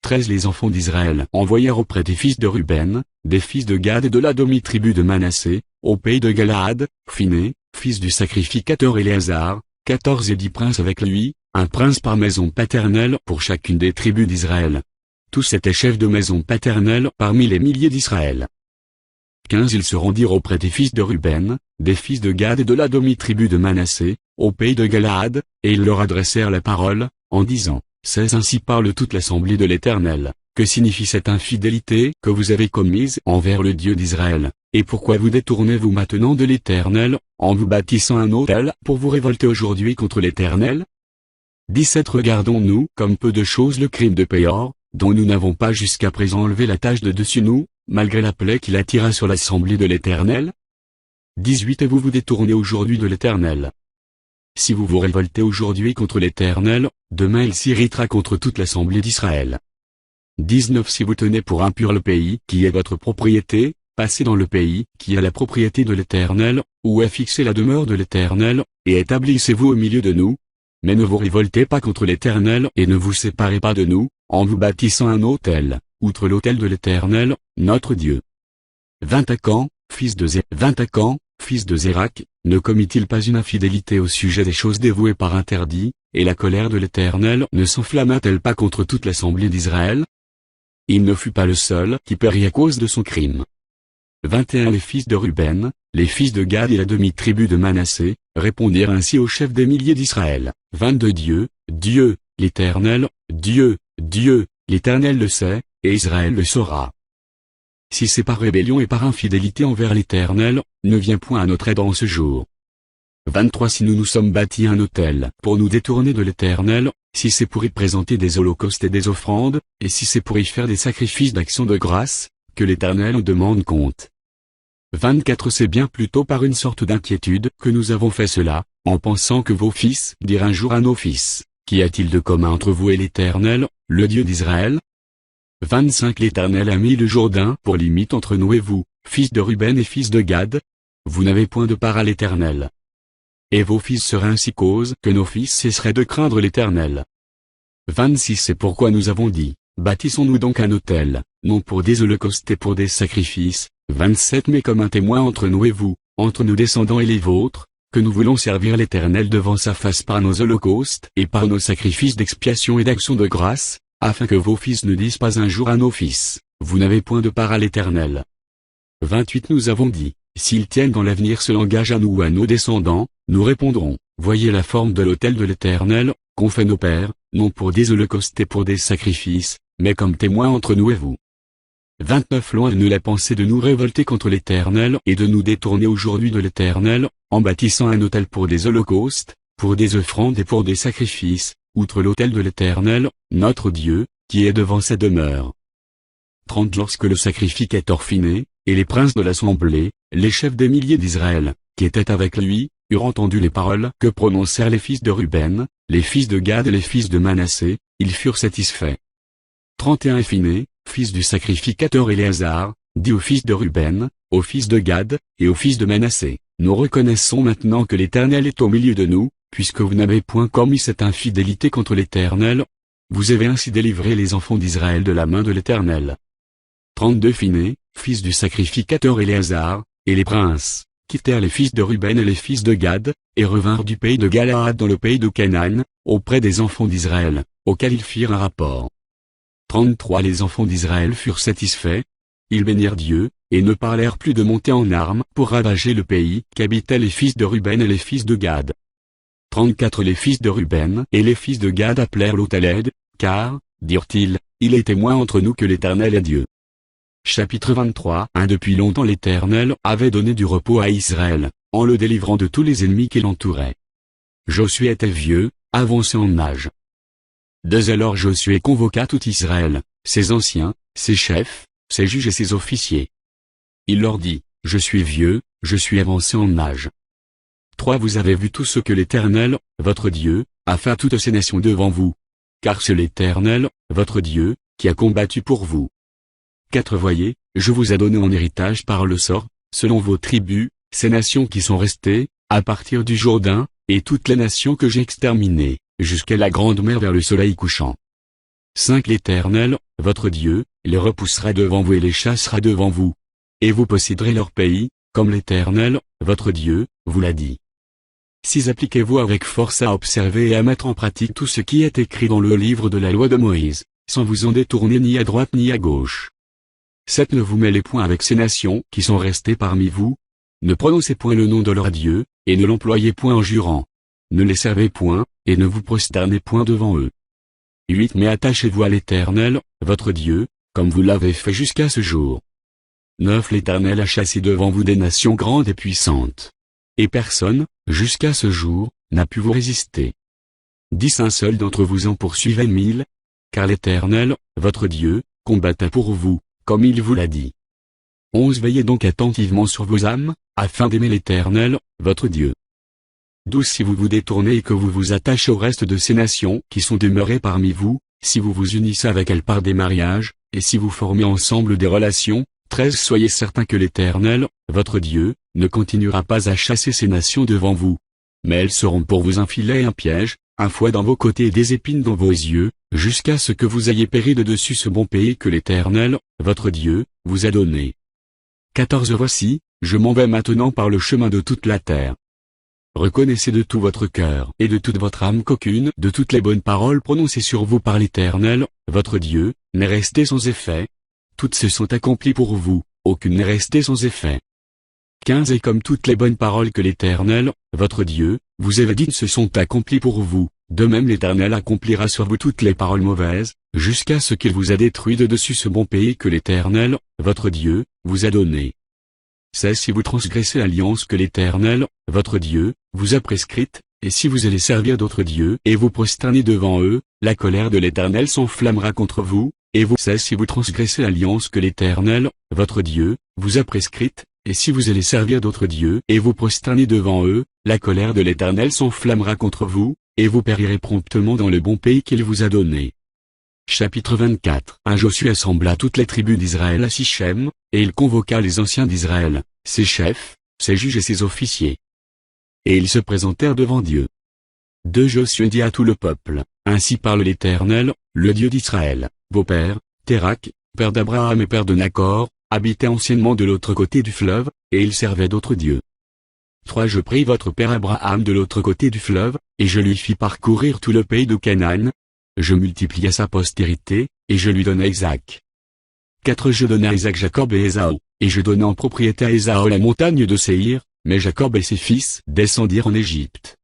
13. Les enfants d'Israël envoyèrent auprès des fils de Ruben, des fils de Gad et de la demi-tribu de Manassé, au pays de Galaad, Phiné, fils du sacrificateur Éléazar, 14 et 10 princes avec lui, un prince par maison paternelle pour chacune des tribus d'Israël. Tous étaient chefs de maison paternelle parmi les milliers d'Israël. 15. Ils se rendirent auprès des fils de Ruben, des fils de Gad et de la demi-tribu de Manassé, au pays de Galaad, et ils leur adressèrent la parole, en disant, c'est ainsi parle toute l'assemblée de l'Éternel, que signifie cette infidélité que vous avez commise envers le Dieu d'Israël, et pourquoi vous détournez-vous maintenant de l'Éternel, en vous bâtissant un autel pour vous révolter aujourd'hui contre l'Éternel? 17. Regardons-nous comme peu de choses le crime de Péor, dont nous n'avons pas jusqu'à présent enlevé la tache de dessus nous, malgré la plaie qu'il attira sur l'assemblée de l'Éternel? 18. Et vous vous détournez aujourd'hui de l'Éternel. Si vous vous révoltez aujourd'hui contre l'Éternel, demain il s'irritera contre toute l'assemblée d'Israël. 19. Si vous tenez pour impur le pays qui est votre propriété, passez dans le pays qui est la propriété de l'Éternel, où est fixée la demeure de l'Éternel, et établissez-vous au milieu de nous. Mais ne vous révoltez pas contre l'Éternel et ne vous séparez pas de nous, en vous bâtissant un autel, outre l'autel de l'Éternel, notre Dieu. 20. Akan, fils de Zérak, ne commit-il pas une infidélité au sujet des choses dévouées par interdit, et la colère de l'Éternel ne s'enflamma-t-elle pas contre toute l'assemblée d'Israël? Il ne fut pas le seul qui périt à cause de son crime. 21. Les fils de Ruben, les fils de Gad et la demi-tribu de Manassé, répondirent ainsi au chef des milliers d'Israël. 22. Dieu, l'Éternel, Dieu, l'Éternel le sait, et Israël le saura. Si c'est par rébellion et par infidélité envers l'Éternel, ne viens point à notre aide en ce jour. 23. Si nous nous sommes bâtis un autel pour nous détourner de l'Éternel, si c'est pour y présenter des holocaustes et des offrandes, et si c'est pour y faire des sacrifices d'action de grâce, que l'Éternel en demande compte. 24. C'est bien plutôt par une sorte d'inquiétude que nous avons fait cela, en pensant que vos fils dirent un jour à nos fils, qu'y a-t-il de commun entre vous et l'Éternel, le Dieu d'Israël? 25. L'Éternel a mis le Jourdain pour limite entre nous et vous, fils de Ruben et fils de Gad. Vous n'avez point de part à l'Éternel. Et vos fils seraient ainsi cause que nos fils cesseraient de craindre l'Éternel. 26. C'est pourquoi nous avons dit, bâtissons-nous donc un autel, non pour des holocaustes et pour des sacrifices. 27. Mais comme un témoin entre nous et vous, entre nos descendants et les vôtres, que nous voulons servir l'Éternel devant sa face par nos holocaustes et par nos sacrifices d'expiation et d'action de grâce, afin que vos fils ne disent pas un jour à nos fils, vous n'avez point de part à l'Éternel. 28. Nous avons dit, S'ils tiennent dans l'avenir ce langage à nous ou à nos descendants, nous répondrons, voyez la forme de l'autel de l'Éternel, qu'ont fait nos pères, non pour des holocaustes et pour des sacrifices, mais comme témoins entre nous et vous. 29 Loin de nous la pensée de nous révolter contre l'Éternel et de nous détourner aujourd'hui de l'Éternel, en bâtissant un autel pour des holocaustes, pour des offrandes et pour des sacrifices, outre l'autel de l'Éternel, notre Dieu, qui est devant sa demeure. 30 Lorsque le sacrificateur finé, et les princes de l'assemblée, les chefs des milliers d'Israël, qui étaient avec lui, eurent entendu les paroles que prononcèrent les fils de Ruben, les fils de Gad et les fils de Manassé, ils furent satisfaits. 31 Finé, fils du sacrificateur Éléazar, dit aux fils de Ruben, aux fils de Gad, et aux fils de Manassé, nous reconnaissons maintenant que l'Éternel est au milieu de nous, puisque vous n'avez point commis cette infidélité contre l'Éternel. Vous avez ainsi délivré les enfants d'Israël de la main de l'Éternel. 32 Finé, fils du sacrificateur Éléazar, et les princes, quittèrent les fils de Ruben et les fils de Gad, et revinrent du pays de Galaad dans le pays de Canaan, auprès des enfants d'Israël, auxquels ils firent un rapport. 33 Les enfants d'Israël furent satisfaits. Ils bénirent Dieu, et ne parlèrent plus de monter en armes pour ravager le pays qu'habitaient les fils de Ruben et les fils de Gad. 34 Les fils de Ruben et les fils de Gad appelèrent l'autel aide, car, dirent-ils, il est témoin entre nous que l'Éternel est Dieu. Chapitre 23 Depuis longtemps l'Éternel avait donné du repos à Israël, en le délivrant de tous les ennemis qui l'entouraient. Josué était vieux, avancé en âge. Alors Josué convoqua tout Israël, ses anciens, ses chefs, ses juges et ses officiers. Il leur dit, je suis vieux, je suis avancé en âge. 3 Vous avez vu tout ce que l'Éternel, votre Dieu, a fait à toutes ces nations devant vous. Car c'est l'Éternel, votre Dieu, qui a combattu pour vous. 4 Voyez, je vous ai donné en héritage par le sort, selon vos tribus, ces nations qui sont restées, à partir du Jourdain, et toutes les nations que j'ai exterminées, jusqu'à la grande mer vers le soleil couchant. 5 L'Éternel, votre Dieu, les repoussera devant vous et les chassera devant vous. Et vous posséderez leur pays, comme l'Éternel, votre Dieu, vous l'a dit. 6 Appliquez-vous avec force à observer et à mettre en pratique tout ce qui est écrit dans le livre de la loi de Moïse, sans vous en détourner ni à droite ni à gauche. 7 Ne vous mêlez point avec ces nations qui sont restées parmi vous. Ne prononcez point le nom de leur Dieu, et ne l'employez point en jurant. Ne les servez point, et ne vous prosternez point devant eux. 8 Mais attachez-vous à l'Éternel, votre Dieu, comme vous l'avez fait jusqu'à ce jour. 9 L'Éternel a chassé devant vous des nations grandes et puissantes. Et personne, jusqu'à ce jour, n'a pu vous résister. 10 Un seul d'entre vous en poursuivait 1000. Car l'Éternel, votre Dieu, combattait pour vous, comme il vous l'a dit. 11 Veillez donc attentivement sur vos âmes, afin d'aimer l'Éternel, votre Dieu. 12 Si vous vous détournez et que vous vous attachez au reste de ces nations qui sont demeurées parmi vous, si vous vous unissez avec elles par des mariages, et si vous formez ensemble des relations, 13 Soyez certains que l'Éternel, votre Dieu, ne continuera pas à chasser ces nations devant vous. Mais elles seront pour vous un filet et un piège, un fouet dans vos côtés et des épines dans vos yeux, jusqu'à ce que vous ayez péri de dessus ce bon pays que l'Éternel, votre Dieu, vous a donné. 14 Voici, je m'en vais maintenant par le chemin de toute la terre. Reconnaissez de tout votre cœur et de toute votre âme qu'aucune de toutes les bonnes paroles prononcées sur vous par l'Éternel, votre Dieu, n'est restée sans effet. Toutes se sont accomplies pour vous, aucune n'est restée sans effet. 15 Et comme toutes les bonnes paroles que l'Éternel, votre Dieu, vous avait dites se sont accomplies pour vous, de même l'Éternel accomplira sur vous toutes les paroles mauvaises, jusqu'à ce qu'il vous a détruit de dessus ce bon pays que l'Éternel, votre Dieu, vous a donné. 16 Si vous transgressez l'alliance que l'Éternel, votre Dieu, vous a prescrite, et si vous allez servir d'autres dieux et vous prosterner devant eux, la colère de l'Éternel s'enflammera contre vous, et vous 16 Si vous transgressez l'alliance que l'Éternel, votre Dieu, vous a prescrite, et si vous allez servir d'autres dieux et vous prosterner devant eux, la colère de l'Éternel s'enflammera contre vous, et vous périrez promptement dans le bon pays qu'il vous a donné. Chapitre 24 Josué assembla toutes les tribus d'Israël à Sichem, et il convoqua les anciens d'Israël, ses chefs, ses juges et ses officiers. Et ils se présentèrent devant Dieu. Josué dit à tout le peuple, ainsi parle l'Éternel, le Dieu d'Israël, vos pères, Térakh, père d'Abraham et père de Nachor, habitaient anciennement de l'autre côté du fleuve, et ils servaient d'autres dieux. 3 Je pris votre père Abraham de l'autre côté du fleuve, et je lui fis parcourir tout le pays de Canaan. Je multipliai sa postérité, et je lui donnai Isaac. 4 Je donnai à Isaac Jacob et Ésaü, et je donnai en propriété à Ésaü la montagne de Séhir, mais Jacob et ses fils descendirent en Égypte.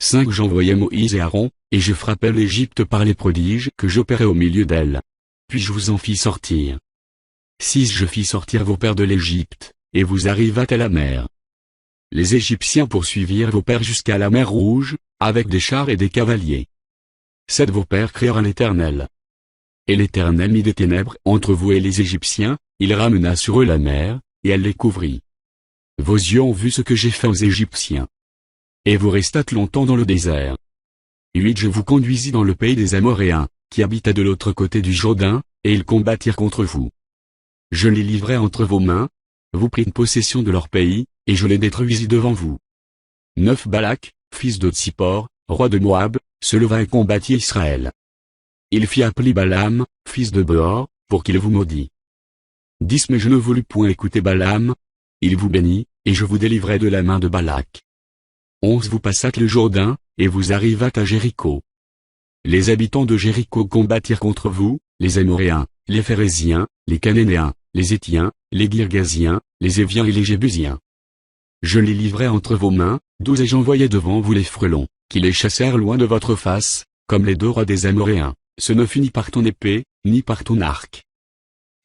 5. J'envoyai Moïse et Aaron, et je frappai l'Égypte par les prodiges que j'opérais au milieu d'elle. Puis je vous en fis sortir. 6. Je fis sortir vos pères de l'Égypte, et vous arrivâtes à la mer. Les Égyptiens poursuivirent vos pères jusqu'à la mer Rouge, avec des chars et des cavaliers. 7. Vos pères crièrent à l'Éternel. Et l'Éternel mit des ténèbres entre vous et les Égyptiens, il ramena sur eux la mer, et elle les couvrit. Vos yeux ont vu ce que j'ai fait aux Égyptiens. Et vous restâtes longtemps dans le désert. 8. Je vous conduisis dans le pays des Amoréens, qui habitaient de l'autre côté du Jourdain, et ils combattirent contre vous. Je les livrai entre vos mains, vous prîtes possession de leur pays, et je les détruisis devant vous. 9. Balak, fils de Tsippor, roi de Moab, se leva et combattit Israël. Il fit appeler Balaam, fils de Beor, pour qu'il vous maudît. 10. Mais je ne voulus point écouter Balaam. Il vous bénit, et je vous délivrai de la main de Balak. 11. Vous passâtes le Jourdain, et vous arrivâtes à Jéricho. Les habitants de Jéricho combattirent contre vous, les Amoréens, les Phéréziens, les Cananéens, les Héthiens, les Girgasiens, les Éviens et les Jébusiens. Je les livrai entre vos mains, 12. Et j'envoyai devant vous les frelons, qui les chassèrent loin de votre face, comme les 2 rois des Amoréens. Ce ne fut ni par ton épée, ni par ton arc.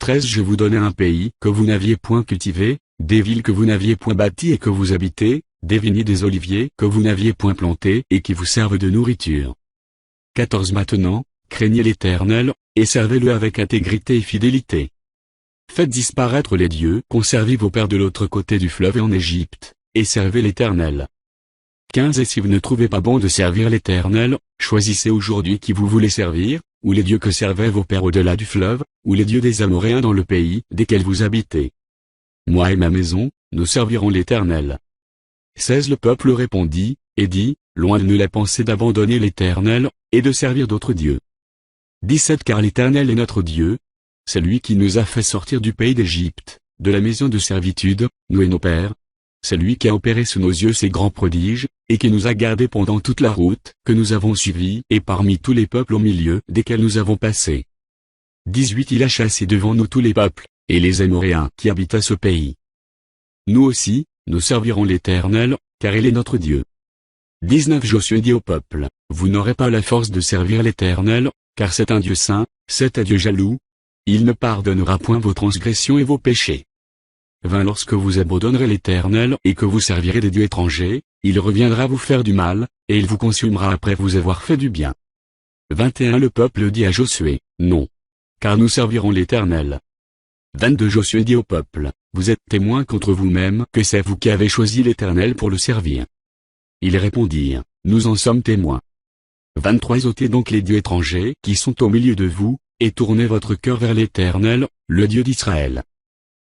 13. Je vous donnai un pays que vous n'aviez point cultivé, des villes que vous n'aviez point bâties et que vous habitez, des vignes et des oliviers que vous n'aviez point plantés et qui vous servent de nourriture. 14. Maintenant, craignez l'Éternel, et servez-le avec intégrité et fidélité. Faites disparaître les dieux qu'ont servi vos pères de l'autre côté du fleuve et en Égypte, et servez l'Éternel. 15. Et si vous ne trouvez pas bon de servir l'Éternel, choisissez aujourd'hui qui vous voulez servir, ou les dieux que servaient vos pères au-delà du fleuve, ou les dieux des Amoréens dans le pays desquels vous habitez. Moi et ma maison, nous servirons l'Éternel. 16. Le peuple répondit, et dit, loin de nous la pensée d'abandonner l'Éternel, et de servir d'autres dieux. 17. Car l'Éternel est notre Dieu, c'est lui qui nous a fait sortir du pays d'Égypte, de la maison de servitude, nous et nos pères. C'est lui qui a opéré sous nos yeux ces grands prodiges, et qui nous a gardés pendant toute la route que nous avons suivie et parmi tous les peuples au milieu desquels nous avons passé. 18. Il a chassé devant nous tous les peuples, et les Amoréens qui habitent à ce pays. Nous aussi, nous servirons l'Éternel, car il est notre Dieu. 19. Josué dit au peuple, vous n'aurez pas la force de servir l'Éternel, car c'est un Dieu saint, c'est un Dieu jaloux. Il ne pardonnera point vos transgressions et vos péchés. 20. Lorsque vous abandonnerez l'Éternel et que vous servirez des dieux étrangers, il reviendra vous faire du mal, et il vous consumera après vous avoir fait du bien. 21. Le peuple dit à Josué, non. Car nous servirons l'Éternel. 22. Josué dit au peuple, vous êtes témoins contre vous-même que c'est vous qui avez choisi l'Éternel pour le servir. Ils répondirent, nous en sommes témoins. 23. Ôtez donc les dieux étrangers qui sont au milieu de vous, et tournez votre cœur vers l'Éternel, le Dieu d'Israël.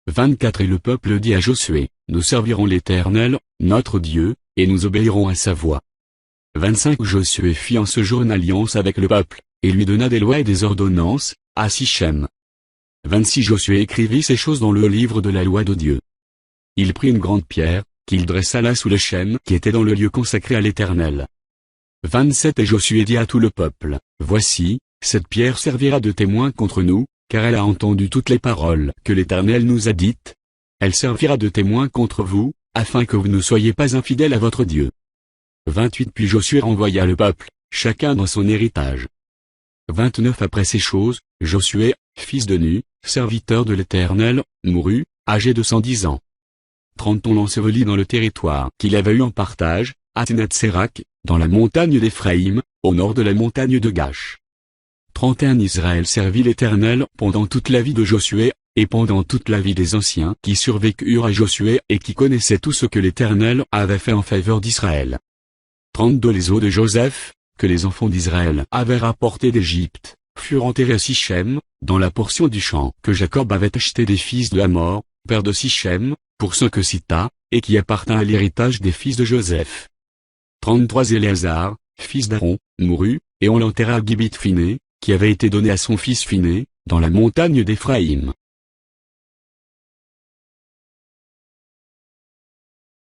24. Et le peuple dit à Josué, nous servirons l'Éternel, notre Dieu, et nous obéirons à sa voix. 25. Josué fit en ce jour une alliance avec le peuple, et lui donna des lois et des ordonnances, à Sichem. 26. Josué écrivit ces choses dans le livre de la loi de Dieu. Il prit une grande pierre, qu'il dressa là sous le chêne qui était dans le lieu consacré à l'Éternel. 27. Et Josué dit à tout le peuple, voici, cette pierre servira de témoin contre nous, car elle a entendu toutes les paroles que l'Éternel nous a dites. Elle servira de témoin contre vous, afin que vous ne soyez pas infidèles à votre Dieu. 28. Puis Josué renvoya le peuple, chacun dans son héritage. 29. Après ces choses, Josué, fils de Nu, serviteur de l'Éternel, mourut, âgé de 110 ans. 30. On l'ensevelit dans le territoire qu'il avait eu en partage, à Thénath-Sérac, dans la montagne d'Éphraïm, au nord de la montagne de Gash. 31. Israël servit l'Éternel pendant toute la vie de Josué, et pendant toute la vie des anciens qui survécurent à Josué et qui connaissaient tout ce que l'Éternel avait fait en faveur d'Israël. 32. Les os de Joseph, que les enfants d'Israël avaient rapportés d'Égypte, furent enterrés à Sichem, dans la portion du champ que Jacob avait acheté des fils de Hamor, père de Sichem, pour ce que cita, et qui appartint à l'héritage des fils de Joseph. 33. Éléazar, fils d'Aaron, mourut, et on l'enterra à Gibith Phiné, qui avait été donné à son fils Phiné, dans la montagne d'Éphraïm.